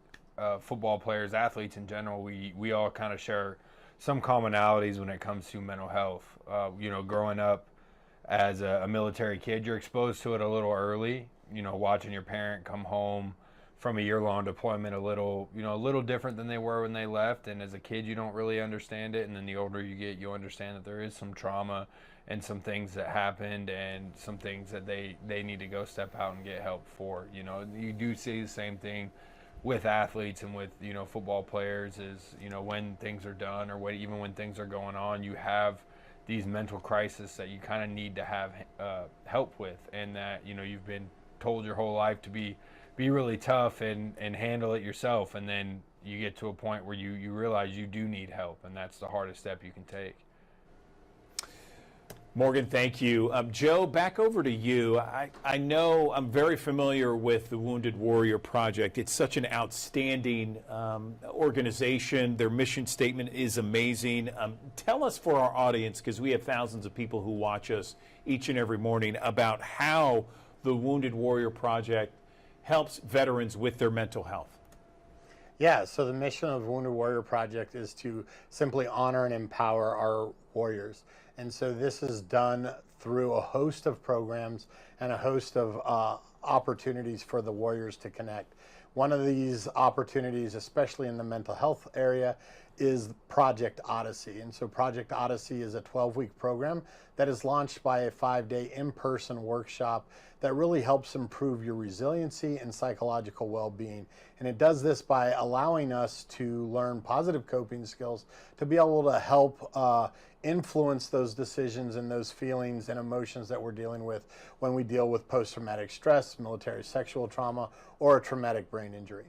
football players, athletes in general, we all kind of share some commonalities when it comes to mental health. You know, growing up as a military kid, you're exposed to it a little early. You know, watching your parent come home from a year-long deployment a little different than they were when they left. And as a kid, you don't really understand it. And then the older you get, you understand that there is some trauma and some things that happened and some things that they need to go step out and get help for. You know, you do see the same thing with athletes and with, you know, football players is, you know, when things are done or even when things are going on, you have these mental crises that you kind of need to have help with, and that, you know, you've been told your whole life to be really tough and handle it yourself, and then you get to a point where you realize you do need help, and that's the hardest step you can take. Morgan, thank you. Joe, back over to you. I know I'm very familiar with the Wounded Warrior Project. It's such an outstanding organization. Their mission statement is amazing. Tell us, for our audience, because we have thousands of people who watch us each and every morning, about how the Wounded Warrior Project helps veterans with their mental health. Yeah, so the mission of Wounded Warrior Project is to simply honor and empower our warriors. And so this is done through a host of programs and a host of opportunities for the warriors to connect. One of these opportunities, especially in the mental health area, is Project Odyssey. And so Project Odyssey is a 12-week program that is launched by a 5-day in-person workshop that really helps improve your resiliency and psychological well-being. And it does this by allowing us to learn positive coping skills to be able to help influence those decisions and those feelings and emotions that we're dealing with when we deal with post-traumatic stress, military sexual trauma, or a traumatic brain injury.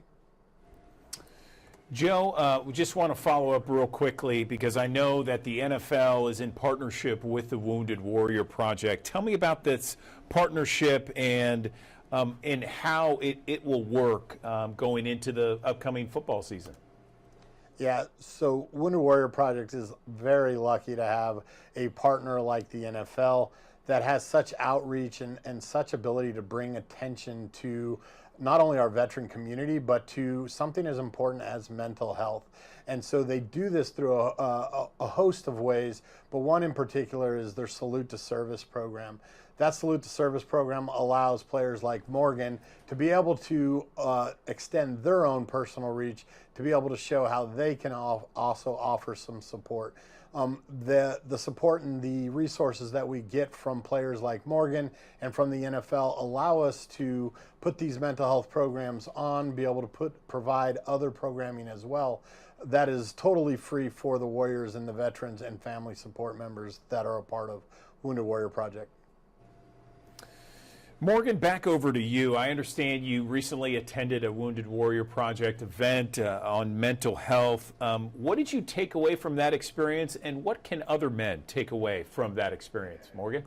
Joe, we just want to follow up real quickly because I know that the NFL is in partnership with the Wounded Warrior Project. Tell me about this partnership and how it will work going into the upcoming football season. Yeah, so Wounded Warrior Project is very lucky to have a partner like the NFL that has such outreach and such ability to bring attention to not only our veteran community, but to something as important as mental health. And so they do this through a host of ways, but one in particular is their Salute to Service program. That Salute to Service program allows players like Morgan to be able to extend their own personal reach, to be able to show how they can also offer some support. The support and the resources that we get from players like Morgan and from the NFL allow us to put these mental health programs on, be able to provide other programming as well that is totally free for the Warriors and the veterans and family support members that are a part of Wounded Warrior Project. Morgan, back over to you. I understand you recently attended a Wounded Warrior Project event on mental health. What did you take away from that experience, and what can other men take away from that experience? Morgan?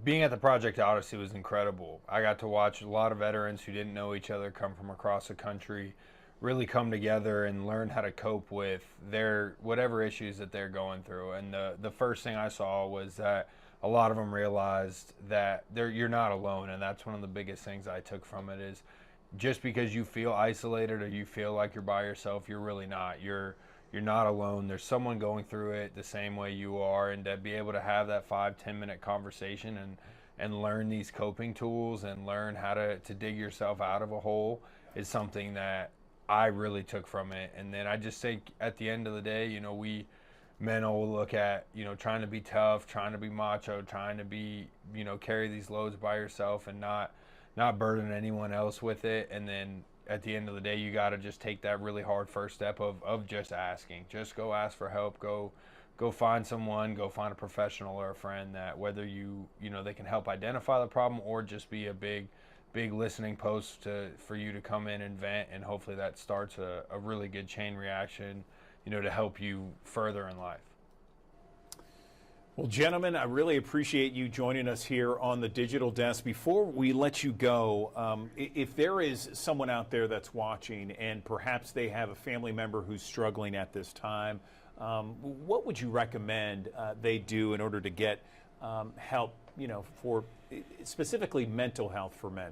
Being at the Project Odyssey was incredible. I got to watch a lot of veterans who didn't know each other come from across the country really come together and learn how to cope with their whatever issues that they're going through. And the first thing I saw was that a lot of them realized that you're not alone, and that's one of the biggest things I took from it is just because you feel isolated or you feel like you're by yourself, you're really not. You're not alone. There's someone going through it the same way you are, and to be able to have that 5-10 minute conversation and learn these coping tools and learn how to dig yourself out of a hole is something that I really took from it. And then I just think at the end of the day, we men will look at, trying to be tough, trying to be macho, trying to be, carry these loads by yourself and not burden anyone else with it. And then at the end of the day, you got to just take that really hard first step of just asking. Just go ask for help. Go find someone, go find a professional or a friend that whether they can help identify the problem or just be a big listening post for you to come in and vent, and hopefully that starts a really good chain reaction, to help you further in life. Well, gentlemen, I really appreciate you joining us here on the Digital Desk. Before we let you go, if there is someone out there that's watching and perhaps they have a family member who's struggling at this time, what would you recommend they do in order to get help, for specifically mental health for men?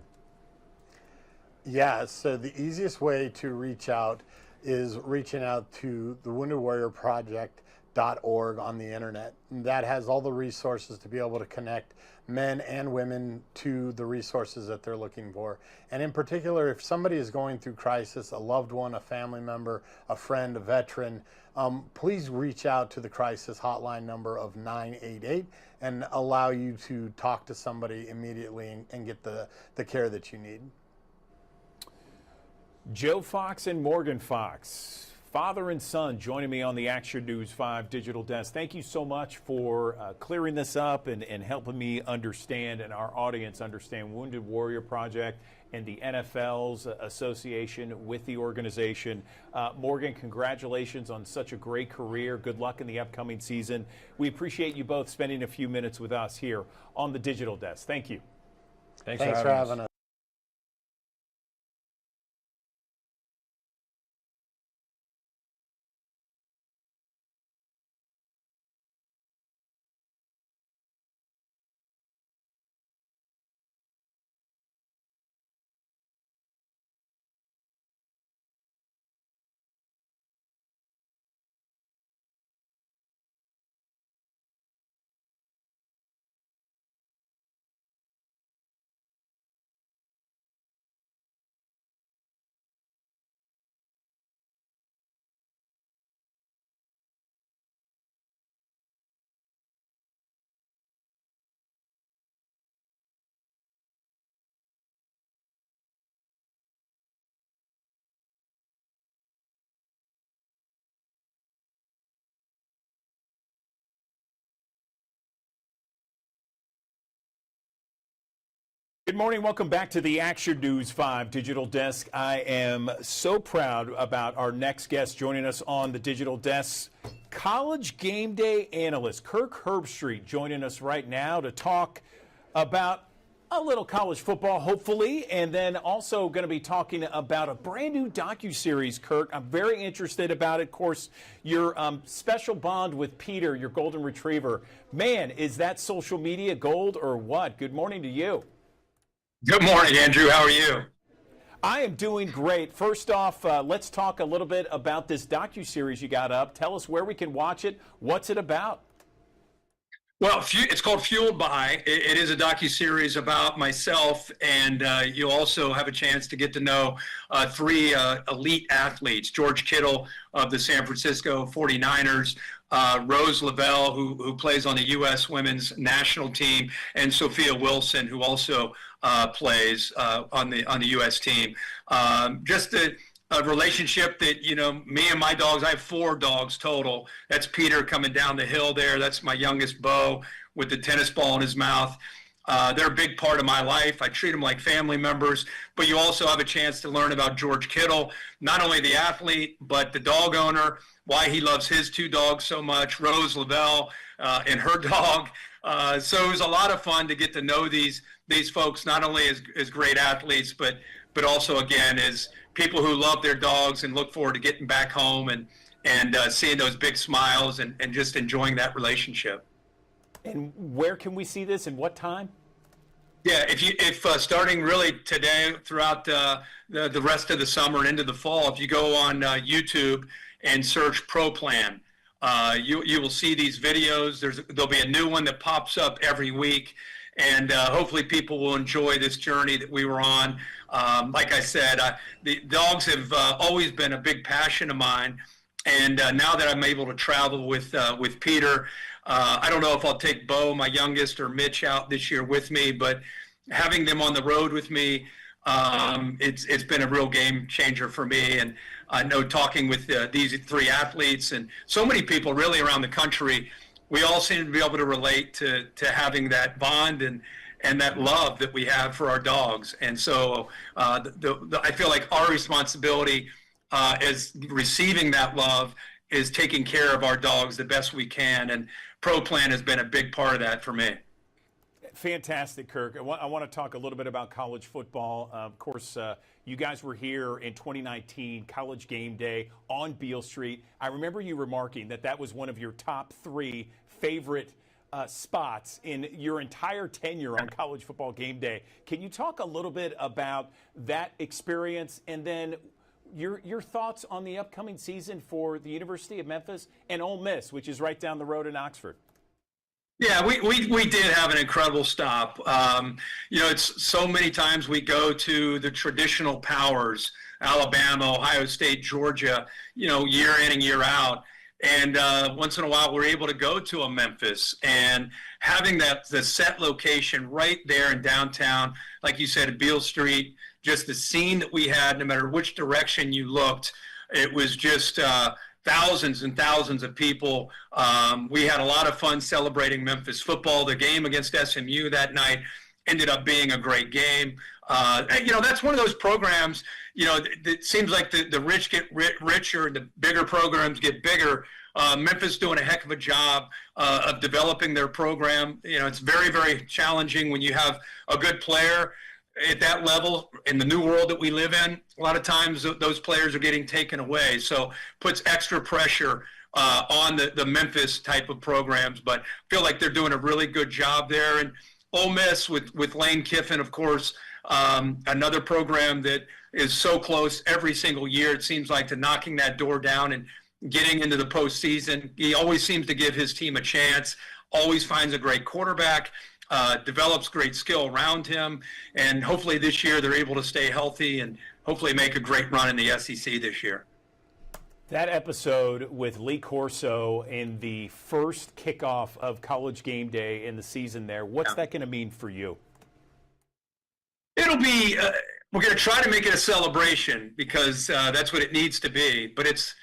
Yeah, so the easiest way to reach out is reaching out to the Wounded Warrior Project.org on the internet. And that has all the resources to be able to connect men and women to the resources that they're looking for. And in particular, if somebody is going through crisis, a loved one, a family member, a friend, a veteran, please reach out to the crisis hotline number of 988 and allow you to talk to somebody immediately and get the care that you need. Joe Fox and Morgan Fox, father and son, joining me on the Action News 5 digital desk. Thank you so much for clearing this up and helping me understand and our audience understand Wounded Warrior Project and the NFL's association with the organization. Morgan, congratulations on such a great career. Good luck in the upcoming season. We appreciate you both spending a few minutes with us here on the digital desk. Thank you. Thanks for having us. Good morning. Welcome back to the Action News 5 digital desk. I am so proud about our next guest joining us on the digital desk. College game day analyst Kirk Herbstreit joining us right now to talk about a little college football, hopefully, and then also going to be talking about a brand new docuseries, Kirk. I'm very interested about it. Of course, your special bond with Peter, your golden retriever. Man, is that social media gold or what? Good morning to you. Good morning, Andrew. How are you? I am doing great. First off, let's talk a little bit about this docuseries you got up. Tell us where we can watch it. What's it about? Well, it's called Fueled By. It is a docuseries about myself, and you'll also have a chance to get to know three elite athletes: George Kittle of the San Francisco 49ers, Rose Lavelle, who plays on the U.S. women's national team, and Sophia Wilson, who also plays on the U.S. team. Just a relationship that, you know, me and my dogs, I have 4 dogs total. That's Peter coming down the hill there. That's my youngest, Bo, with the tennis ball in his mouth. They're a big part of my life. I treat them like family members. But you also have a chance to learn about George Kittle, not only the athlete, but the dog owner, why he loves his 2 dogs so much, Rose Lavelle and her dog. So it was a lot of fun to get to know these folks, not only as great athletes, but also, again, as people who love their dogs and look forward to getting back home and seeing those big smiles and just enjoying that relationship. And where can we see this and what time? Yeah, if starting really today throughout the rest of the summer and into the fall, if you go on YouTube and search Pro Plan, you will see these videos. There'll be a new one that pops up every week, and hopefully people will enjoy this journey that we were on. Like I said, the dogs have always been a big passion of mine, and now that I'm able to travel with Peter, I don't know if I'll take Bo, my youngest, or Mitch out this year with me, but having them on the road with me, it's been a real game changer for me. And I know talking with these 3 athletes and so many people really around the country, we all seem to be able to relate to having that bond and that love that we have for our dogs. And so I feel like our responsibility as receiving that love is taking care of our dogs the best we can. And Pro Plan has been a big part of that for me. Fantastic, Kirk. I want to talk a little bit about college football. Of course, you guys were here in 2019, College Game Day on Beale Street. I remember you remarking that was one of your top 3 favorite spots in your entire tenure on College Football Game Day. Can you talk a little bit about that experience and then your thoughts on the upcoming season for the University of Memphis and Ole Miss, which is right down the road in Oxford? Yeah, we did have an incredible stop. You know, it's so many times we go to the traditional powers, Alabama, Ohio State, Georgia, you know, year in and year out. And once in a while, we're able to go to a Memphis, and having the set location right there in downtown, like you said, at Beale Street, just the scene that we had, no matter which direction you looked, It was just thousands and thousands of people. We had a lot of fun celebrating Memphis football. The game against SMU that night ended up being a great game. That's one of those programs, it seems like the rich get richer and the bigger programs get bigger. Memphis doing a heck of a job of developing their program. It's very, very challenging when you have a good player at that level in the new world that we live in. A lot of times those players are getting taken away, so puts extra pressure on the Memphis type of programs. But I feel like they're doing a really good job there. And Ole Miss with Lane Kiffin, of course, another program that is so close every single year, it seems like, to knocking that door down and getting into the postseason. He always seems to give his team a chance, always finds a great quarterback, develops great skill around him, and hopefully this year they're able to stay healthy and hopefully make a great run in the SEC this year. That episode with Lee Corso in the first kickoff of College Game Day in the season there, what's that going to mean for you? It'll be, we're going to try to make it a celebration because that's what it needs to be. But it's,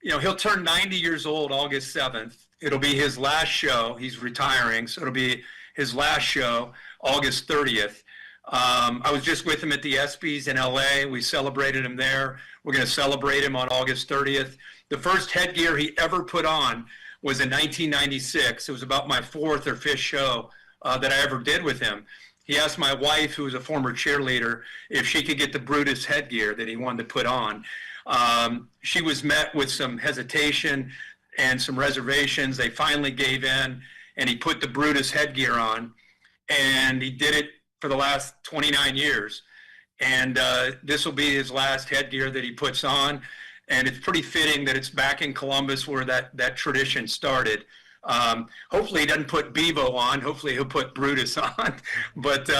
he'll turn 90 years old August 7th. It'll be his last show. He's retiring, so it'll be his last show, August 30th. I was just with him at the ESPYs in LA. We celebrated him there. We're going to celebrate him on August 30th. The first headgear he ever put on was in 1996. It was about my fourth or fifth show that I ever did with him. He asked my wife, who was a former cheerleader, if she could get the Brutus headgear that he wanted to put on. She was met with some hesitation and some reservations. They finally gave in, and he put the Brutus headgear on, and he did it for the last 29 years. And this will be his last headgear that he puts on. And it's pretty fitting that it's back in Columbus where that tradition started. Hopefully he doesn't put Bevo on. Hopefully he'll put Brutus on. But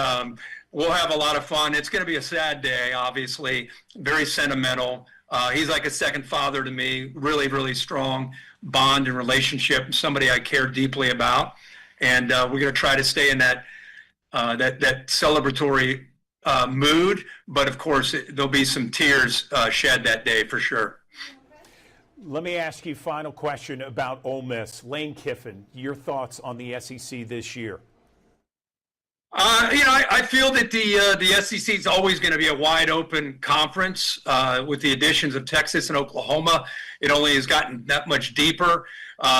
we'll have a lot of fun. It's going to be a sad day, obviously, very sentimental. He's like a second father to me, really, really strong bond and relationship, somebody I care deeply about. And we're going to try to stay in that celebratory mood, but of course there'll be some tears shed that day for sure. Let me ask you a final question about Ole Miss. Lane Kiffin, your thoughts on the SEC this year? I feel that the SEC is always going to be a wide open conference. With the additions of Texas and Oklahoma, it only has gotten that much deeper.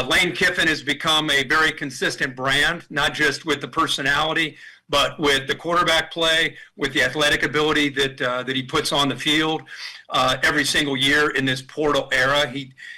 Lane Kiffin has become a very consistent brand, not just with the personality, but with the quarterback play, with the athletic ability that he puts on the field every single year in this portal era.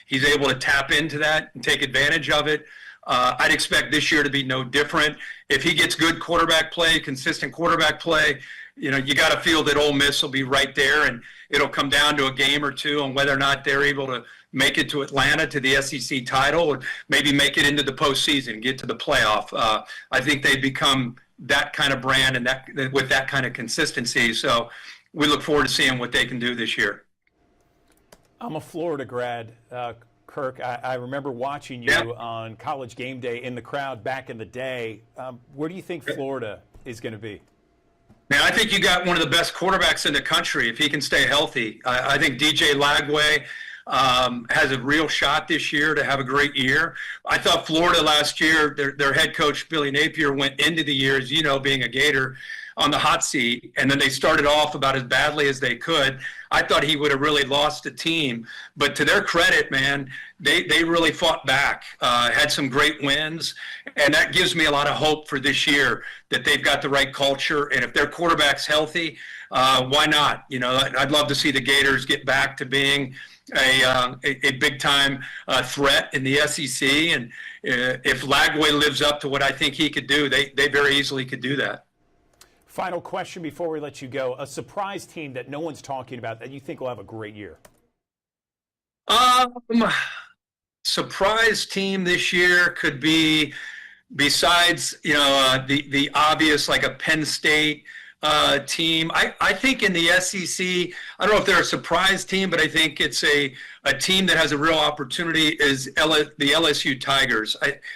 He's able to tap into that and take advantage of it. I'd expect this year to be no different. If he gets good quarterback play, consistent quarterback play, you got to feel that Ole Miss will be right there, and it'll come down to a game or two on whether or not they're able to make it to Atlanta to the SEC title, or maybe make it into the postseason, get to the playoff. I think they've become that kind of brand and with that kind of consistency. So we look forward to seeing what they can do this year. I'm a Florida grad, Kirk. I remember watching you on College Game Day in the crowd back in the day. Where do you think Florida is going to be? Man, I think you got one of the best quarterbacks in the country if he can stay healthy. I think DJ Lagway has a real shot this year to have a great year. I thought Florida last year, their head coach, Billy Napier, went into the year, as you know, being a Gator, on the hot seat, and then they started off about as badly as they could. I thought he would have really lost the team, but to their credit, man, they really fought back, had some great wins, and that gives me a lot of hope for this year that they've got the right culture, and if their quarterback's healthy, why not? I'd love to see the Gators get back to being a big-time threat in the SEC, and if Lagway lives up to what I think he could do, they very easily could do that. Final question before we let you go. A surprise team that no one's talking about that you think will have a great year? Surprise team this year could be, besides the obvious, like a Penn State team. I think in the SEC, I don't know if they're a surprise team, but I think it's a team that has a real opportunity is the LSU Tigers.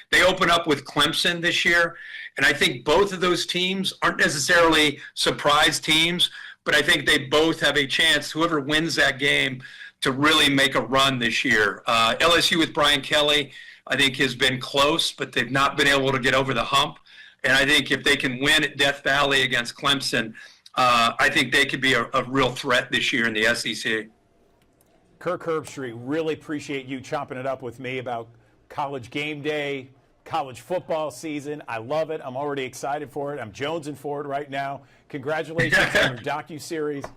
They open up with Clemson this year, and I think both of those teams aren't necessarily surprise teams, but I think they both have a chance, whoever wins that game, to really make a run this year. LSU with Brian Kelly, I think, has been close, but they've not been able to get over the hump. And I think if they can win at Death Valley against Clemson, I think they could be a real threat this year in the SEC. Kirk Herbstreit, really appreciate you chopping it up with me about college game day, college football season. I love it. I'm already excited for it. I'm jonesing for it right now. Congratulations on your docuseries,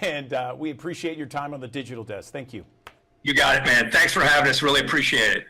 and we appreciate your time on the Digital Desk. Thank you. You got it, man. Thanks for having us. Really appreciate it.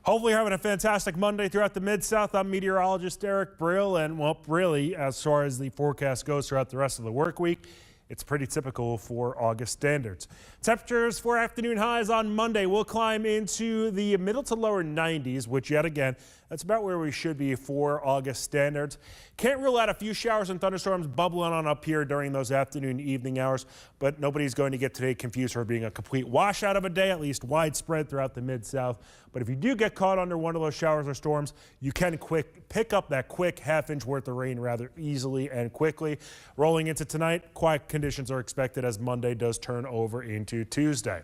Hopefully you're having a fantastic Monday throughout the Mid-South. I'm meteorologist Eric Brill, and well, really, as far as the forecast goes throughout the rest of the work week, it's pretty typical for August standards. Temperatures for afternoon highs on Monday will climb into the middle to lower 90s, which yet again, that's about where we should be for August standards. Can't rule out a few showers and thunderstorms bubbling on up here during those afternoon, evening hours, but nobody's going to get today confused for being a complete washout of a day, at least widespread throughout the Mid-South. But if you do get caught under one of those showers or storms, you can pick up that quick half-inch worth of rain rather easily and quickly. Rolling into tonight, quiet conditions are expected as Monday does turn over into Tuesday.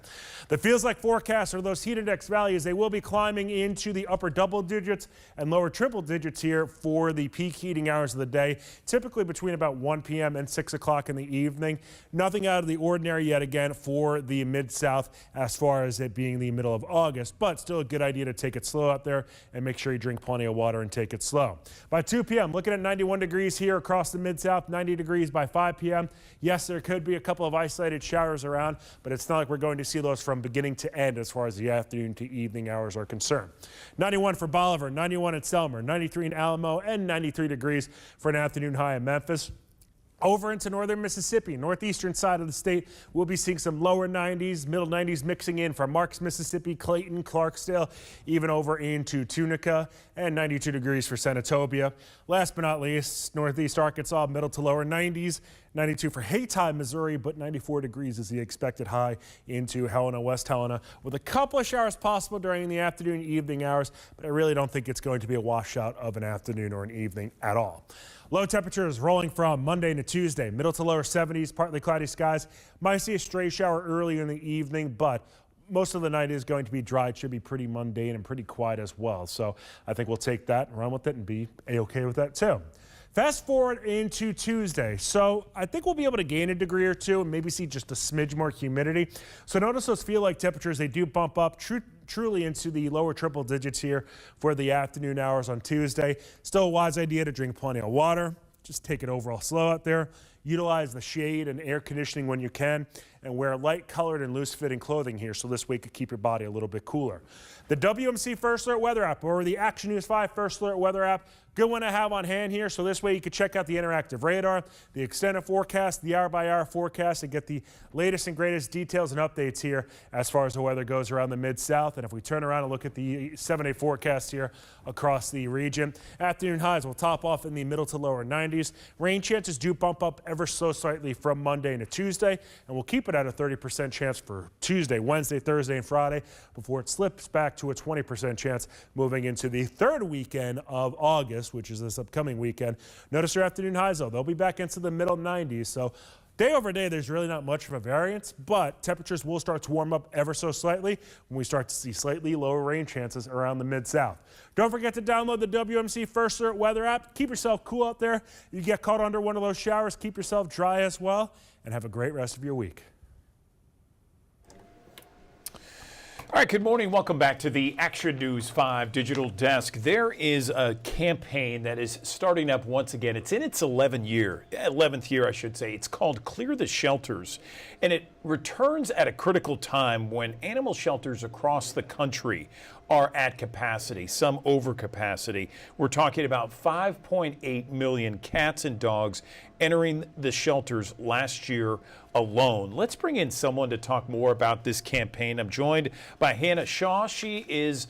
The feels like forecasts are those heat index values. They will be climbing into the upper double digits and lower triple digits here for the peak heating hours of the day, typically between about 1 p.m. and 6 o'clock in the evening. Nothing out of the ordinary yet again for the Mid-South as far as it being the middle of August, but still a good idea to take it slow out there and make sure you drink plenty of water and take it slow. By 2 p.m., looking at 91 degrees here across the Mid-South, 90 degrees by 5 p.m. Yes, there could be a couple of isolated showers around, but it's not like we're going to see those from beginning to end as far as the afternoon to evening hours are concerned. 91 for Bolivar, 91 at Selmer, 93 in Alamo, and 93 degrees for an afternoon high in Memphis. Over into northern Mississippi, northeastern side of the state, we'll be seeing some lower 90s, middle 90s mixing in from Marks, Mississippi, Clayton, Clarksdale, even over into Tunica, and 92 degrees for Senatobia. Last but not least, northeast Arkansas, middle to lower 90s, 92 for Haytime, Missouri, but 94 degrees is the expected high into Helena, West Helena, with a couple of showers possible during the afternoon, evening hours, but I really don't think it's going to be a washout of an afternoon or an evening at all. Low temperatures rolling from Monday to Tuesday, middle to lower 70s, partly cloudy skies. Might see a stray shower early in the evening, but most of the night is going to be dry. It should be pretty mundane and pretty quiet as well. So I think we'll take that and run with it and be A-okay with that too. Fast forward into Tuesday. So I think we'll be able to gain a degree or two and maybe see just a smidge more humidity. So notice those feel like temperatures, they do bump up truly into the lower triple digits here for the afternoon hours on Tuesday. Still a wise idea to drink plenty of water. Just take it overall slow out there. Utilize the shade and air conditioning when you can, and wear light colored and loose fitting clothing here so this way could keep your body a little bit cooler. The WMC First Alert Weather app or the Action News 5 First Alert Weather app, good one to have on hand here. So this way you could check out the interactive radar, the extended forecast, the hour-by-hour forecast, and get the latest and greatest details and updates here as far as the weather goes around the Mid-South. And if we turn around and look at the 7-day forecast here across the region, afternoon highs will top off in the middle to lower 90s. Rain chances do bump up ever so slightly from Monday to Tuesday, and we'll keep it at a 30% chance for Tuesday, Wednesday, Thursday, and Friday before it slips back to a 20% chance moving into the third weekend of August, which is this upcoming weekend. Notice your afternoon highs, though. They'll be back into the middle 90s. So day over day, there's really not much of a variance, but temperatures will start to warm up ever so slightly when we start to see slightly lower rain chances around the Mid-South. Don't forget to download the WMC First Alert Weather app. Keep yourself cool out there. You get caught under one of those showers, keep yourself dry as well, and have a great rest of your week. All right, good morning. Welcome back to the Action News 5 Digital Desk. There is a campaign that is starting up once again. It's in its 11th year, I should say. It's called Clear the Shelters, and it returns at a critical time when animal shelters across the country are at capacity, some over capacity. We're talking about 5.8 million cats and dogs entering the shelters last year alone. Let's bring in someone to talk more about this campaign. I'm joined by Hannah Shaw. She is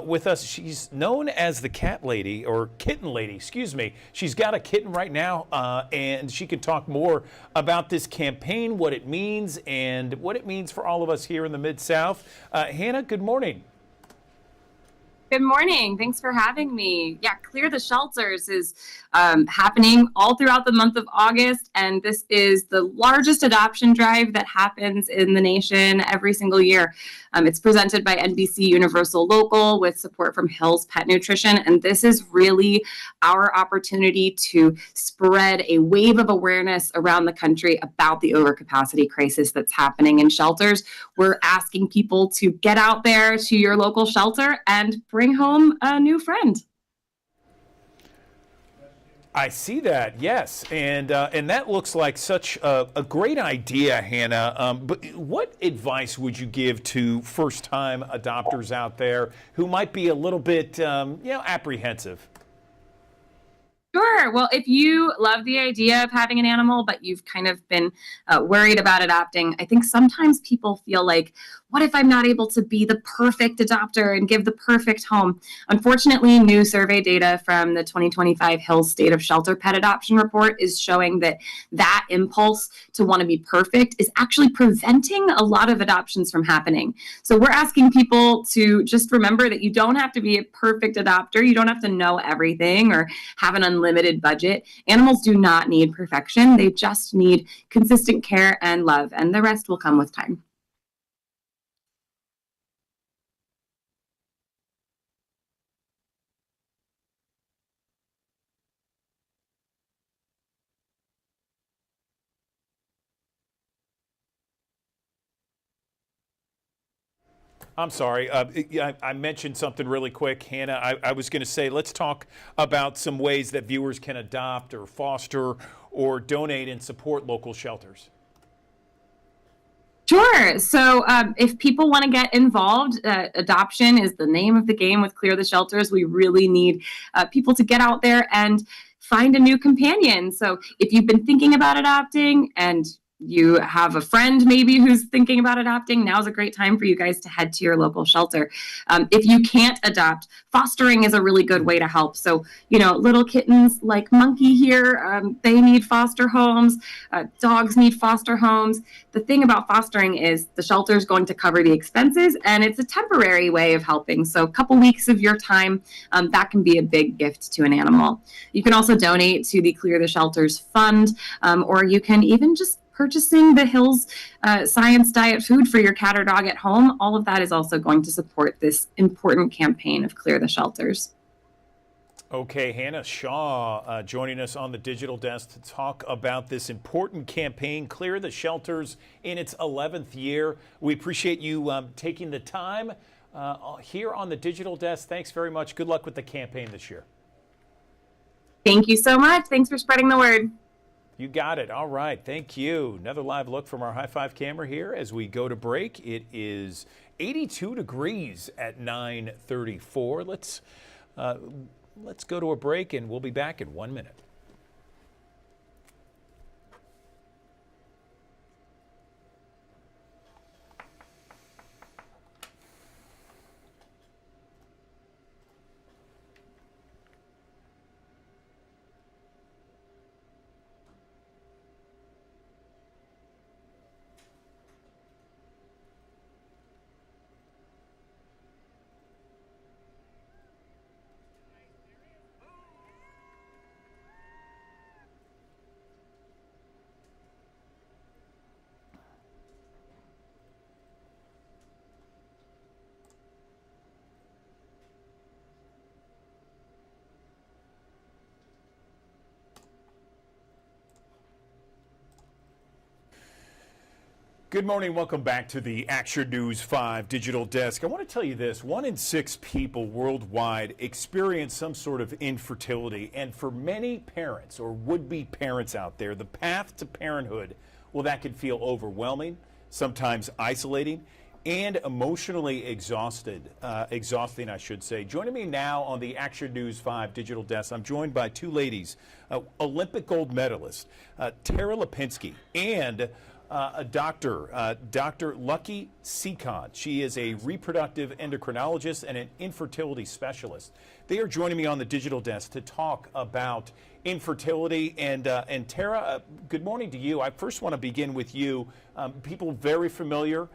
with us. She's known as the cat lady, or kitten lady, excuse me. She's got a kitten right now, and she can talk more about this campaign, what it means, and what it means for all of us here in the Mid-South. Hannah, good morning. Good morning. Thanks for having me. Yeah, Clear the Shelters is happening all throughout the month of August, and this is the largest adoption drive that happens in the nation every single year. It's presented by NBC Universal Local with support from Hill's Pet Nutrition, and this is really our opportunity to spread a wave of awareness around the country about the overcapacity crisis that's happening in shelters. We're asking people to get out there to your local shelter and bring home a new friend. I see that, yes, and that looks like such a great idea, Hannah. But what advice would you give to first-time adopters out there who might be a little bit, apprehensive? Sure. Well, if you love the idea of having an animal, but you've kind of been worried about adopting, I think sometimes people feel like, what if I'm not able to be the perfect adopter and give the perfect home? Unfortunately, new survey data from the 2025 Hills State of Shelter Pet Adoption Report is showing that impulse to want to be perfect is actually preventing a lot of adoptions from happening. So we're asking people to just remember that you don't have to be a perfect adopter. You don't have to know everything or have an unlimited budget. Animals do not need perfection. They just need consistent care and love, and the rest will come with time. I'm sorry. I mentioned something really quick, Hannah. I was going to say, let's talk about some ways that viewers can adopt or foster or donate and support local shelters. Sure. So if people want to get involved, adoption is the name of the game with Clear the Shelters. We really need people to get out there and find a new companion. So if you've been thinking about adopting and you have a friend maybe who's thinking about adopting, now's a great time for you guys to head to your local shelter. If you can't adopt, fostering is a really good way to help. So, little kittens like Monkey here, they need foster homes. Dogs need foster homes. The thing about fostering is the shelter is going to cover the expenses, and it's a temporary way of helping. So a couple weeks of your time, that can be a big gift to an animal. You can also donate to the Clear the Shelters Fund, or you can even just purchasing the Hills Science Diet food for your cat or dog at home. All of that is also going to support this important campaign of Clear the Shelters. Okay, Hannah Shaw joining us on the digital desk to talk about this important campaign, Clear the Shelters, in its 11th year. We appreciate you taking the time here on the digital desk. Thanks very much. Good luck with the campaign this year. Thank you so much. Thanks for spreading the word. You got it. All right. Thank you. Another live look from our high five camera here as we go to break. It is 82 degrees at 9:34. Let's go to a break, and we'll be back in 1 minute. Good morning. Welcome back to the Action News 5 Digital Desk. I want to tell you this. 1 in 6 people worldwide experience some sort of infertility. And for many parents or would-be parents out there, the path to parenthood, well, that can feel overwhelming, sometimes isolating, and emotionally exhausting, I should say. Joining me now on the Action News 5 Digital Desk, I'm joined by 2 ladies, Olympic gold medalist Tara Lipinski and Dr. Lucky Seacon. She is a reproductive endocrinologist and an infertility specialist. They are joining me on the digital desk to talk about infertility. And Tara, good morning to you. I first want to begin with you. People very familiar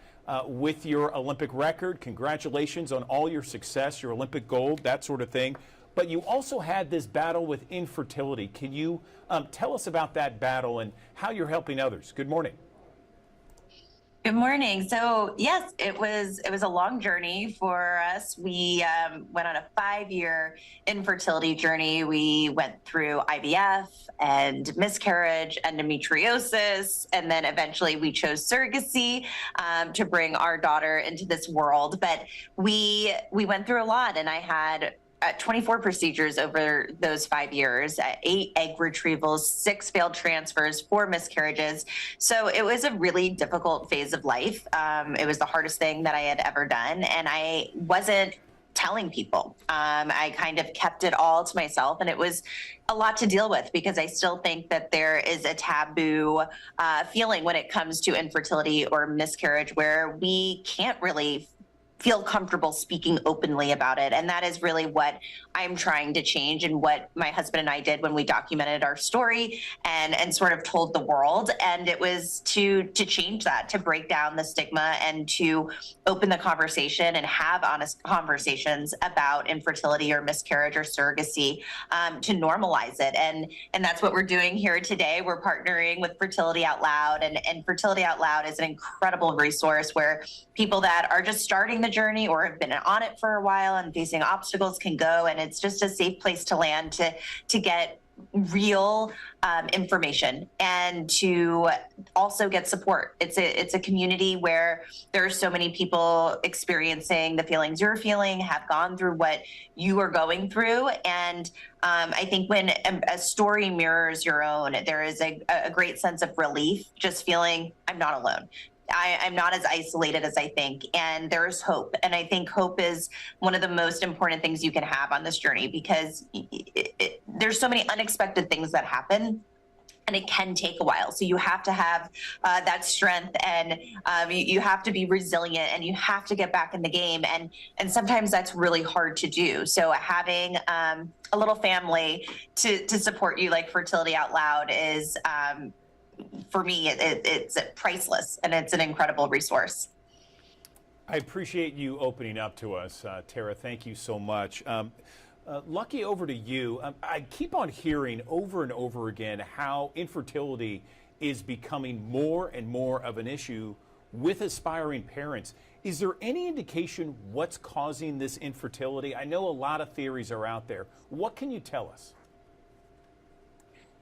with your Olympic record. Congratulations on all your success, your Olympic gold, that sort of thing. But you also had this battle with infertility. Can you tell us about that battle and how you're helping others? Good morning. Good morning. So yes, it was a long journey for us. We went on a 5-year infertility journey. We went through IVF and miscarriage, endometriosis, and then eventually we chose surrogacy to bring our daughter into this world. But we went through a lot, and I had 24 procedures over those 5 years, 8 egg retrievals, 6 failed transfers, 4 miscarriages. So it was a really difficult phase of life. It was the hardest thing that I had ever done. And I wasn't telling people. I kind of kept it all to myself, and it was a lot to deal with because I still think that there is a taboo feeling when it comes to infertility or miscarriage where we can't really feel comfortable speaking openly about it. And that is really what I'm trying to change, and what my husband and I did when we documented our story and sort of told the world. And it was to change that, to break down the stigma and to open the conversation and have honest conversations about infertility or miscarriage or surrogacy, to normalize it. And that's what we're doing here today. We're partnering with Fertility Out Loud, and Fertility Out Loud is an incredible resource where people that are just starting the journey or have been on it for a while and facing obstacles can go, and it's just a safe place to land to get real information and to also get support. It's a community where there are so many people experiencing the feelings you're feeling, have gone through what you are going through. And I think when a story mirrors your own, there is a great sense of relief, just feeling I'm not alone. I'm not as isolated as I think, and there's hope. And I think hope is one of the most important things you can have on this journey, because there's so many unexpected things that happen, and it can take a while. So you have to have that strength, and you have to be resilient, and you have to get back in the game. And sometimes that's really hard to do. So having a little family to support you like Fertility Out Loud is, for me, it's priceless, and it's an incredible resource. I appreciate you opening up to us, Tara. Thank you so much. Lucky, over to you. I keep on hearing over and over again how infertility is becoming more and more of an issue with aspiring parents. Is there any indication what's causing this infertility? I know a lot of theories are out there. What can you tell us?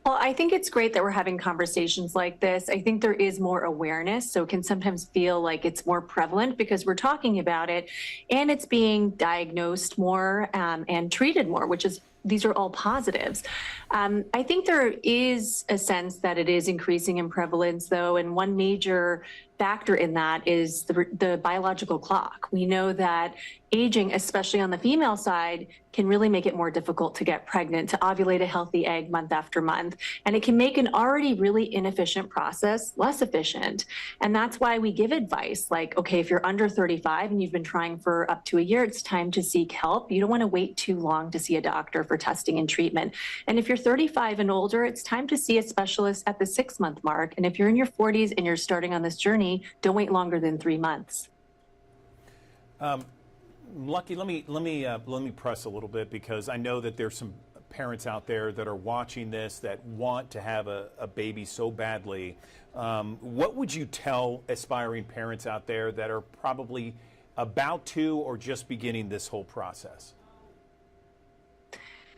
Well, I think it's great that we're having conversations like this. I think there is more awareness, so it can sometimes feel like it's more prevalent because we're talking about it, and it's being diagnosed more and treated more, these are all positives. I think there is a sense that it is increasing in prevalence, though, and one major factor in that is the biological clock. We know that aging, especially on the female side, can really make it more difficult to get pregnant, to ovulate a healthy egg month after month. And it can make an already really inefficient process less efficient. And that's why we give advice like, okay, if you're under 35 and you've been trying for up to a year, it's time to seek help. You don't want to wait too long to see a doctor for testing and treatment. And if you're 35 and older, it's time to see a specialist at the 6-month mark. And if you're in your 40s and you're starting on this journey, don't wait longer than 3 months. Lucky, let me press a little bit, because I know that there's some parents out there that are watching this that want to have a baby so badly. What would you tell aspiring parents out there that are probably about to or just beginning this whole process?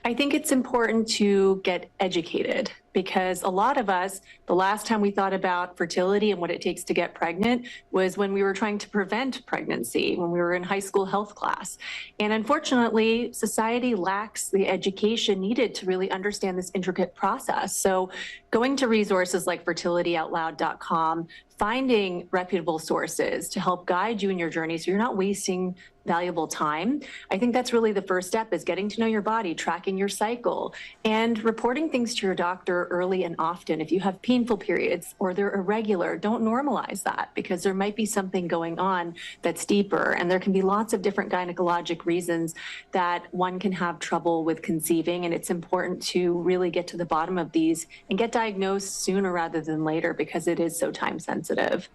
I think it's important to get educated. because a lot of us, the last time we thought about fertility and what it takes to get pregnant was when we were trying to prevent pregnancy, when we were in high school health class. And unfortunately, society lacks the education needed to really understand this intricate process. So going to resources like fertilityoutloud.com, finding reputable sources to help guide you in your journey so you're not wasting valuable time. I think that's really the first step, is getting to know your body, tracking your cycle, and reporting things to your doctor early and often. If you have painful periods or they're irregular, don't normalize that, because there might be something going on that's deeper. And there can be lots of different gynecologic reasons that one can have trouble with conceiving. And it's important to really get to the bottom of these and get diagnosed sooner rather than later, because it is so time sensitive.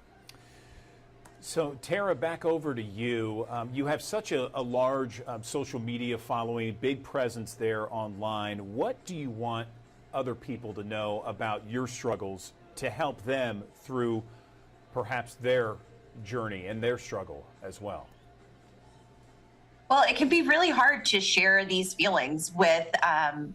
So, Tara, back over to you. You have such a large social media following, big presence there online. What do you want other people to know about your struggles to help them through perhaps their journey and their struggle as well? Well, it can be really hard to share these feelings with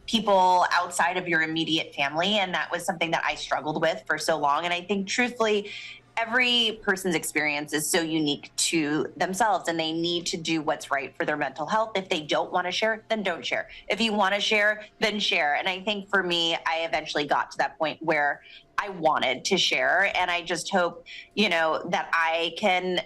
people outside of your immediate family. And that was something that I struggled with for so long. And I think, truthfully, every person's experience is so unique to themselves, and they need to do what's right for their mental health. If they don't want to share, then don't share. If you want to share, then share. And I think for me, I eventually got to that point where I wanted to share. And I just hope, that I can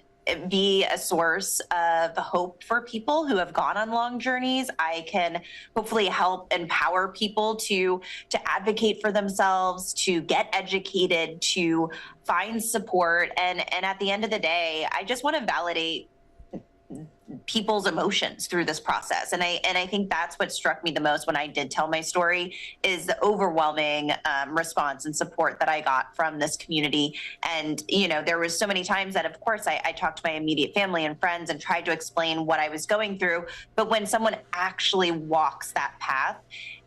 be a source of hope for people who have gone on long journeys. I can hopefully help empower people to advocate for themselves, to get educated, to find support. And at the end of the day, I just want to validate people's emotions through this process. And I think that's what struck me the most when I did tell my story, is the overwhelming response and support that I got from this community. And, there was so many times that, of course, I talked to my immediate family and friends and tried to explain what I was going through. But when someone actually walks that path,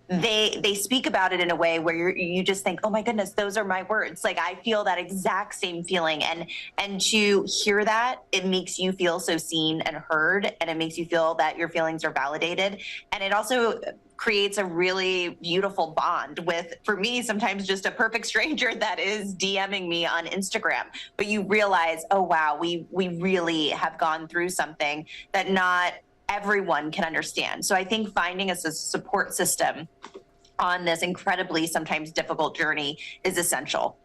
they speak about it in a way where you just think, oh my goodness, those are my words. Like, I feel that exact same feeling. And to hear that, it makes you feel so seen and heard, and it makes you feel that your feelings are validated. And it also creates a really beautiful bond with, for me, sometimes just a perfect stranger that is DMing me on Instagram. But you realize, oh wow, we really have gone through something that not everyone can understand. So I think finding a support system on this incredibly sometimes difficult journey is essential.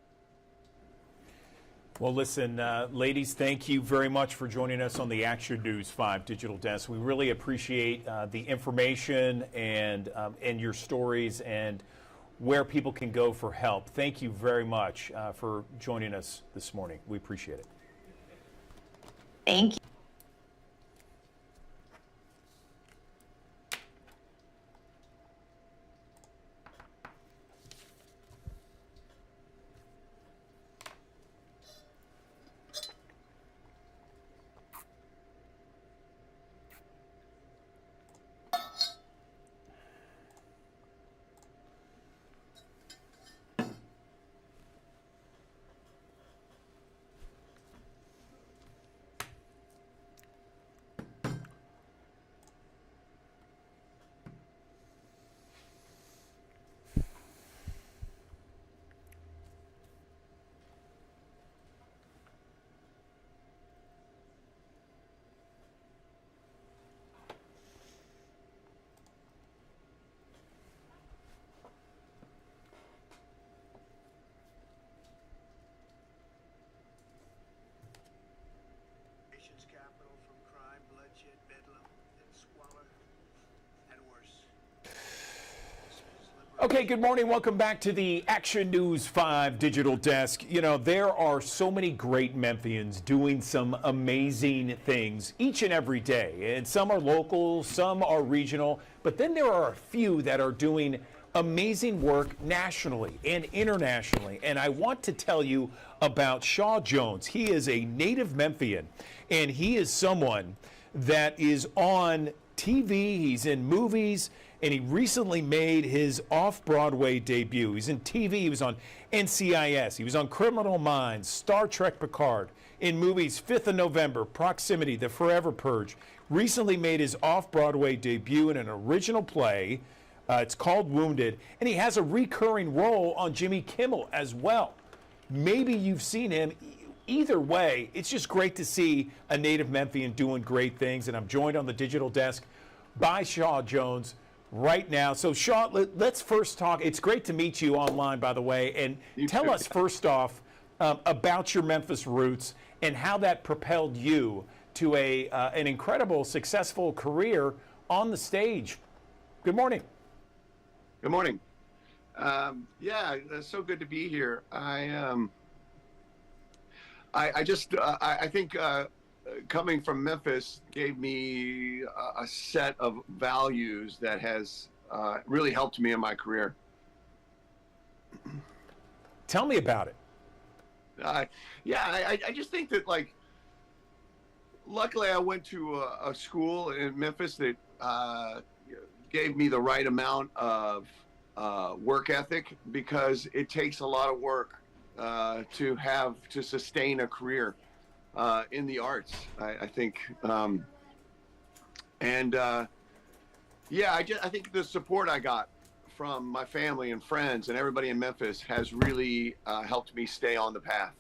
Well, listen, ladies, thank you very much for joining us on the Action News 5 Digital Desk. We really appreciate the information and your stories and where people can go for help. Thank you very much for joining us this morning. We appreciate it. Thank you. Okay, good morning. Welcome back to the Action News 5 Digital Desk. There are so many great Memphians doing some amazing things each and every day. And some are local, some are regional, but then there are a few that are doing amazing work nationally and internationally. And I want to tell you about Shaw Jones. He is a native Memphian, and he is someone that is on TV, he's in movies, and he recently made his off-Broadway debut. He's in TV, he was on NCIS, he was on Criminal Minds, Star Trek Picard, in movies 5th of November, Proximity, The Forever Purge. Recently made his off-Broadway debut in an original play It's called Wounded, and he has a recurring role on Jimmy Kimmel as well. Maybe you've seen him. Either way, it's just great to see a native Memphian doing great things, and I'm joined on the digital desk by Shaw Jones right now. So, Shaw, let's first talk. It's great to meet you online, by the way, and tell us first off about your Memphis roots and how that propelled you to an incredible, successful career on the stage. Good morning. Good morning. Yeah, it's so good to be here. I think coming from Memphis gave me a set of values that has really helped me in my career. Tell me about it. I just think that, like, luckily I went to a school in Memphis that gave me the right amount of work ethic, because it takes a lot of work to sustain a career in the arts, I think. I think the support I got from my family and friends and everybody in Memphis has really helped me stay on the path.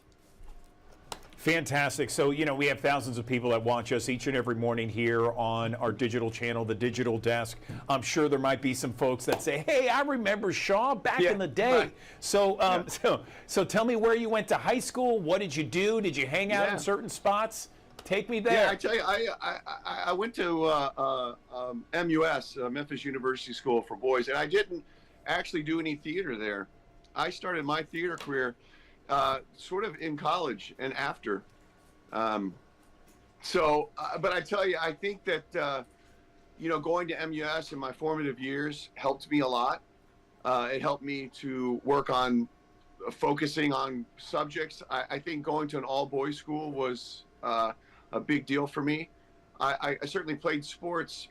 Fantastic. So, we have thousands of people that watch us each and every morning here on our digital channel, the Digital Desk. I'm sure there might be some folks that say, hey, I remember Shaw back in the day. Right. So tell me where you went to high school. What did you do? Did you hang out in certain spots? Take me there. Yeah, I tell you, I went to MUS, Memphis University School for Boys, and I didn't actually do any theater there. I started my theater career sort of in college and after. But I tell you, I think that, going to MUS in my formative years helped me a lot. It helped me to work on focusing on subjects. I think going to an all-boys school was a big deal for me. I certainly played sports,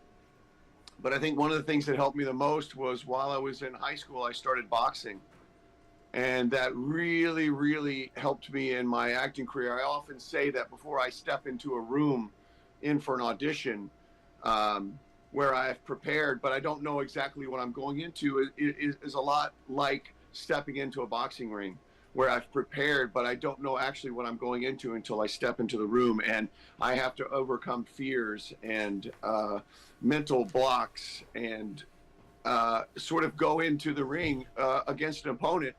but I think one of the things that helped me the most was while I was in high school, I started boxing. And that really, really helped me in my acting career. I often say that before I step into a room in for an audition where I've prepared, but I don't know exactly what I'm going into, is a lot like stepping into a boxing ring, where I've prepared, but I don't know actually what I'm going into until I step into the room. And I have to overcome fears and mental blocks and sort of go into the ring against an opponent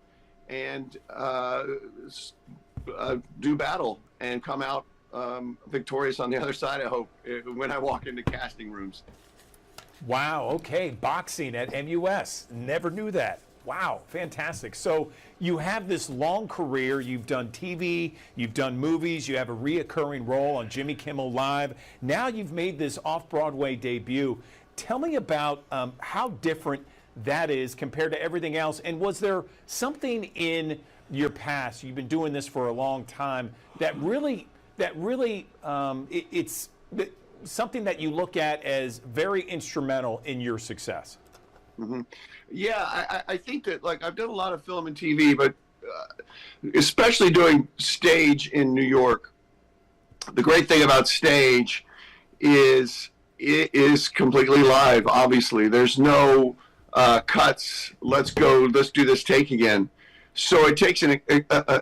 and do battle and come out victorious on the other side, I hope, when I walk into casting rooms. Wow, okay, boxing at MUS. Never knew that. Wow, fantastic. So you have this long career. You've done TV, you've done movies, you have a reoccurring role on Jimmy Kimmel Live. Now you've made this off-Broadway debut. Tell me about how different that is compared to everything else. And was there something in your past, you've been doing this for a long time, that really it's something that you look at as very instrumental in your success? Mm-hmm. Yeah, I think that, like, I've done a lot of film and TV, but especially doing stage in New York, the great thing about stage is it is completely live. Obviously, there's no cuts. Let's do this take again. So it takes an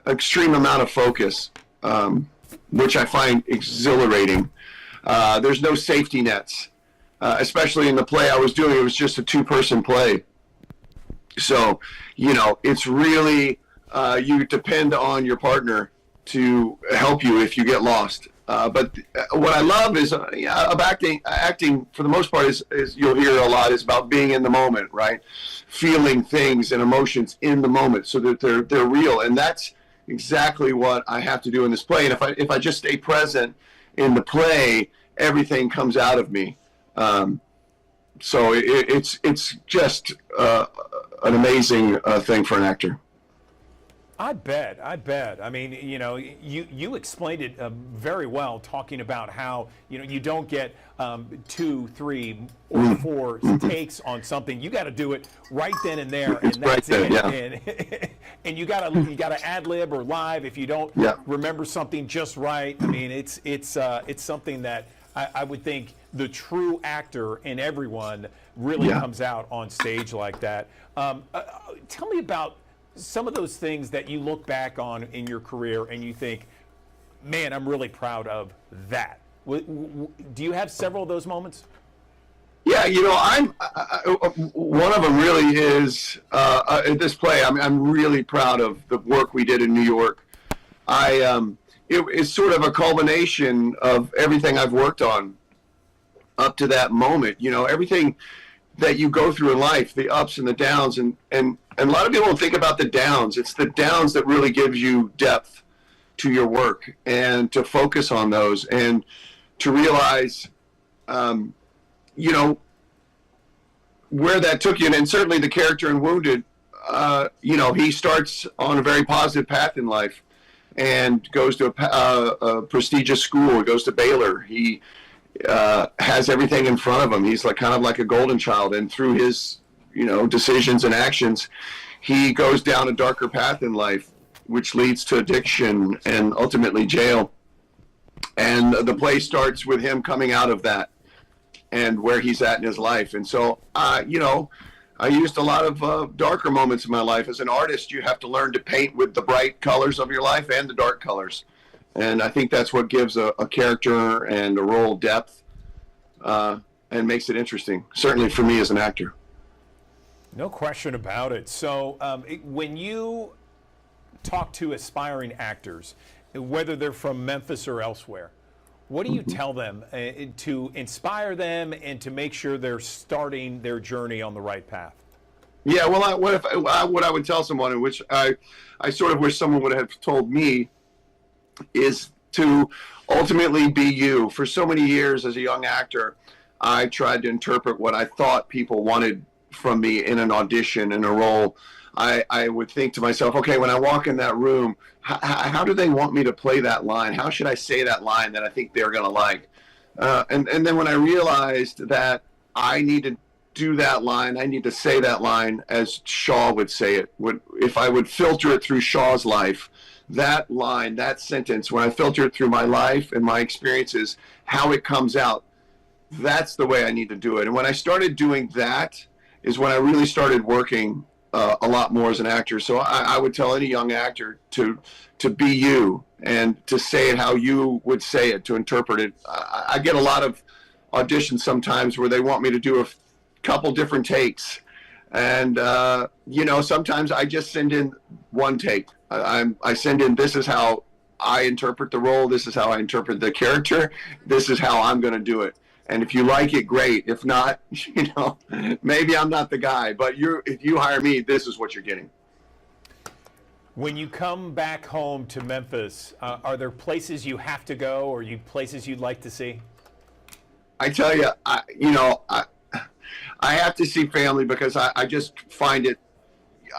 extreme amount of focus, which I find exhilarating. There's no safety nets. Especially in the play I was doing, it was just a two-person play. So, it's really, you depend on your partner to help you if you get lost. But what I love is of acting for the most part is you'll hear a lot is about being in the moment, right? Feeling things and emotions in the moment so that they're real. And that's exactly what I have to do in this play. And if I just stay present in the play, everything comes out of me. So it's just an amazing thing for an actor. I bet. I mean, you explained it very well, talking about how, you don't get 2, 3, or 4 takes on something. You got to do it right then and there, and that's right then, it. Yeah. And you gotta ad lib or live if you don't remember something just right. I mean, it's something that I would think the true actor in everyone really comes out on stage like that. Tell me about some of those things that you look back on in your career and you think, man, I'm really proud of that. Do you have several of those moments? Yeah, you know, one of them really is this play. I'm really proud of the work we did in New York. It's sort of a culmination of everything I've worked on up to that moment. You know, everything that you go through in life, the ups and the downs, and a lot of people don't think about the downs. It's the downs that really gives you depth to your work, and to focus on those and to realize, you know, where that took you. And certainly the character in Wounded, you know, he starts on a very positive path in life and goes to a prestigious school. He goes to Baylor. He has everything in front of him. He's like kind of like a golden child. And through his, you know, decisions and actions, he goes down a darker path in life, which leads to addiction and ultimately jail. And the play starts with him coming out of that and where he's at in his life. And so, you know, I used a lot of darker moments in my life. As an artist, you have to learn to paint with the bright colors of your life and the dark colors. And I think that's what gives a character and a role depth, and makes it interesting, certainly for me as an actor. No question about it. So when you talk to aspiring actors, whether they're from Memphis or elsewhere, what do you tell them to inspire them and to make sure they're starting their journey on the right path? Yeah, well, what I would tell someone, in which I sort of wish someone would have told me, is to ultimately be you. For so many years as a young actor, I tried to interpret what I thought people wanted from me in an audition, in a role. I would think to myself, okay, when I walk in that room, how do they want me to play that line? How should I say that line that I think they're going to like? And then when I realized that I need to do that line, I need to say that line as Shaw would say it. If I would filter it through Shaw's life, that line, that sentence, when I filter it through my life and my experiences, how it comes out, that's the way I need to do it. And when I started doing that is when I really started working a lot more as an actor. So I would tell any young actor to be you and to say it how you would say it, to interpret it. I get a lot of auditions sometimes where they want me to do a couple different takes. And, you know, sometimes I just send in one take. I send in, this is how I interpret the role. This is how I interpret the character. This is how I'm going to do it. And if you like it, great. If not, you know, maybe I'm not the guy. But if you hire me, this is what you're getting. When you come back home to Memphis, are there places you have to go, or places you'd like to see? I tell you, I have to see family, because I just find it,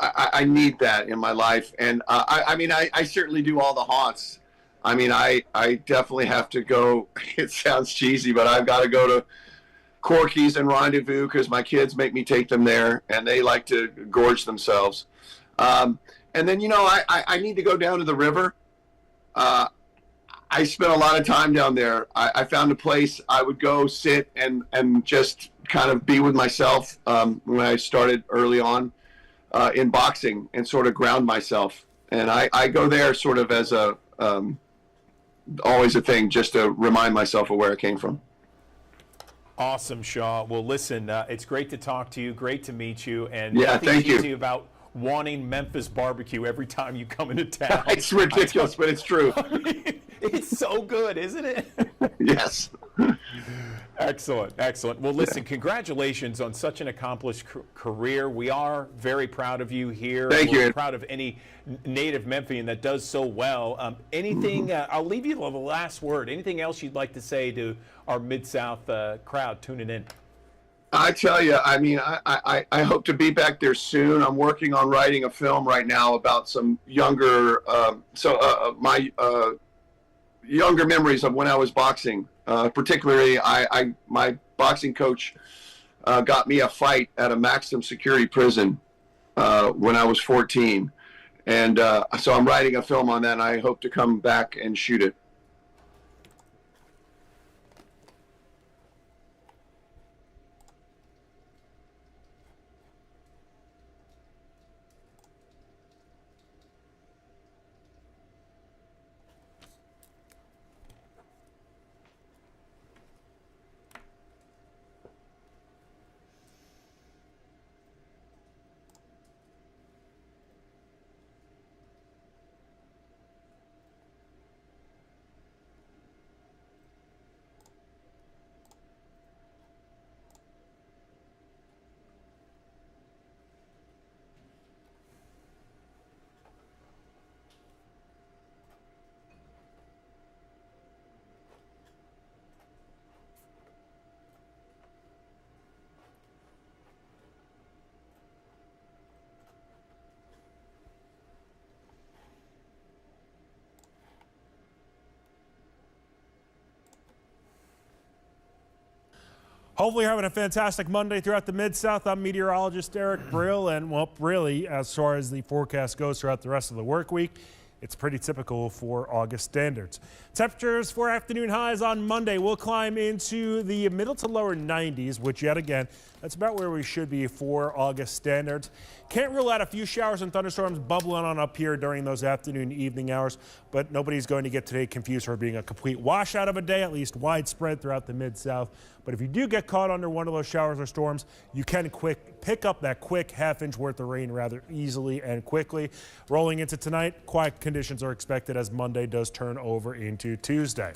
I need that in my life. And I mean, I certainly do all the haunts. I mean, I definitely have to go. It sounds cheesy, but I've got to go to Corky's and Rendezvous because my kids make me take them there, and they like to gorge themselves. And then, you know, I need to go down to the river. I spent a lot of time down there. I found a place I would go sit and just kind of be with myself when I started early on in boxing, and sort of ground myself. And I go there sort of as a always a thing, just to remind myself of where I came from. Awesome, Shaw. Well, listen, it's great to talk to you. Great to meet you. And yeah, thank you. About wanting Memphis barbecue every time you come into town. It's ridiculous, but it's true. I mean, it's so good, isn't it? Yes. Excellent, excellent. Well, listen, congratulations on such an accomplished career. We are very proud of you here. Thank you. We're proud of any native Memphian that does so well. Anything, I'll leave you the last word. Anything else you'd like to say to our Mid-South crowd tuning in? I tell you, I mean, I hope to be back there soon. I'm working on writing a film right now about some younger, my younger memories of when I was boxing. Particularly, my boxing coach got me a fight at a maximum security prison when I was 14. And so I'm writing a film on that, and I hope to come back and shoot it. Hopefully you're having a fantastic Monday throughout the Mid-South. I'm meteorologist Eric Brill, and well, really, as far as the forecast goes throughout the rest of the work week, it's pretty typical for August standards. Temperatures for afternoon highs on Monday will climb into the middle to lower 90s, which yet again, that's about where we should be for August standards. Can't rule out a few showers and thunderstorms bubbling on up here during those afternoon, evening hours, but nobody's going to get today confused for being a complete washout of a day, at least widespread throughout the Mid-South. But if you do get caught under one of those showers or storms, you can pick up that quick half-inch worth of rain rather easily and quickly. Rolling into tonight, quiet conditions are expected as Monday does turn over into Tuesday.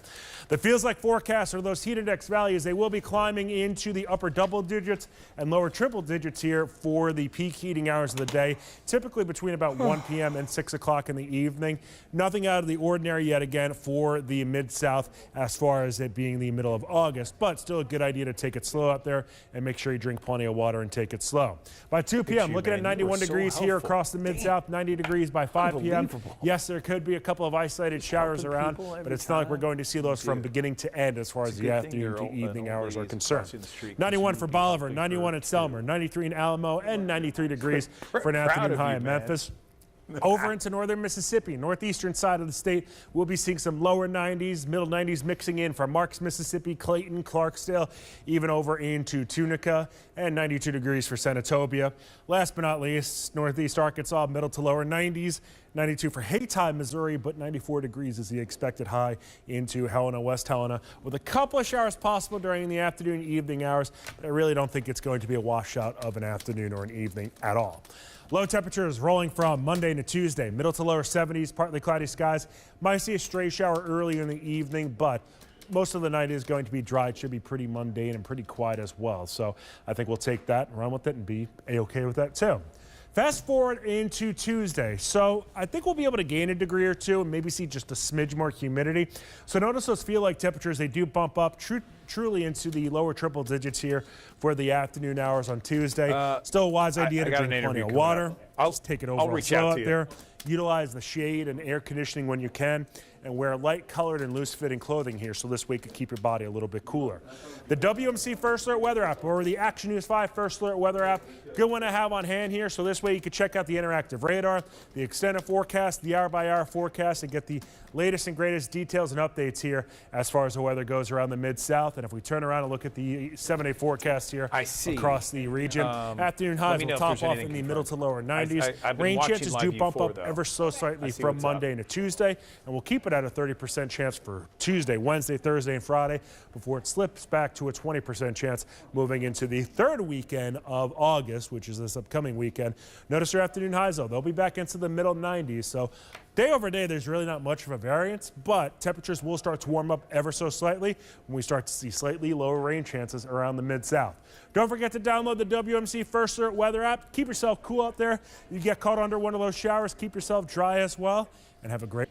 The feels like forecasts are those heat index values. They will be climbing into the upper double digits and lower triple digits here for the peak heating hours of the day, typically between about 1 p.m. and 6 o'clock in the evening. Nothing out of the ordinary yet again for the Mid-South as far as it being the middle of August, but still a good idea to take it slow out there and make sure you drink plenty of water and take it slow. By 2 p.m., looking at 91 degrees here across the Mid-South, 90 degrees by 5 p.m. Yes, there could be a couple of isolated showers around, but it's not like we're going to see those from beginning to end as far as the afternoon to evening hours are concerned. 91 for Bolivar, 91 at Selmer, 93 in Alamo, and 93 degrees for an afternoon high in Memphis. Over into northern Mississippi, northeastern side of the state, we'll be seeing some lower 90s, middle 90s mixing in from Marks, Mississippi, Clayton, Clarksdale, even over into Tunica, and 92 degrees for Senatobia. Last but not least, northeast Arkansas, middle to lower 90s, 92 for Haytime, Missouri, but 94 degrees is the expected high into Helena, West Helena, with a couple of showers possible during the afternoon, evening hours. I really don't think it's going to be a washout of an afternoon or an evening at all. Low temperatures rolling from Monday to Tuesday, middle to lower 70s, partly cloudy skies. Might see a stray shower early in the evening, but most of the night is going to be dry. It should be pretty mundane and pretty quiet as well. So I think we'll take that and run with it and be A-okay with that too. Fast forward into Tuesday. So I think we'll be able to gain a degree or two and maybe see just a smidge more humidity. So notice those feel like temperatures, they do bump up truly into the lower triple digits here for the afternoon hours on Tuesday. Still a wise idea to drink plenty of water. I'll just take it over. I'll reach out to you. There. Utilize the shade and air conditioning when you can, and wear light colored and loose fitting clothing here so this way you can keep your body a little bit cooler. The WMC First Alert Weather app or the Action News 5 First Alert Weather app, good one to have on hand here. So this way you can check out the interactive radar, the extended forecast, the hour-by-hour forecast, and get the latest and greatest details and updates here as far as the weather goes around the Mid-South. And if we turn around and look at the 7-day forecast here across the region, afternoon highs will top off in the middle to lower 90s. Rain chances do bump up ever so slightly from Monday to Tuesday, and we'll keep it at a 30% chance for Tuesday, Wednesday, Thursday, and Friday before it slips back to a 20% chance moving into the third weekend of August, which is this upcoming weekend. Notice your afternoon highs, though. They'll be back into the middle 90s. So day over day, there's really not much of a variance, but temperatures will start to warm up ever so slightly when we start to see slightly lower rain chances around the Mid-South. Don't forget to download the WMC First Alert Weather app. Keep yourself cool out there. You get caught under one of those showers, keep yourself dry as well, and have a great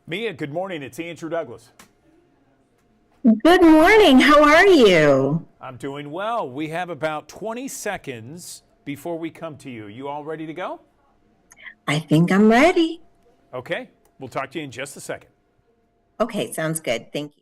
Mia, good morning. It's Andrew Douglas. Good morning. How are you? I'm doing well. We have about 20 seconds before we come to you. You all ready to go? I think I'm ready. Okay. We'll talk to you in just a second. Okay, sounds good. Thank you.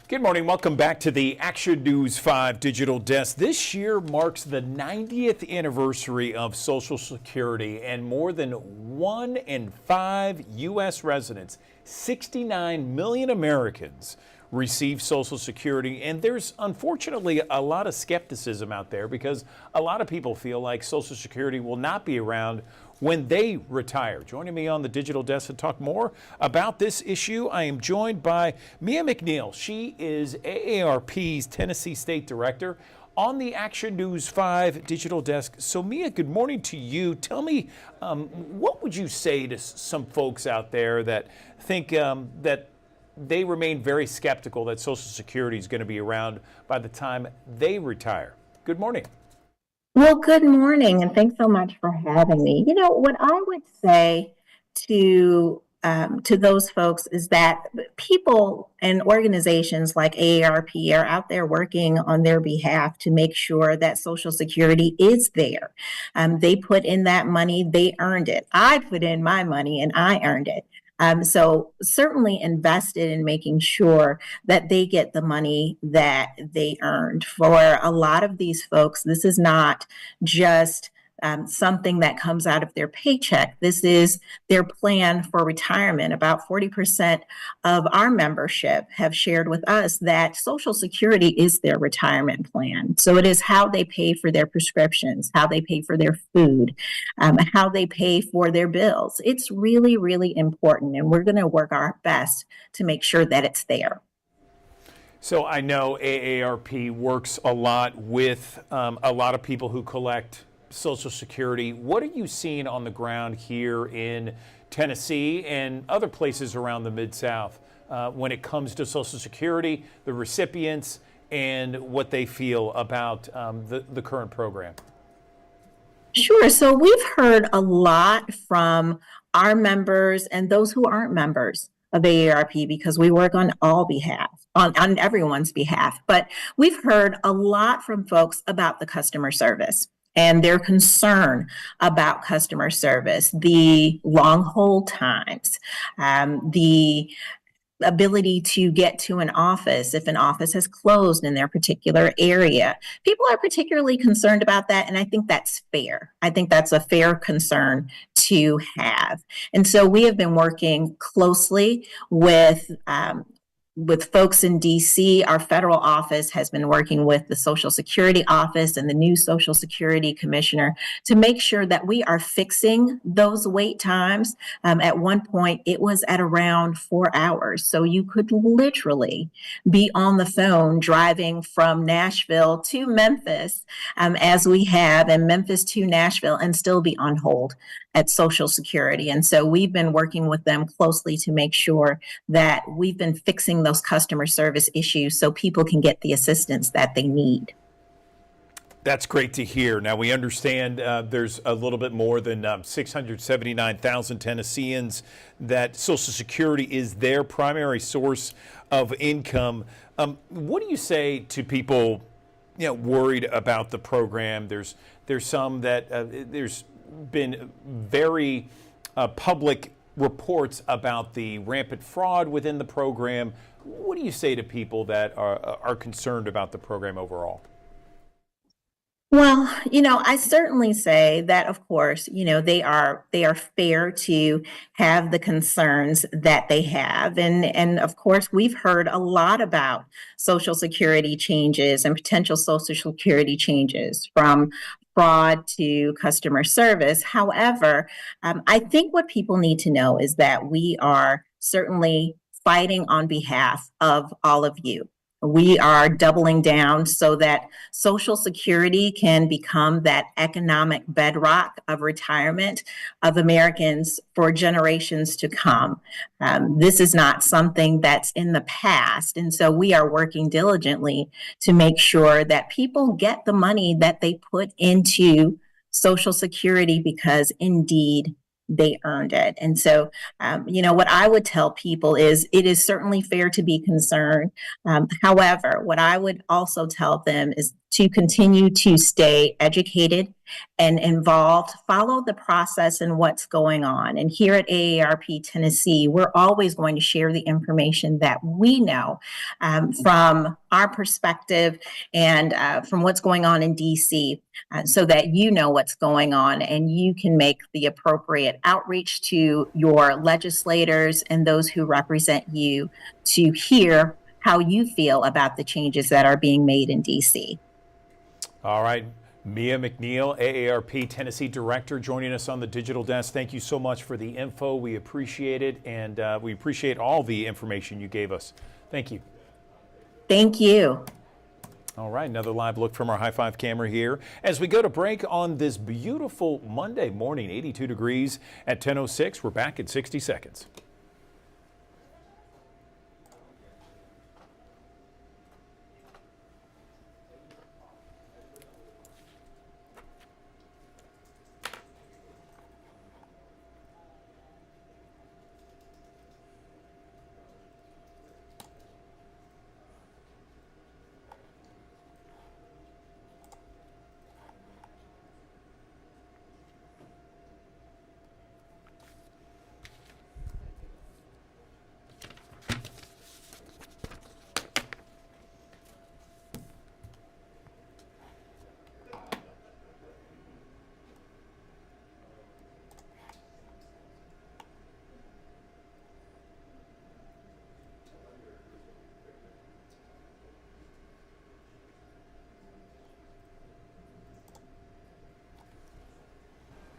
Good morning. Welcome back to the Action News 5 Digital Desk. This year marks the 90th anniversary of Social Security, and more than 1 in 5 U.S. residents, 69 million Americans, receive Social Security. And there's unfortunately a lot of skepticism out there because a lot of people feel like Social Security will not be around when they retire. Joining me on the digital desk to talk more about this issue, I am joined by Mia McNeil. She is AARP's Tennessee State Director on the Action News 5 digital desk. So Mia, good morning to you. Tell me, what would you say to some folks out there that think that they remain very skeptical that Social Security is going to be around by the time they retire? Good morning. Well, good morning, and thanks so much for having me. You know, what I would say to those folks is that people and organizations like AARP are out there working on their behalf to make sure that Social Security is there. They put in that money, they earned it. I put in my money and I earned it. So certainly invested in making sure that they get the money that they earned. For a lot of these folks, this is not just something that comes out of their paycheck. This is their plan for retirement. About 40% of our membership have shared with us that Social Security is their retirement plan. So it is how they pay for their prescriptions, how they pay for their food, how they pay for their bills. It's really, really important, and we're going to work our best to make sure that it's there. So I know AARP works a lot with a lot of people who collect Social Security. What are you seeing on the ground here in Tennessee and other places around the Mid-South when it comes to Social Security, the recipients, and what they feel about the current program? Sure. So we've heard a lot from our members and those who aren't members of AARP because we work on all behalf, on everyone's behalf. But we've heard a lot from folks about the customer service and their concern about customer service, the long hold times, the ability to get to an office if an office has closed in their particular area. People are particularly concerned about that, and I think that's fair. I think that's a fair concern to have. And so we have been working closely with folks in DC. Our federal office has been working with the Social Security office and the new Social Security commissioner to make sure that we are fixing those wait times. At one point, it was at around 4 hours. So you could literally be on the phone driving from Nashville to Memphis, as we have, and Memphis to Nashville, and still be on hold at Social Security. And so we've been working with them closely to make sure that we've been fixing those customer service issues so people can get the assistance that they need. That's great to hear. Now, we understand there's a little bit more than 679,000 Tennesseans that Social Security is their primary source of income. What do you say to people, worried about the program? There's some that there's been very public reports about the rampant fraud within the program. What do you say to people that are concerned about the program overall? Well, I certainly say that, of course, they are fair to have the concerns that they have. And of course, we've heard a lot about Social Security changes and potential Social Security changes, from fraud to customer service. However, I think what people need to know is that we are certainly fighting on behalf of all of you. We are doubling down so that Social Security can become that economic bedrock of retirement of Americans for generations to come. This is not something that's in the past. And so we are working diligently to make sure that people get the money that they put into Social Security because indeed they earned it. And so, what I would tell people is it is certainly fair to be concerned. However, what I would also tell them is to continue to stay educated and involved, follow the process and what's going on. And here at AARP Tennessee, we're always going to share the information that we know from our perspective and from what's going on in DC, so that you know what's going on and you can make the appropriate outreach to your legislators and those who represent you to hear how you feel about the changes that are being made in DC. All right. Mia McNeil, AARP Tennessee Director, joining us on the digital desk. Thank you so much for the info. We appreciate it, and we appreciate all the information you gave us. Thank you. Thank you. All right, another live look from our High Five camera here as we go to break on this beautiful Monday morning, 82 degrees at 10:06. We're back in 60 seconds.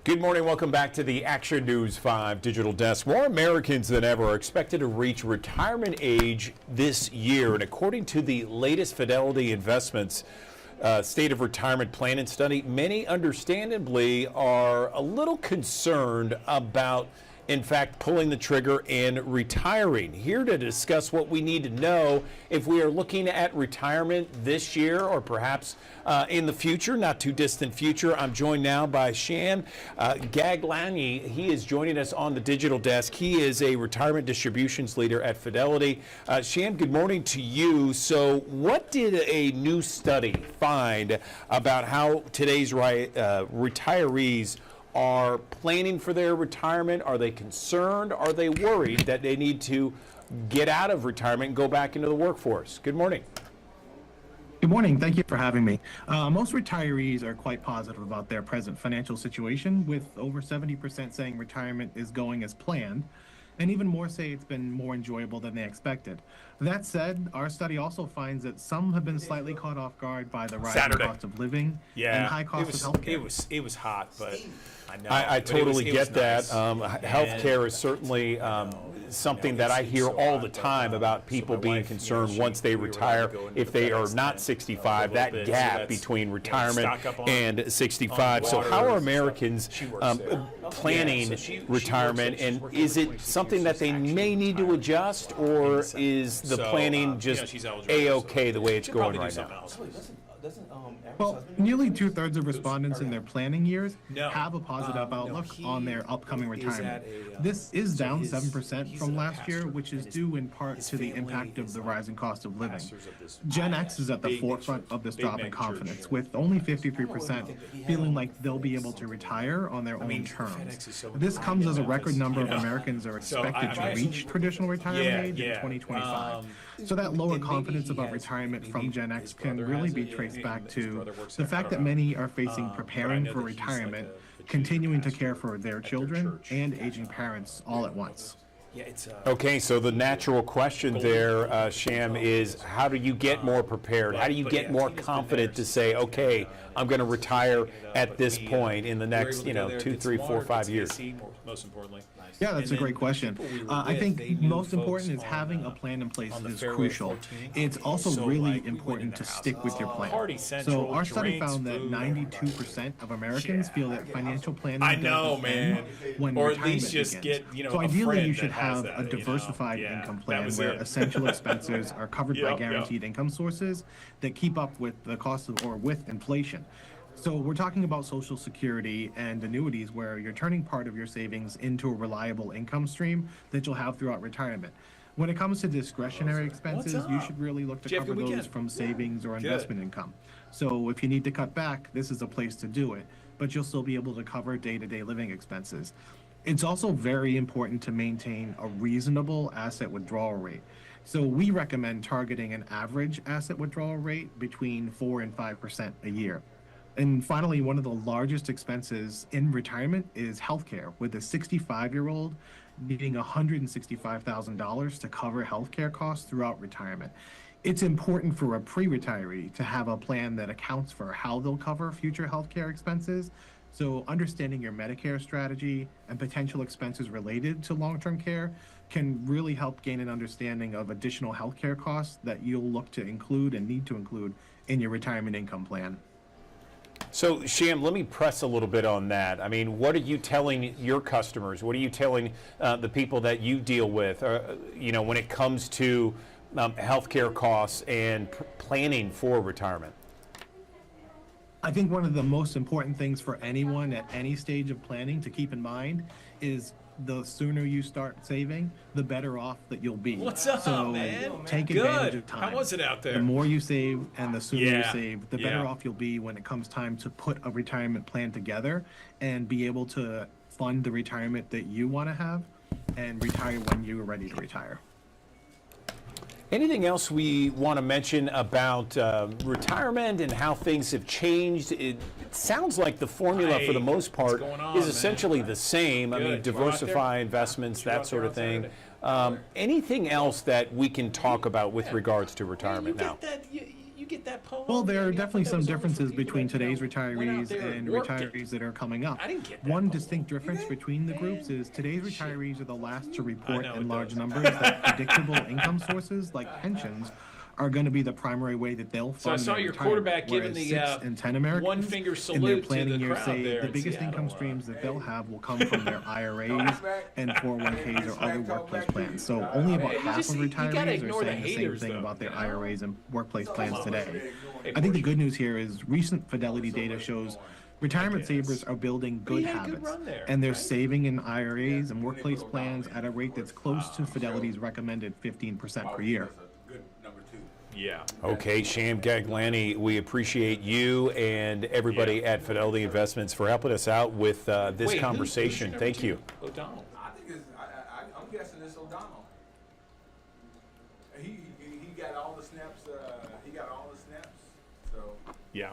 Good morning. Welcome back to the Action News 5 digital desk. More Americans than ever are expected to reach retirement age this year. And according to the latest Fidelity Investments State of Retirement Planning Study, many understandably are a little concerned about, in fact, pulling the trigger and retiring. Here to discuss what we need to know if we are looking at retirement this year or perhaps in the future, not too distant future. I'm joined now by Sham Gaglani. He is joining us on the digital desk. He is a retirement distributions leader at Fidelity. Sham, good morning to you. So what did a new study find about how today's retirees are planning for their retirement? Are they concerned? Are they worried that they need to get out of retirement and go back into the workforce? Good morning. Good morning. Thank you for having me. Most retirees are quite positive about their present financial situation, with over 70% saying retirement is going as planned, and even more say it's been more enjoyable than they expected. That said, our study also finds that some have been slightly caught off guard by the rising cost of living and high cost of healthcare. It was hot, but I totally get that. Healthcare is certainly something that I hear all the time about people being concerned once they retire. If they are not 65, that gap between retirement and 65. So how are Americans planning retirement, and is it something that they may need to adjust, or is the planning just A-okay the way it's going right now? Well, nearly 2/3 of respondents in their planning years have a positive outlook on their upcoming retirement. This is down 7% from last year, which is due in part to the impact of the rising cost of living. Gen X is at the forefront of this drop in confidence, with only 53% feeling like they'll be able to retire on their own terms. This comes as a record number of Americans are expected to reach traditional retirement age in 2025. So that lower confidence about retirement from Gen X can really be traced back to the fact that many are facing preparing for retirement, continuing to care for their children, and aging parents all at once. Okay, so the natural question there, Sham, is how do you get more prepared? How do you get more confident to say, okay, I'm going to retire at this point in the next, 2, 3, 4, 5 years? Most importantly. Yeah, that's a great question. I think most important is having a plan in place is crucial. It's also really important to stick with your plan. So our study found that 92% of Americans feel that financial planning doesn't end when or at retirement least just begins. get, So a ideally, friend you should that has have that, a diversified income plan was where it. essential expenses are covered by guaranteed income sources that keep up with the cost of or with inflation. So we're talking about Social Security and annuities where you're turning part of your savings into a reliable income stream that you'll have throughout retirement. When it comes to discretionary expenses, you should really look to cover those from savings or investment income. So if you need to cut back, this is a place to do it, but you'll still be able to cover day-to-day living expenses. It's also very important to maintain a reasonable asset withdrawal rate. So we recommend targeting an average asset withdrawal rate between 4 and 5% a year. And finally, one of the largest expenses in retirement is healthcare, with a 65-year-old needing $165,000 to cover healthcare costs throughout retirement. It's important for a pre-retiree to have a plan that accounts for how they'll cover future healthcare expenses. So understanding your Medicare strategy and potential expenses related to long-term care can really help gain an understanding of additional healthcare costs that you'll look to include and need to include in your retirement income plan. So, Sham, let me press a little bit on that. I mean, what are you telling your customers? What are you telling the people that you deal with, when it comes to healthcare costs and planning for retirement? I think one of the most important things for anyone at any stage of planning to keep in mind is the sooner you start saving, the better off that you'll be. What's up, so man? Take advantage Good. of time. How was it out there? The more you save and the sooner you Yeah, save, the better yeah. off you'll be when it comes time to put a retirement plan together and be able to fund the retirement that you want to have and retire when you're ready to retire. Anything else we want to mention about retirement and how things have changed? It sounds like the formula, for the most part, going on, is man? essentially the same. I mean, Good. You go out diversify there? investments, You go that out sort there of on thing. Saturday? Anything else that we can talk about with regards to retirement now? You get that poem. Well, there are man. definitely That some was on differences for people between that, today's went out retirees there and worked it. retirees that are coming up. I didn't get that One poem. distinct difference between the groups is today's retirees are the last to report know in it large does. numbers that predictable income sources like pensions are going to be the primary way that they'll fund So I saw their your retirement, quarterback giving whereas the 6 and 10 Americans one finger in their salute to planning the year crowd say there the in biggest Seattle. income streams that they'll have will come from their IRAs and 401ks or other workplace plans. So only about You half just- of you gotta retirees are ignore the saying the same haters, thing though, about their you know? IRAs and workplace plans today. I think the good news here is recent Fidelity data shows retirement savers are building good had a good habits, run there, and they're saving in IRAs and workplace plans at a rate that's close to Fidelity's recommended 15% per year. Yeah. Okay, Sham Gaglani, we appreciate you and everybody at Fidelity Investments for helping us out with this Wait, conversation. who's Thank you. O'Donnell. I think it's. I'm guessing it's O'Donnell. He got all the snaps. He got all the snaps. So Yeah.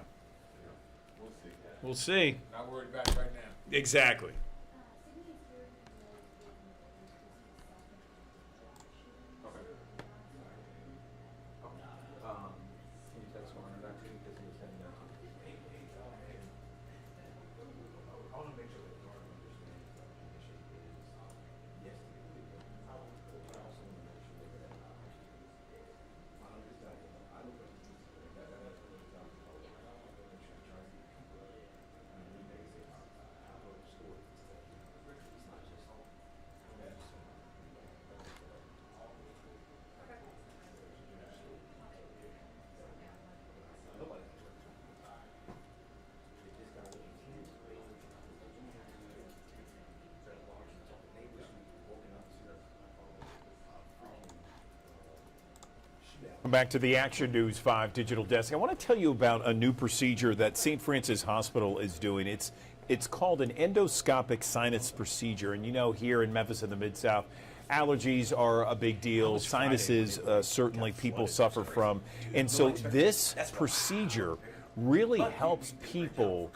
we'll see. We'll see. Not worried about it right now. Exactly. Welcome back to the Action News 5 Digital Desk. I want to tell you about a new procedure that St. Francis Hospital is doing. It's called an endoscopic sinus procedure. And you know, here in Memphis in the Mid-South, allergies are a big deal. Sinuses, certainly people suffer from. And so this procedure really helps people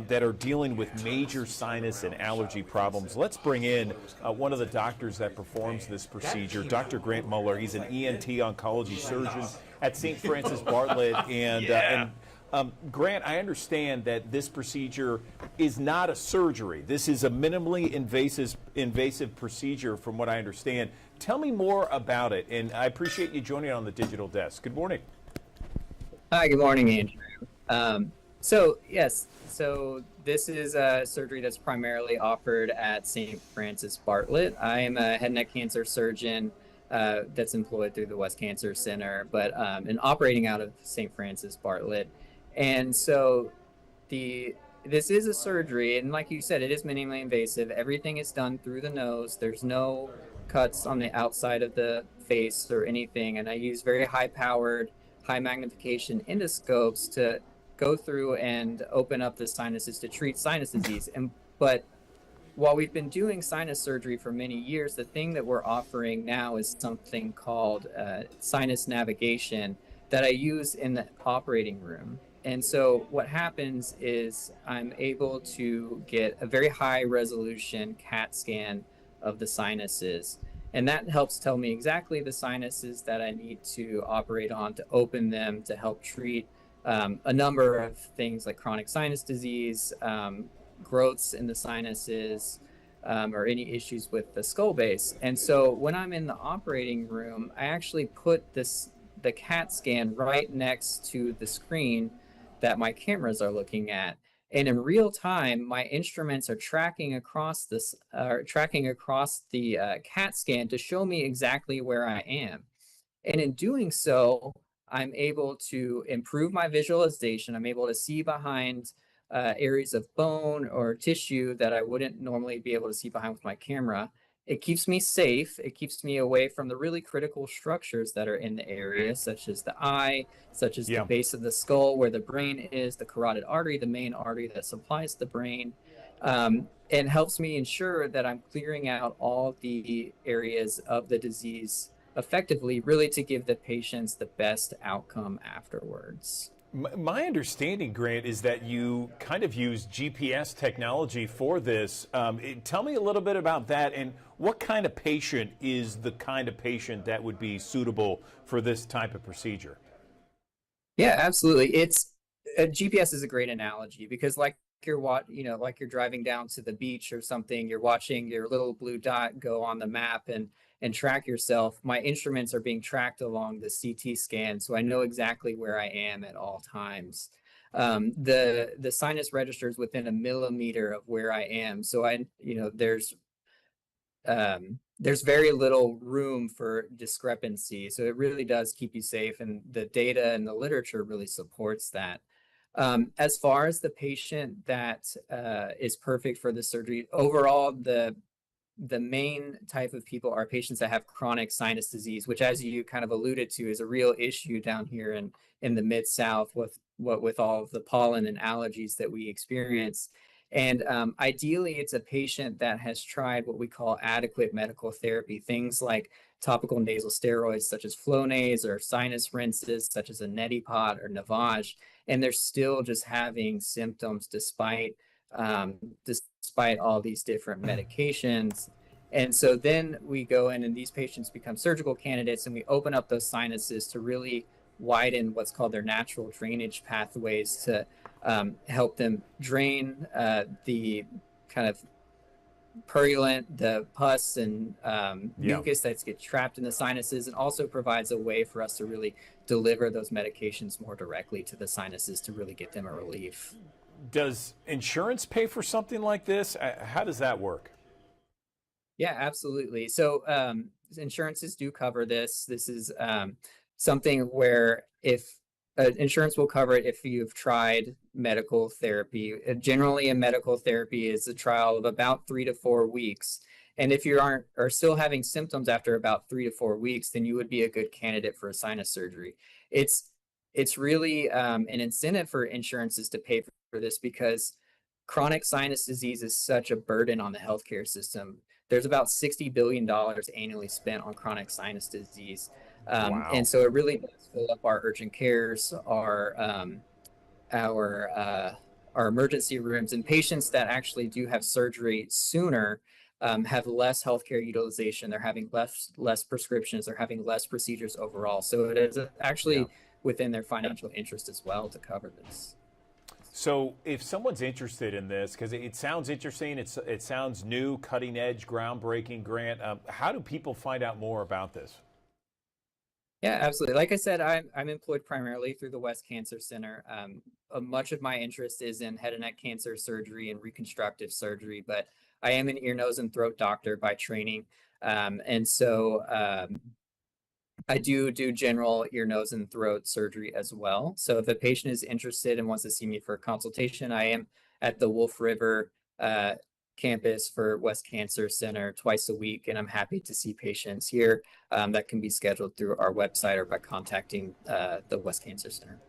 that are dealing with major sinus and allergy problems. Let's bring in one of the doctors that performs this procedure, Dr. Grant Muller. He's an ENT oncology surgeon at St. Francis Bartlett. And Grant, I understand that this procedure is not a surgery. This is a minimally invasive procedure from what I understand. Tell me more about it, and I appreciate you joining on the Digital Desk. Good morning. Hi, good morning, Andrew. So this is a surgery that's primarily offered at St. Francis Bartlett. I am a head and neck cancer surgeon that's employed through the West Cancer Center, but and operating out of St. Francis Bartlett. And so this is a surgery, and like you said, it is minimally invasive. Everything is done through the nose. There's no cuts on the outside of the face or anything, and I use very high-powered, high-magnification endoscopes to go through and open up the sinuses to treat sinus disease. But while we've been doing sinus surgery for many years, the thing that we're offering now is something called sinus navigation that I use in the operating room. And so what happens is I'm able to get a very high resolution CAT scan of the sinuses. And that helps tell me exactly the sinuses that I need to operate on to open them to help treat a number of things like chronic sinus disease, growths in the sinuses, or any issues with the skull base. And so when I'm in the operating room, I actually put the CAT scan right next to the screen that my cameras are looking at. And in real time, my instruments are tracking across the CAT scan to show me exactly where I am. And in doing so, I'm able to improve my visualization. I'm able to see behind areas of bone or tissue that I wouldn't normally be able to see behind with my camera. It keeps me safe. It keeps me away from the really critical structures that are in the area, such as the eye, such as the base of the skull where the brain is, the carotid artery, the main artery that supplies the brain, and helps me ensure that I'm clearing out all the areas of the disease effectively, really to give the patients the best outcome afterwards. My understanding, Grant, is that you kind of use GPS technology for this. Tell me a little bit about that, and what kind of patient is the kind of patient that would be suitable for this type of procedure? Yeah, absolutely. GPS is a great analogy because like like you're driving down to the beach or something, you're watching your little blue dot go on the map and track yourself. My instruments are being tracked along the CT scan, so I know exactly where I am at all times. The sinus registers within a millimeter of where I am, so there's very little room for discrepancy. So it really does keep you safe, and the data and the literature really supports that. As far as the patient that is perfect for the surgery, overall, the main type of people are patients that have chronic sinus disease, which, as you kind of alluded to, is a real issue down here in the Mid-South with all of the pollen and allergies that we experience. And ideally, it's a patient that has tried what we call adequate medical therapy, things like topical nasal steroids such as Flonase or sinus rinses such as a Neti-Pot or Navage, and they're still just having symptoms despite all these different medications. And so then we go in and these patients become surgical candidates, and we open up those sinuses to really widen what's called their natural drainage pathways to help them drain the kind of purulent, the pus and mucus that gets trapped in the sinuses, and also provides a way for us to really deliver those medications more directly to the sinuses to really get them a relief. Does insurance pay for something like this? How does that work? Yeah, absolutely. So insurances do cover this. This is something where if insurance will cover it if you've tried medical therapy. Generally, a medical therapy is a trial of about 3 to 4 weeks. And if you are still having symptoms after about 3 to 4 weeks, then you would be a good candidate for a sinus surgery. It's really an incentive for insurances to pay for this because chronic sinus disease is such a burden on the healthcare system. There's about $60 billion annually spent on chronic sinus disease. Wow. And so it really does fill up our urgent cares, our emergency rooms, and patients that actually do have surgery sooner have less healthcare utilization. They're having less prescriptions. They're having less procedures overall. So it is actually within their financial interest as well to cover this. So if someone's interested in this, because it sounds interesting, it sounds new, cutting edge, groundbreaking, Grant, how do people find out more about this? Yeah, absolutely. Like I said, I'm employed primarily through the West Cancer Center. Much of my interest is in head and neck cancer surgery and reconstructive surgery, but I am an ear, nose, and throat doctor by training. And so I do general ear, nose, and throat surgery as well. So if a patient is interested and wants to see me for a consultation, I am at the Wolf River campus for West Cancer Center twice a week, and I'm happy to see patients here that can be scheduled through our website or by contacting the West Cancer Center.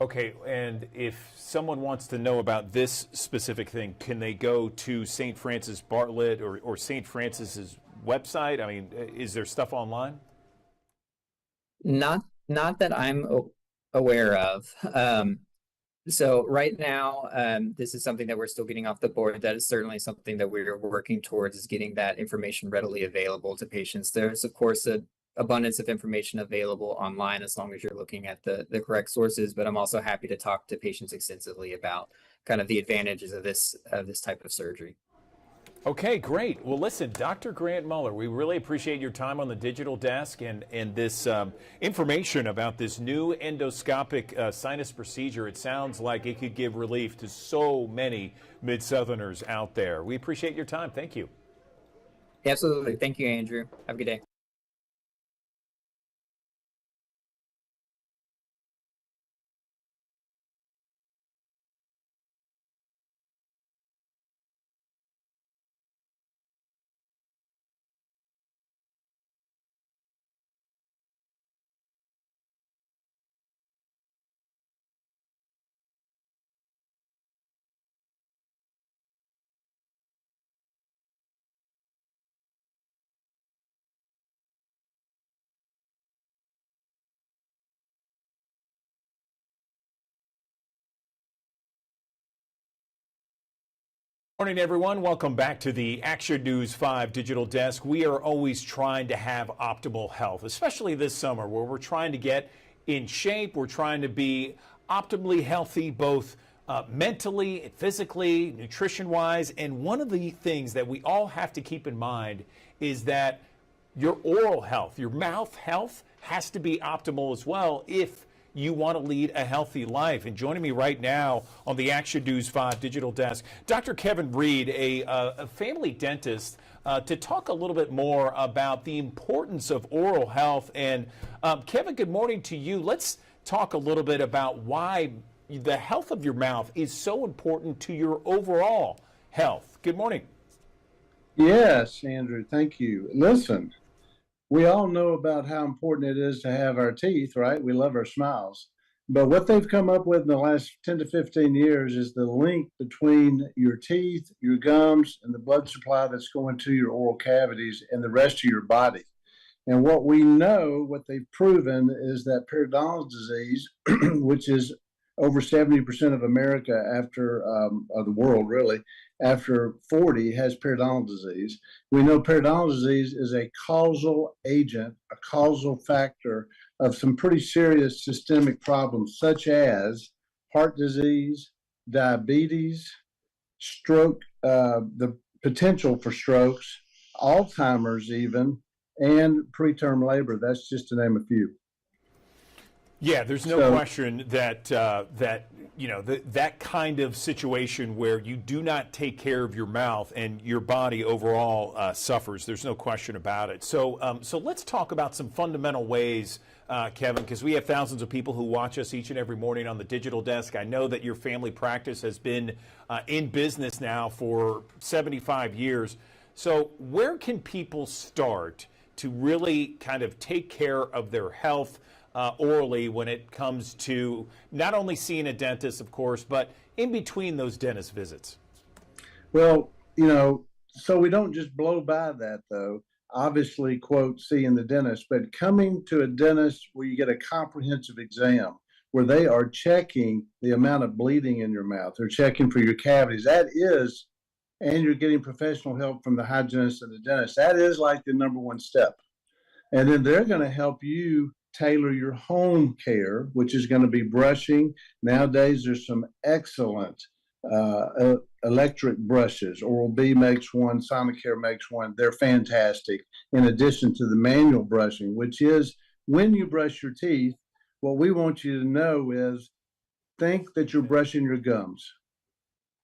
Okay, and if someone wants to know about this specific thing, can they go to St. Francis Bartlett or St. Francis's website? I mean, is there stuff online? Not that I'm aware of. So right now, this is something that we're still getting off the board. That is certainly something that we're working towards, is getting that information readily available to patients. There's of course a abundance of information available online as long as you're looking at the correct sources. But I'm also happy to talk to patients extensively about kind of the advantages of this type of surgery. Okay, great. Well, listen, Dr. Grant Muller, we really appreciate your time on the digital desk and this information about this new endoscopic sinus procedure. It sounds like it could give relief to so many Mid-Southerners out there. We appreciate your time. Thank you. Absolutely. Thank you, Andrew. Have a good day. Morning, everyone. Welcome back to the Action News 5 Digital Desk. We are always trying to have optimal health, especially this summer where we're trying to get in shape. We're trying to be optimally healthy, both mentally, physically, nutrition-wise. And one of the things that we all have to keep in mind is that your oral health, your mouth health has to be optimal as well if you want to lead a healthy life. And joining me right now on the Action News 5 Digital Desk, Dr. Kevin Reed, a family dentist, to talk a little bit more about the importance of oral health. And Kevin, good morning to you. Let's talk a little bit about why the health of your mouth is so important to your overall health. Good morning. Yes, Andrew, thank you. Listen, we all know about how important it is to have our teeth, right? We love our smiles. But what they've come up with in the last 10 to 15 years is the link between your teeth, your gums, and the blood supply that's going to your oral cavities and the rest of your body. And what we know, what they've proven, is that periodontal disease, which is over 70% of America after, of the world really, after 40 has periodontal disease. We know periodontal disease is a causal agent, a causal factor of some pretty serious systemic problems, such as heart disease, diabetes, stroke, the potential for strokes, Alzheimer's even, and preterm labor. That's just to name a few. Yeah, there's no question that that kind of situation where you do not take care of your mouth and your body overall suffers. There's no question about it. So let's talk about some fundamental ways, Kevin, because we have thousands of people who watch us each and every morning on the digital desk. I know that your family practice has been in business now for 75 years. So where can people start to really kind of take care of their health orally when it comes to not only seeing a dentist, of course, but in between those dentist visits? Well, so we don't just blow by that, though. Obviously, quote, seeing the dentist, but coming to a dentist where you get a comprehensive exam, where they are checking the amount of bleeding in your mouth, they're checking for your cavities. That is, and you're getting professional help from the hygienist and the dentist. That is like the number one step. And then they're going to help you tailor your home care, which is going to be brushing. Nowadays, there's some excellent electric brushes. Oral-B makes one, Sonicare makes one. They're fantastic. In addition to the manual brushing, which is when you brush your teeth, what we want you to know is think that you're brushing your gums.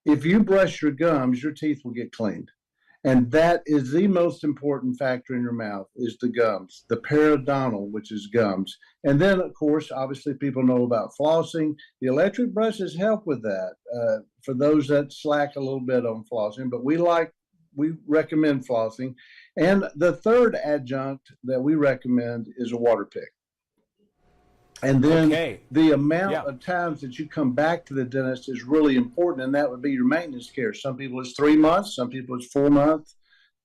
If you brush your gums, your teeth will get cleaned. And that is the most important factor in your mouth, is the gums, the periodontal, which is gums. And then, of course, obviously people know about flossing. The electric brushes help with that for those that slack a little bit on flossing, but we recommend flossing. And the third adjunct that we recommend is a water pick. And then the amount of times that you come back to the dentist is really important, and that would be your maintenance care. Some people it's 3 months, some people it's 4 months.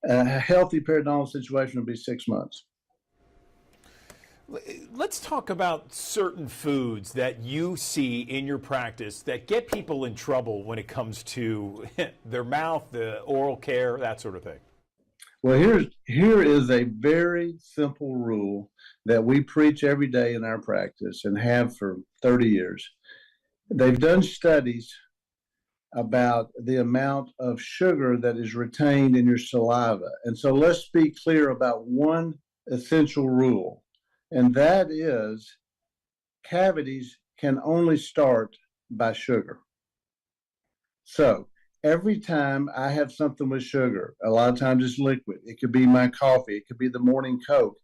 A healthy periodontal situation would be 6 months. Let's talk about certain foods that you see in your practice that get people in trouble when it comes to their mouth, the oral care, that sort of thing. Well, here is a very simple rule that we preach every day in our practice and have for 30 years. They've done studies about the amount of sugar that is retained in your saliva. And so let's be clear about one essential rule, and that is cavities can only start by sugar. So every time I have something with sugar, a lot of times it's liquid. It could be my coffee. It could be the morning Coke.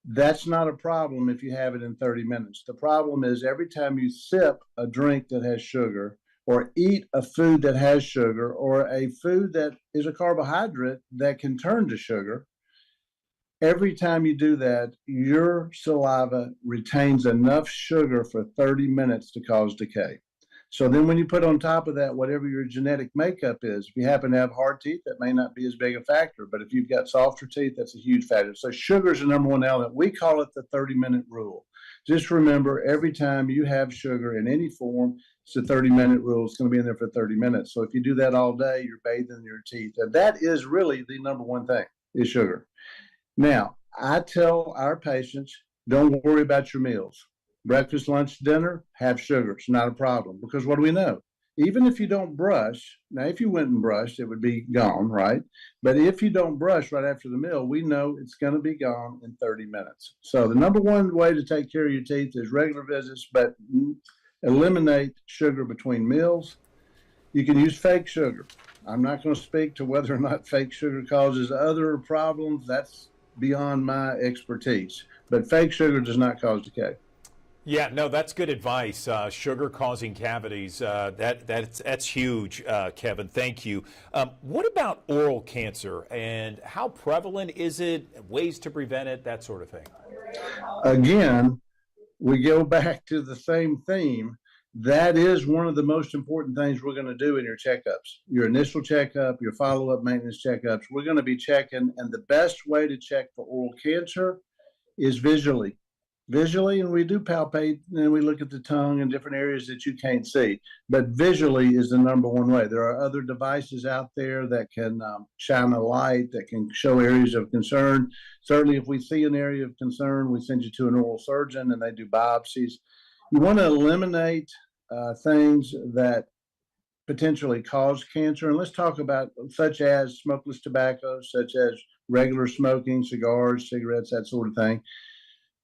That's not a problem if you have it in 30 minutes. The problem is every time you sip a drink that has sugar or eat a food that has sugar or a food that is a carbohydrate that can turn to sugar, every time you do that, your saliva retains enough sugar for 30 minutes to cause decay. So then when you put on top of that whatever your genetic makeup is, if you happen to have hard teeth, that may not be as big a factor. But if you've got softer teeth, that's a huge factor. So sugar is the number one element. We call it the 30-minute rule. Just remember, every time you have sugar in any form, it's a 30-minute rule. It's going to be in there for 30 minutes. So if you do that all day, you're bathing your teeth. And that is really the number one thing, is sugar. Now, I tell our patients, don't worry about your meals. Breakfast, lunch, dinner, have sugar. It's not a problem. Because what do we know? Even if you don't brush, now if you went and brushed, it would be gone, right? But if you don't brush right after the meal, we know it's going to be gone in 30 minutes. So the number one way to take care of your teeth is regular visits, but eliminate sugar between meals. You can use fake sugar. I'm not going to speak to whether or not fake sugar causes other problems. That's beyond my expertise. But fake sugar does not cause decay. Yeah, no, that's good advice. Sugar causing cavities, that's huge, Kevin. Thank you. What about oral cancer, and how prevalent is it? Ways to prevent it, that sort of thing. Again, we go back to the same theme. That is one of the most important things we're going to do in your checkups. Your initial checkup, your follow-up maintenance checkups, we're going to be checking, and the best way to check for oral cancer is visually. And we do palpate and we look at the tongue and different areas that you can't see. But visually is the number one way. There are other devices out there that can shine a light, that can show areas of concern. Certainly, if we see an area of concern, we send you to an oral surgeon and they do biopsies. You want to eliminate things that potentially cause cancer. And let's talk about such as smokeless tobacco, such as regular smoking, cigars, cigarettes, that sort of thing.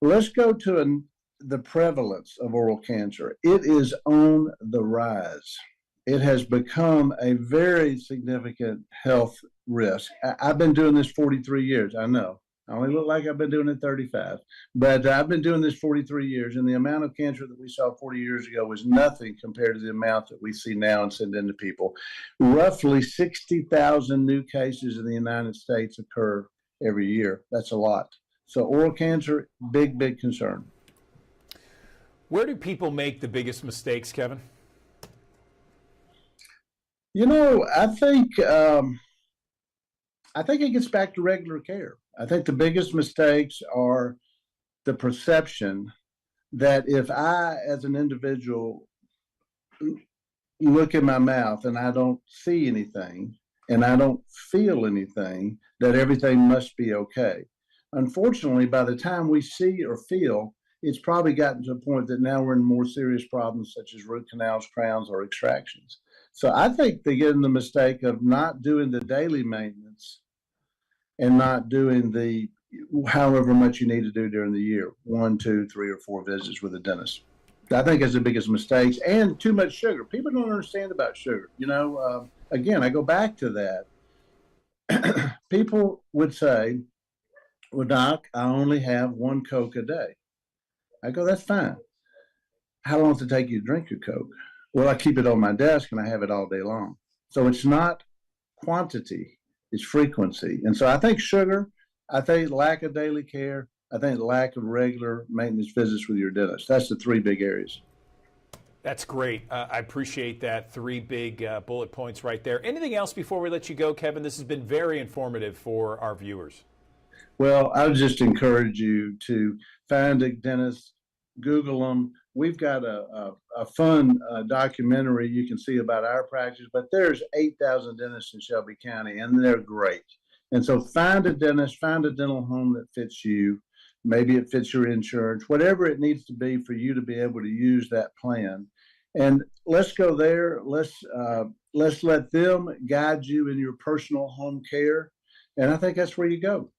Let's go to the prevalence of oral cancer. It is on the rise. It has become a very significant health risk. I've been doing this 43 years. I know. I only look like I've been doing it 35. But I've been doing this 43 years, and the amount of cancer that we saw 40 years ago was nothing compared to the amount that we see now and send into people. Roughly 60,000 new cases in the United States occur every year. That's a lot. So oral cancer, big, big concern. Where do people make the biggest mistakes, Kevin? You know, I think it gets back to regular care. I think the biggest mistakes are the perception that if I, as an individual, look in my mouth and I don't see anything and I don't feel anything, that everything must be okay. Unfortunately, by the time we see or feel, it's probably gotten to a point that now we're in more serious problems such as root canals, crowns, or extractions. So I think they get in the mistake of not doing the daily maintenance and not doing the however much you need to do during the year, 1, 2, 3, or 4 visits with a dentist. I think that's the biggest mistakes, and too much sugar. People don't understand about sugar. You know, again, I go back to that. People would say, well, Doc, I only have 1 Coke a day. I go, that's fine. How long does it take you to drink your Coke? Well, I keep it on my desk and I have it all day long. So it's not quantity, it's frequency. And so I think sugar, I think lack of daily care, I think lack of regular maintenance visits with your dentist. That's the 3 big areas. That's great. I appreciate that. 3 big bullet points right there. Anything else before we let you go, Kevin? This has been very informative for our viewers. Well, I would just encourage you to find a dentist, Google them. We've got a fun documentary you can see about our practice, but there's 8,000 dentists in Shelby County, and they're great. And so find a dentist, find a dental home that fits you. Maybe it fits your insurance, whatever it needs to be for you to be able to use that plan. And let's go there. Let's let them guide you in your personal home care. And I think that's where you go.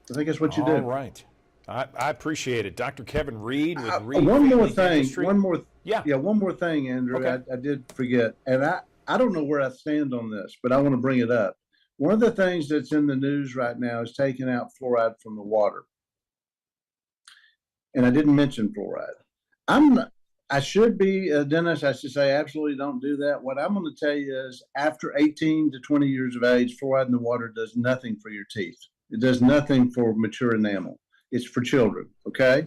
I think that's what you do. All right. I appreciate it. Dr. Kevin Reed with Reed One more Family thing. Dentistry. One more. Yeah. One more thing, Andrew. Okay. I did forget, and I don't know where I stand on this, but I want to bring it up. One of the things that's in the news right now is taking out fluoride from the water. And I didn't mention fluoride. I should be a dentist. I should say absolutely don't do that. What I'm going to tell you is after 18 to 20 years of age, fluoride in the water does nothing for your teeth. It does nothing for mature enamel. It's for children, okay?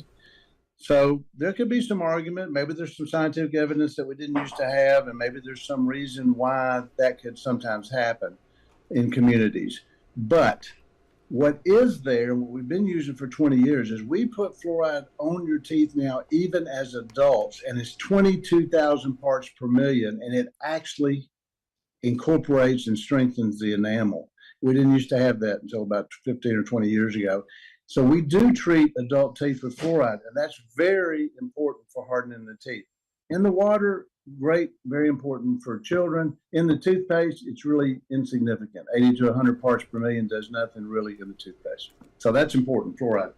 So there could be some argument. Maybe there's some scientific evidence that we didn't used to have, and maybe there's some reason why that could sometimes happen in communities. But what is there, what we've been using for 20 years, is we put fluoride on your teeth now, even as adults, and it's 22,000 parts per million, and it actually incorporates and strengthens the enamel. We didn't used to have that until about 15 or 20 years ago. So we do treat adult teeth with fluoride, and that's very important for hardening the teeth. In the water, great, very important for children. In the toothpaste, it's really insignificant. 80 to 100 parts per million does nothing really in the toothpaste. So that's important, fluoride.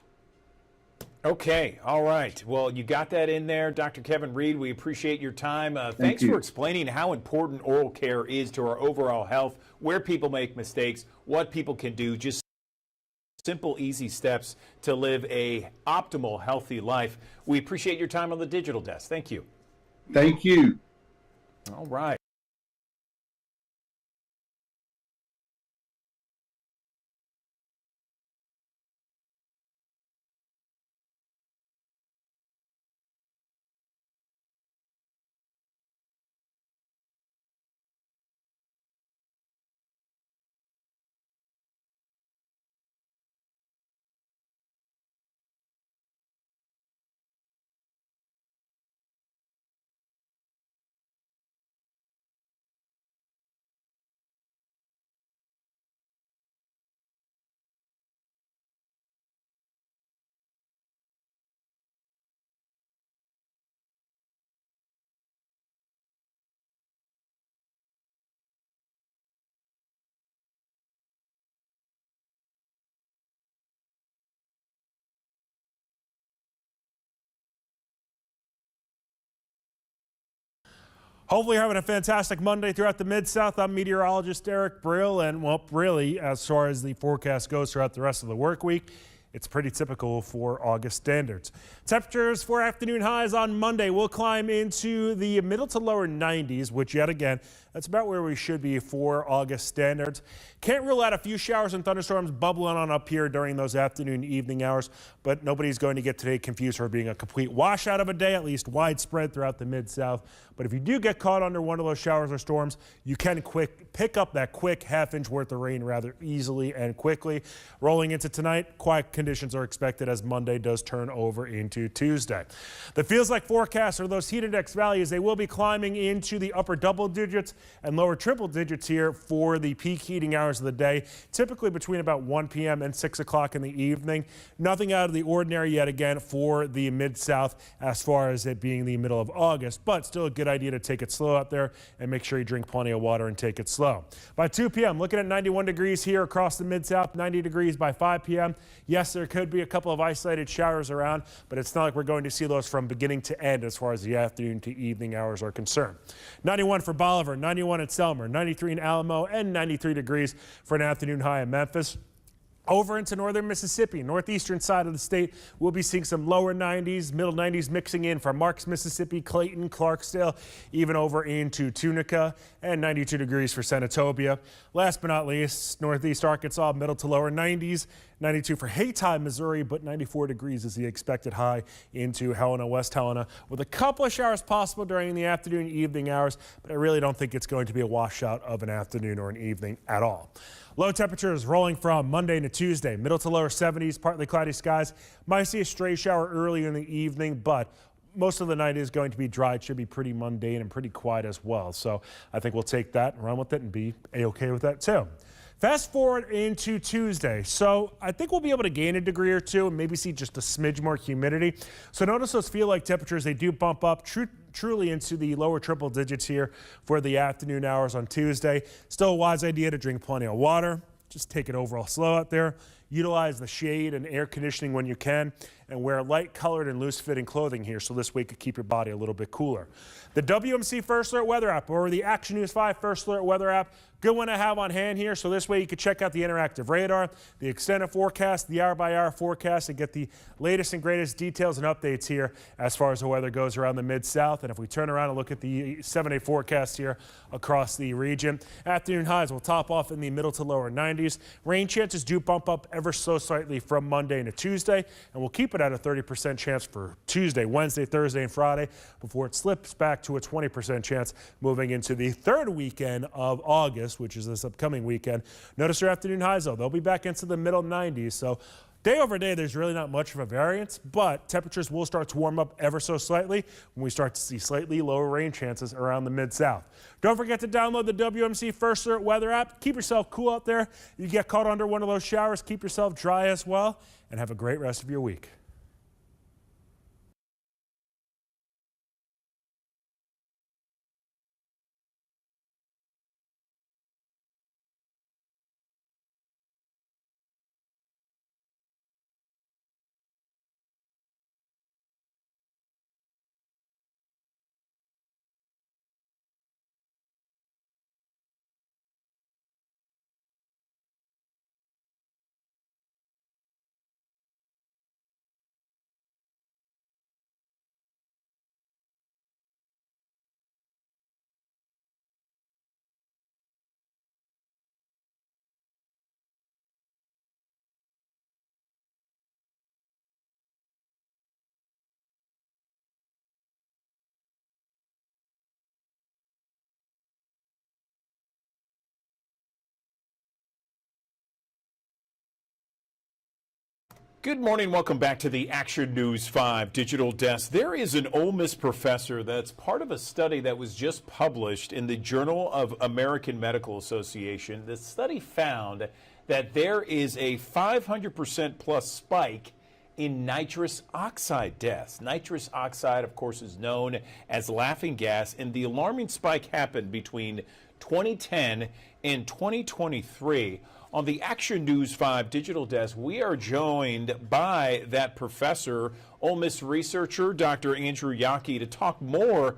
Okay, all right. Well, you got that in there, Dr. Kevin Reed. We appreciate your time. Thanks you. for explaining how important oral care is to our overall health, where people make mistakes, what people can do, just simple, easy steps to live a optimal, healthy life. We appreciate your time on the Digital Desk. Thank you. Thank you. All right. Hopefully you're having a fantastic Monday throughout the Mid-South. I'm meteorologist Eric Brill, and well, really, as far as the forecast goes throughout the rest of the work week, it's pretty typical for August standards. Temperatures for afternoon highs on Monday will climb into the middle to lower 90s, which yet again, that's about where we should be for August standards. Can't rule out a few showers and thunderstorms bubbling on up here during those afternoon, evening hours, but nobody's going to get today confused for being a complete washout of a day, at least widespread throughout the Mid-South. But if you do get caught under one of those showers or storms, you can pick up that quick half-inch worth of rain rather easily and quickly. Rolling into tonight, quiet conditions are expected as Monday does turn over into Tuesday. The feels like forecasts are those heat index values. They will be climbing into the upper double digits and lower triple digits here for the peak heating hours of the day, typically between about 1 p.m. and 6 o'clock in the evening. Nothing out of the ordinary yet again for the Mid-South as far as it being the middle of August, but still a good idea to take it slow out there and make sure you drink plenty of water and take it slow. By 2 p.m., looking at 91 degrees here across the Mid-South, 90 degrees by 5 p.m. Yes, there could be a couple of isolated showers around, but it's not like we're going to see those from beginning to end as far as the afternoon to evening hours are concerned. 91 for Bolivar, 91 at Selmer, 93 in Alamo, and 93 degrees for an afternoon high in Memphis. Over into northern Mississippi, northeastern side of the state, we'll be seeing some lower 90s, middle 90s mixing in from Marks, Mississippi, Clayton, Clarksdale, even over into Tunica, and 92 degrees for Senatobia. Last but not least, northeast Arkansas, middle to lower 90s, 92 for Haytime, Missouri, but 94 degrees is the expected high into Helena, West Helena, with a couple of showers possible during the afternoon, evening hours, but I really don't think it's going to be a washout of an afternoon or an evening at all. Low temperatures rolling from Monday to Tuesday, middle to lower 70s, partly cloudy skies. Might see a stray shower early in the evening, but most of the night is going to be dry. It should be pretty mundane and pretty quiet as well. So I think we'll take that and run with it and be A-okay with that too. Fast forward into Tuesday. So I think we'll be able to gain a degree or two and maybe see just a smidge more humidity. So notice those feel-like temperatures, they do bump up truly into the lower triple digits here for the afternoon hours on Tuesday. Still a wise idea to drink plenty of water. Just take it overall slow out there. Utilize the shade and air conditioning when you can, and wear light colored and loose fitting clothing here so this way could keep your body a little bit cooler. The WMC First Alert Weather app or the Action News 5 First Alert Weather app, good one to have on hand here. So this way you can check out the interactive radar, the extended forecast, the hour-by-hour forecast, and get the latest and greatest details and updates here as far as the weather goes around the Mid-South. And if we turn around and look at the 7-day forecast here across the region, afternoon highs will top off in the middle to lower 90s. Rain chances do bump up ever so slightly from Monday to Tuesday, and we'll keep it at a 30% chance for Tuesday, Wednesday, Thursday, and Friday before it slips back to a 20% chance moving into the third weekend of August, which is this upcoming weekend. Notice your afternoon highs, though. They'll be back into the middle 90s. So day over day, there's really not much of a variance, but temperatures will start to warm up ever so slightly when we start to see slightly lower rain chances around the Mid-South. Don't forget to download the WMC First Alert Weather app. Keep yourself cool out there. You get caught under one of those showers, keep yourself dry as well, and have a great rest of your week. Good morning. Welcome back to the Action News 5 Digital Desk. There is an Ole Miss professor that's part of a study that was just published in the Journal of American Medical Association. The study found that there is a 500% plus spike in nitrous oxide deaths. Nitrous oxide, of course, is known as laughing gas, and the alarming spike happened between 2010 and 2023. On the Action News 5 Digital Desk, we are joined by that professor, Ole Miss researcher, Dr. Andrew Yockey, to talk more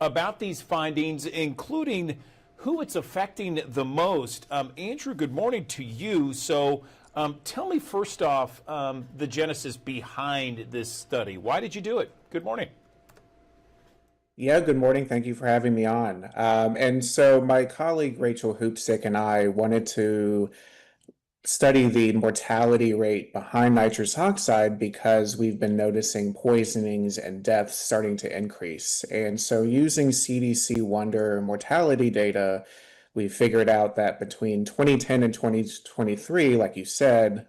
about these findings, including who it's affecting the most. Andrew, good morning to you. So tell me first off the genesis behind this study. Why did you do it? Good morning. Yeah, good morning. Thank you for having me on. And so my colleague Rachel Hoopsick and I wanted to study the mortality rate behind nitrous oxide because we've been noticing poisonings and deaths starting to increase. And so using CDC Wonder mortality data, we figured out that between 2010 and 2023, like you said,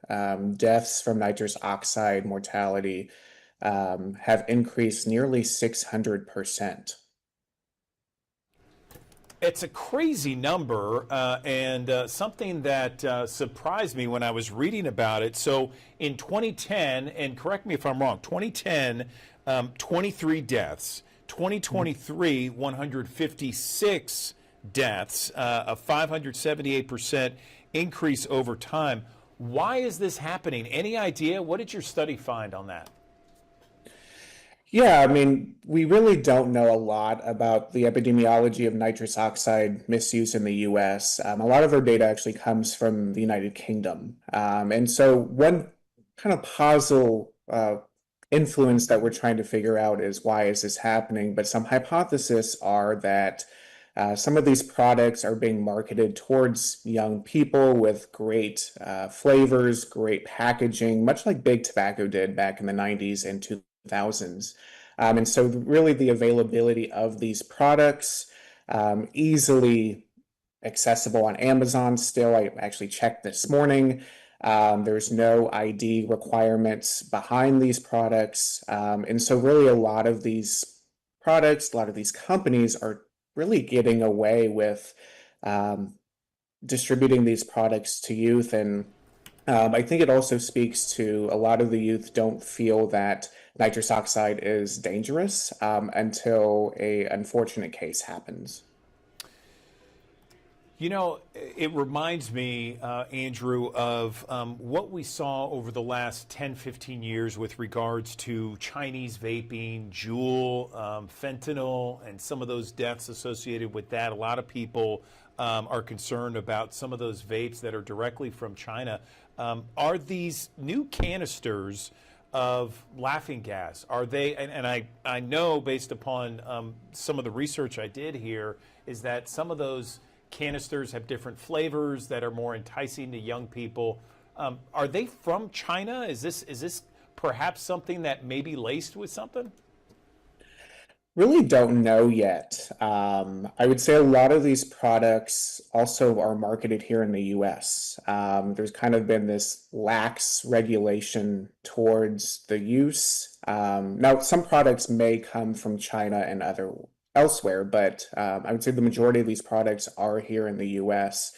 deaths from nitrous oxide mortality have increased nearly 600%. It's a crazy number and something that surprised me when I was reading about it. So in 2010, and correct me if I'm wrong, 2010, 23 deaths, 2023, 156 deaths, a 578% increase over time. Why is this happening? Any idea? What did your study find on that? Yeah, I mean, we really don't know a lot about the epidemiology of nitrous oxide misuse in the US. A lot of our data actually comes from the United Kingdom. And so one kind of causal influence that we're trying to figure out is why is this happening? But some hypotheses are that Some of these products are being marketed towards young people with great flavors, great packaging, much like big tobacco did back in the 90s and 2000s. And so really the availability of these products, easily accessible on Amazon still. I actually checked this morning. There's no ID requirements behind these products. And so really a lot of these products, a lot of these companies are really getting away with distributing these products to youth. And I think it also speaks to a lot of the youth don't feel that nitrous oxide is dangerous until an unfortunate case happens. You know, it reminds me, Andrew, of what we saw over the last 10, 15 years with regards to Chinese vaping, Juul, fentanyl, and some of those deaths associated with that. A lot of people are concerned about some of those vapes that are directly from China. Are these new canisters of laughing gas, are they, and I know based upon some of the research I did here, is that some of those canisters have different flavors that are more enticing to young people. Are they from China? Is this perhaps something that may be laced with something? Really don't know yet. I would say a lot of these products also are marketed here in the US. There's kind of been this lax regulation towards the use. Now, some products may come from China and elsewhere, but I would say the majority of these products are here in the US.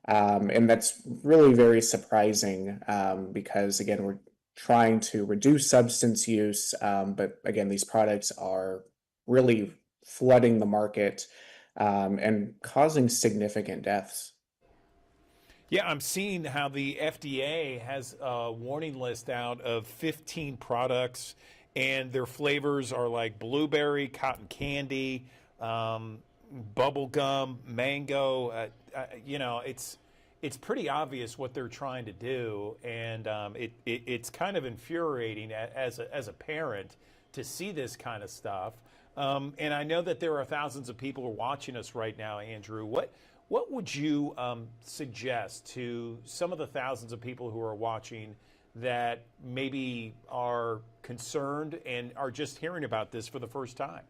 And that's really very surprising because, again, we're trying to reduce substance use, but again, these products are really flooding the market and causing significant deaths. Yeah, I'm seeing how the FDA has a warning list out of 15 products, and their flavors are like blueberry, cotton candy, bubble gum, mango. You know, it's pretty obvious what they're trying to do, and it's kind of infuriating as a parent to see this kind of stuff. And I know that there are thousands of people watching us right now, Andrew. What would you suggest to some of the thousands of people who are watching that maybe are concerned and are just hearing about this for the first time?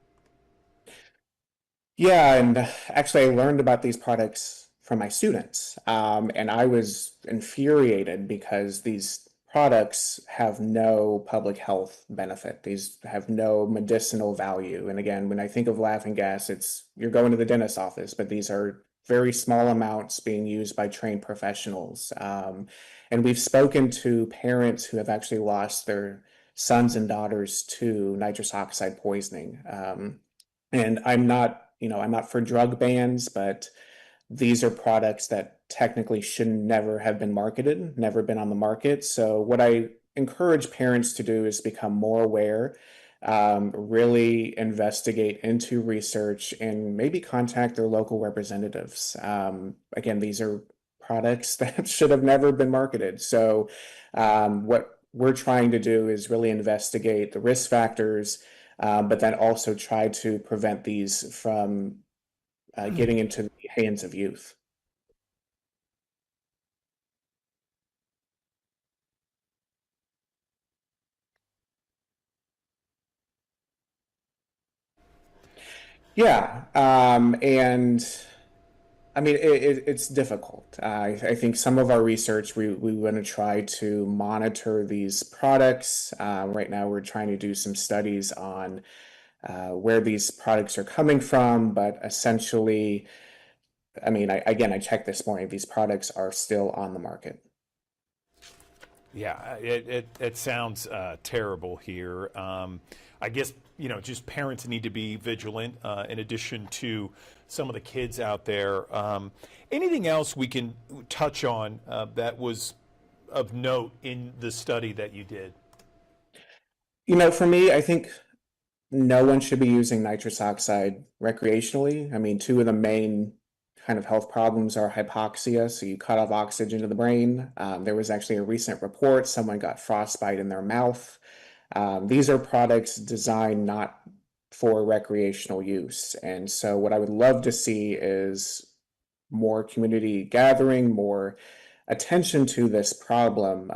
Yeah, and actually, I learned about these products from my students, and I was infuriated because these products have no public health benefit. These have no medicinal value. And again, when I think of laughing gas, it's you're going to the dentist's office, but these are very small amounts being used by trained professionals. And we've spoken to parents who have actually lost their sons and daughters to nitrous oxide poisoning. And I'm not for drug bans, but these are products that technically should never have been marketed, never been on the market. So what I encourage parents to do is become more aware, really investigate into research, and maybe contact their local representatives. Again, these are products that should have never been marketed. So what we're trying to do is really investigate the risk factors, but then also try to prevent these from getting into the hands of youth. Yeah, and I mean it's difficult. I think some of our research we want to try to monitor these products. Right now, we're trying to do some studies on where these products are coming from, but essentially, I mean, I checked this morning, these products are still on the market. Yeah, it sounds terrible here. I guess, just parents need to be vigilant in addition to some of the kids out there. Anything else we can touch on that was of note in the study that you did? For me, I think no one should be using nitrous oxide recreationally. I mean, two of the main kind of health problems are hypoxia, so you cut off oxygen to the brain. There was actually a recent report, someone got frostbite in their mouth. These are products designed not for recreational use. And so what I would love to see is more community gathering, more attention to this problem,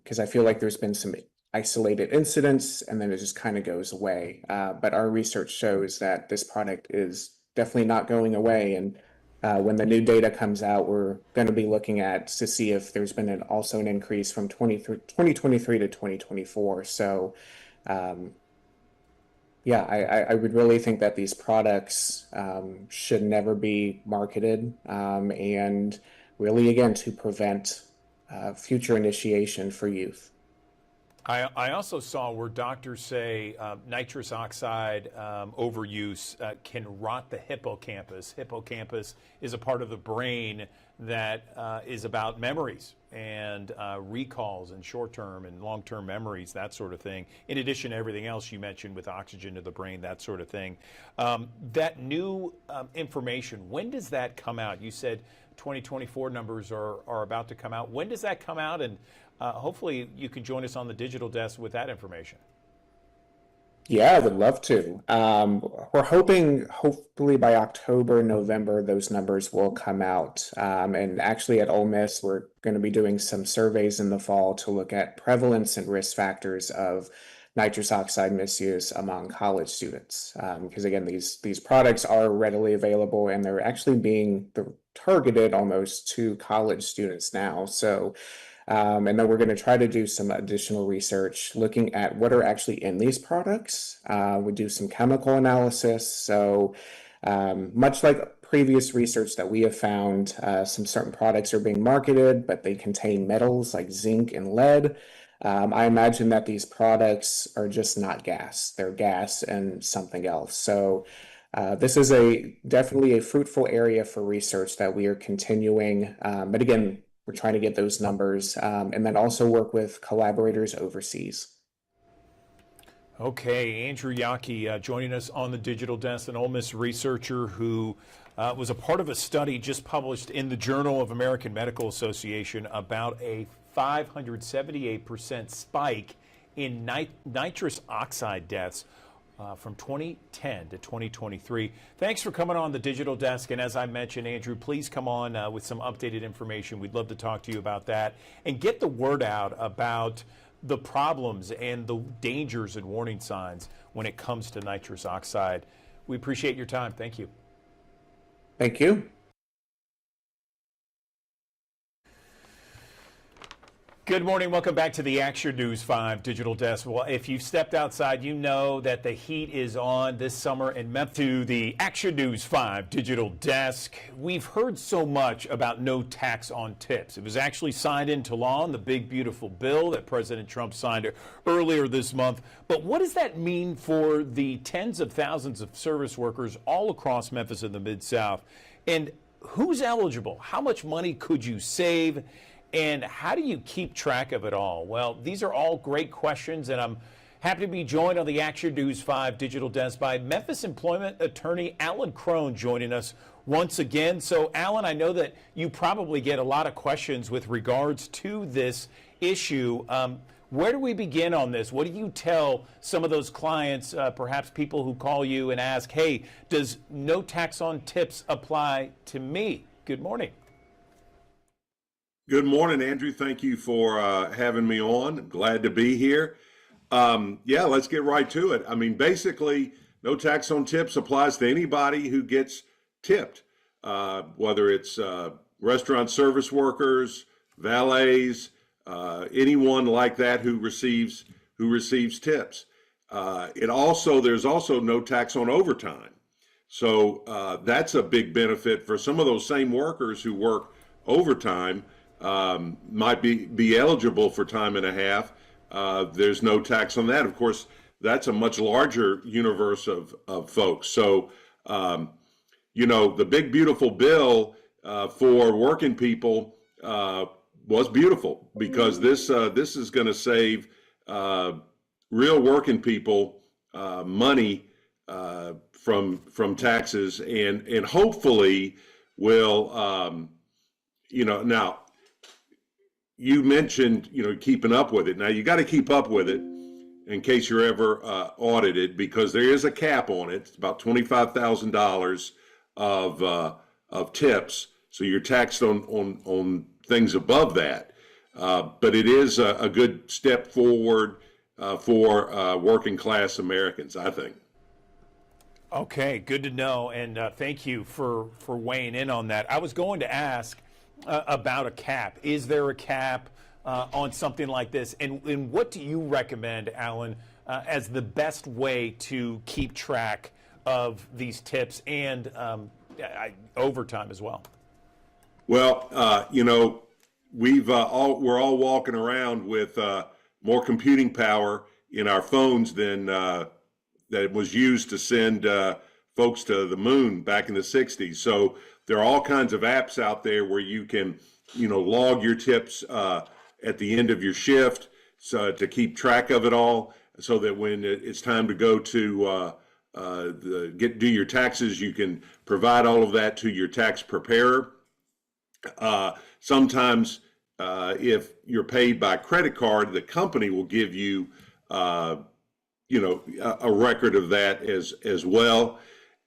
because I feel like there's been some isolated incidents and then it just kind of goes away. But our research shows that this product is definitely not going away. And when the new data comes out, we're going to be looking at to see if there's been also an increase from 2023 to 2024. So yeah, I would really think that these products should never be marketed, and really, again, to prevent future initiation for youth. I also saw where doctors say nitrous oxide overuse can rot the hippocampus. Hippocampus is a part of the brain that is about memories and recalls and short-term and long-term memories, that sort of thing, in addition to everything else you mentioned with oxygen to the brain, that sort of thing. That new information, when does that come out? You said 2024 numbers are about to come out. When does that come out? And hopefully you can join us on the digital desk with that information. Yeah, I would love to. We're hoping, hopefully by October, November, those numbers will come out. And actually at Ole Miss, we're going to be doing some surveys in the fall to look at prevalence and risk factors of nitrous oxide misuse among college students. Because again, these products are readily available and they're actually being targeted almost to college students now. So and then we're going to try to do some additional research looking at what are actually in these products. We do some chemical analysis. So much like previous research that we have found, some certain products are being marketed, but they contain metals like zinc and lead. I imagine that these products are just not gas. They're gas and something else. So this is definitely a fruitful area for research that we are continuing. But again, we're trying to get those numbers and then also work with collaborators overseas. Okay, Andrew Yockey joining us on the digital desk, an Ole Miss researcher who was a part of a study just published in the Journal of American Medical Association about a 578% spike in nitrous oxide deaths from 2010 to 2023. Thanks for coming on the digital desk. And as I mentioned, Andrew, please come on with some updated information. We'd love to talk to you about that and get the word out about the problems and the dangers and warning signs when it comes to nitrous oxide. We appreciate your time. Thank you. Thank you. Good morning. Welcome back to the Action News 5 Digital Desk. Well, if you've stepped outside, you know that the heat is on this summer in Memphis. To the Action News 5 Digital Desk, we've heard so much about no tax on tips. It was actually signed into law in the big, beautiful bill that President Trump signed earlier this month. But what does that mean for the tens of thousands of service workers all across Memphis and the Mid-South? And who's eligible? How much money could you save? And how do you keep track of it all? Well, these are all great questions, and I'm happy to be joined on the Action News 5 Digital Desk by Memphis employment attorney Alan Crone joining us once again. So, Alan, I know that you probably get a lot of questions with regards to this issue. Where do we begin on this? What do you tell some of those clients, perhaps people who call you and ask, hey, does no tax on tips apply to me? Good morning. Good morning, Andrew. Thank you for having me on. I'm glad to be here. Yeah, let's get right to it. I mean, basically, no tax on tips applies to anybody who gets tipped, whether it's restaurant service workers, valets, anyone like that who receives tips. There's also no tax on overtime. So that's a big benefit for some of those same workers who work overtime. Might be eligible for time and a half. There's no tax on that. Of course, that's a much larger universe of folks. So, the big, beautiful bill for working people was beautiful because this is going to save real working people money from taxes and hopefully will, now, you mentioned, keeping up with it. Now, you got to keep up with it. in case you're ever audited, because there is a cap on it. It's about $25,000 of tips, so you're taxed on things above that. But it is a good step forward for working class Americans, I think. Okay, good to know, and thank you for weighing in on that. I was going to ask about a cap. Is there a cap on something like this? And what do you recommend, Alan, as the best way to keep track of these tips and overtime as well? Well, we're all walking around with more computing power in our phones than that was used to send folks to the moon back in the 60s. So there are all kinds of apps out there where you can, log your tips at the end of your shift, so to keep track of it all, so that when it's time to go to do your taxes, you can provide all of that to your tax preparer. Sometimes if you're paid by credit card, the company will give you a record of that as well.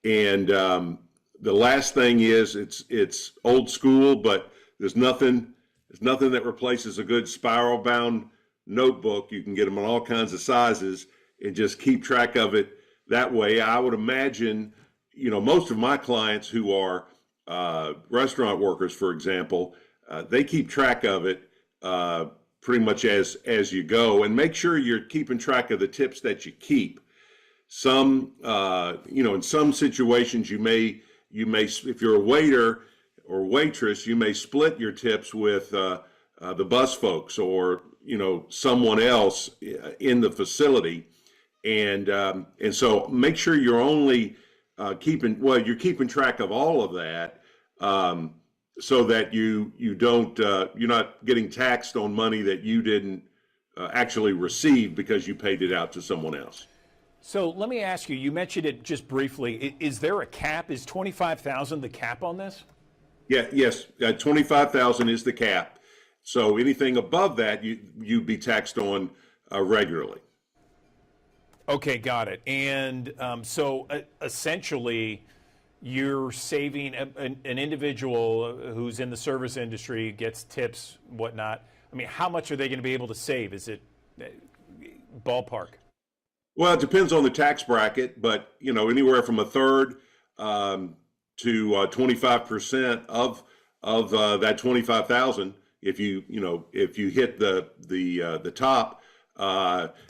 And the last thing is, it's old school, but there's nothing that replaces a good spiral bound notebook. You can get them in all kinds of sizes and just keep track of it that way. I would imagine, most of my clients who are restaurant workers, for example, they keep track of it pretty much as you go, and make sure you're keeping track of the tips that you keep. Some, in some situations, you may, if you're a waiter or waitress, you may split your tips with the bus folks or, someone else in the facility. And so make sure you're only you're keeping track of all of that, so that you don't, you're not getting taxed on money that you didn't actually receive because you paid it out to someone else. So let me ask you, you mentioned it just briefly. Is there a cap? Is $25,000 the cap on this? Yes, 25,000 is the cap. So anything above that, you'd be taxed on regularly. Okay, got it. And so essentially, you're saving an individual who's in the service industry, gets tips, whatnot. I mean, how much are they going to be able to save? Is it ballpark? Well, it depends on the tax bracket, but anywhere from a third to 25% of that 25,000. If you hit the top.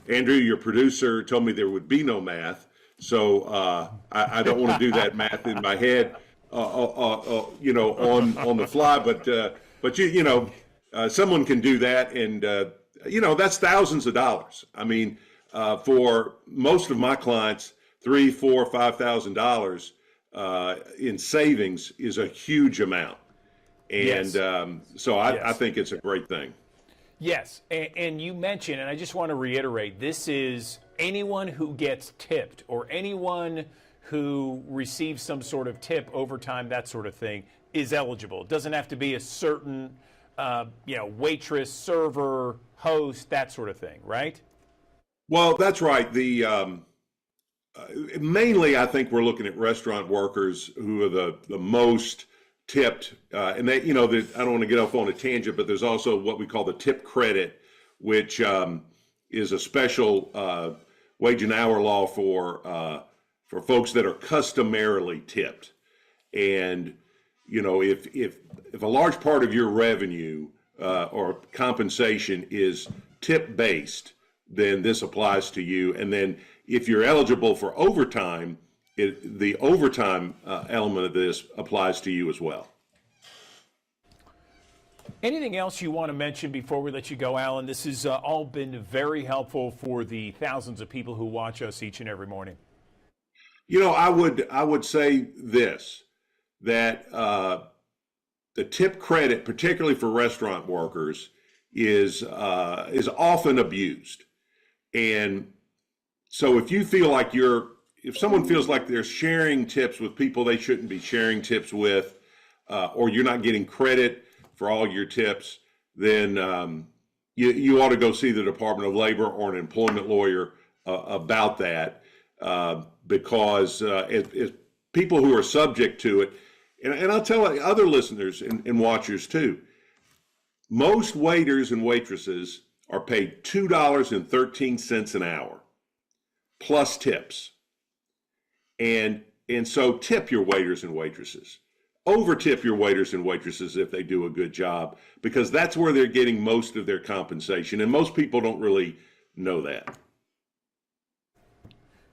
Andrew, your producer, told me there would be no math, so I don't want to do that math in my head, on the fly. But someone can do that, and that's thousands of dollars. I mean, for most of my clients, $3,000, $4,000, $5,000 in savings is a huge amount, and so I think it's a great thing. Yes, and you mentioned, and I just want to reiterate, this is anyone who gets tipped or anyone who receives some sort of tip, overtime, that sort of thing, is eligible. It doesn't have to be a certain, waitress, server, host, that sort of thing, right? Well, that's right. Mainly, I think we're looking at restaurant workers who are the most tipped, and they, I don't want to get off on a tangent, but there's also what we call the tip credit, which is a special wage and hour law for folks that are customarily tipped. And if a large part of your revenue or compensation is tip based, then this applies to you. And then if you're eligible for overtime, the overtime element of this applies to you as well. Anything else you want to mention before we let you go, Alan? This has all been very helpful for the thousands of people who watch us each and every morning. I would say this, that the tip credit, particularly for restaurant workers, is often abused. And so if you feel like if someone feels like they're sharing tips with people they shouldn't be sharing tips with, or you're not getting credit for all your tips, then you ought to go see the Department of Labor or an employment lawyer about that because as people who are subject to it, and I'll tell other listeners and watchers too, most waiters and waitresses are paid $2.13 an hour plus tips. And so tip your waiters and waitresses. Over tip your waiters and waitresses if they do a good job, because that's where they're getting most of their compensation. And most people don't really know that.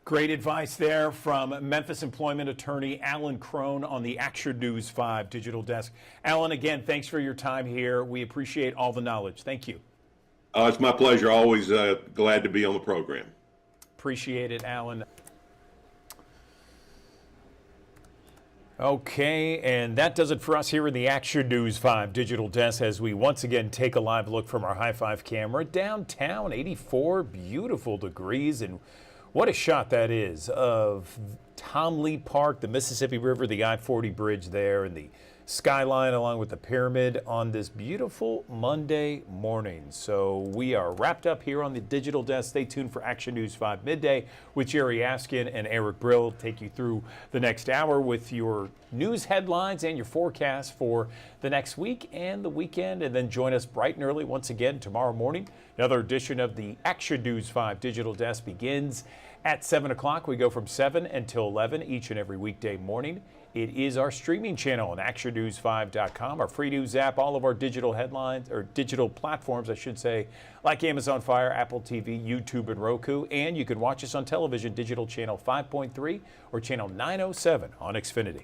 Great advice there from Memphis employment attorney Alan Crone on the Action News 5 digital desk. Alan, again, thanks for your time here. We appreciate all the knowledge. Thank you. It's my pleasure. Always glad to be on the program. Appreciate it, Alan. Okay, and that does it for us here in the Action News 5 digital desk as we once again take a live look from our High 5 camera downtown, 84 beautiful degrees, and what a shot that is of Tom Lee Park, the Mississippi River, the I-40 bridge there, and the skyline along with the pyramid on this beautiful Monday morning. So we are wrapped up here on the digital desk. Stay tuned for Action News 5 midday with Jerry Askin and Eric Brill. Take you through the next hour with your news headlines and your forecast for the next week and the weekend. And then join us bright and early once again tomorrow morning. Another edition of the Action News 5 digital desk begins at 7 o'clock. We go from 7 until 11 each and every weekday morning. It is our streaming channel on actionnews5.com, our free news app, all of our digital headlines, or digital platforms, I should say, like Amazon Fire, Apple TV, YouTube, and Roku. And you can watch us on television, digital channel 5.3 or channel 907 on Xfinity.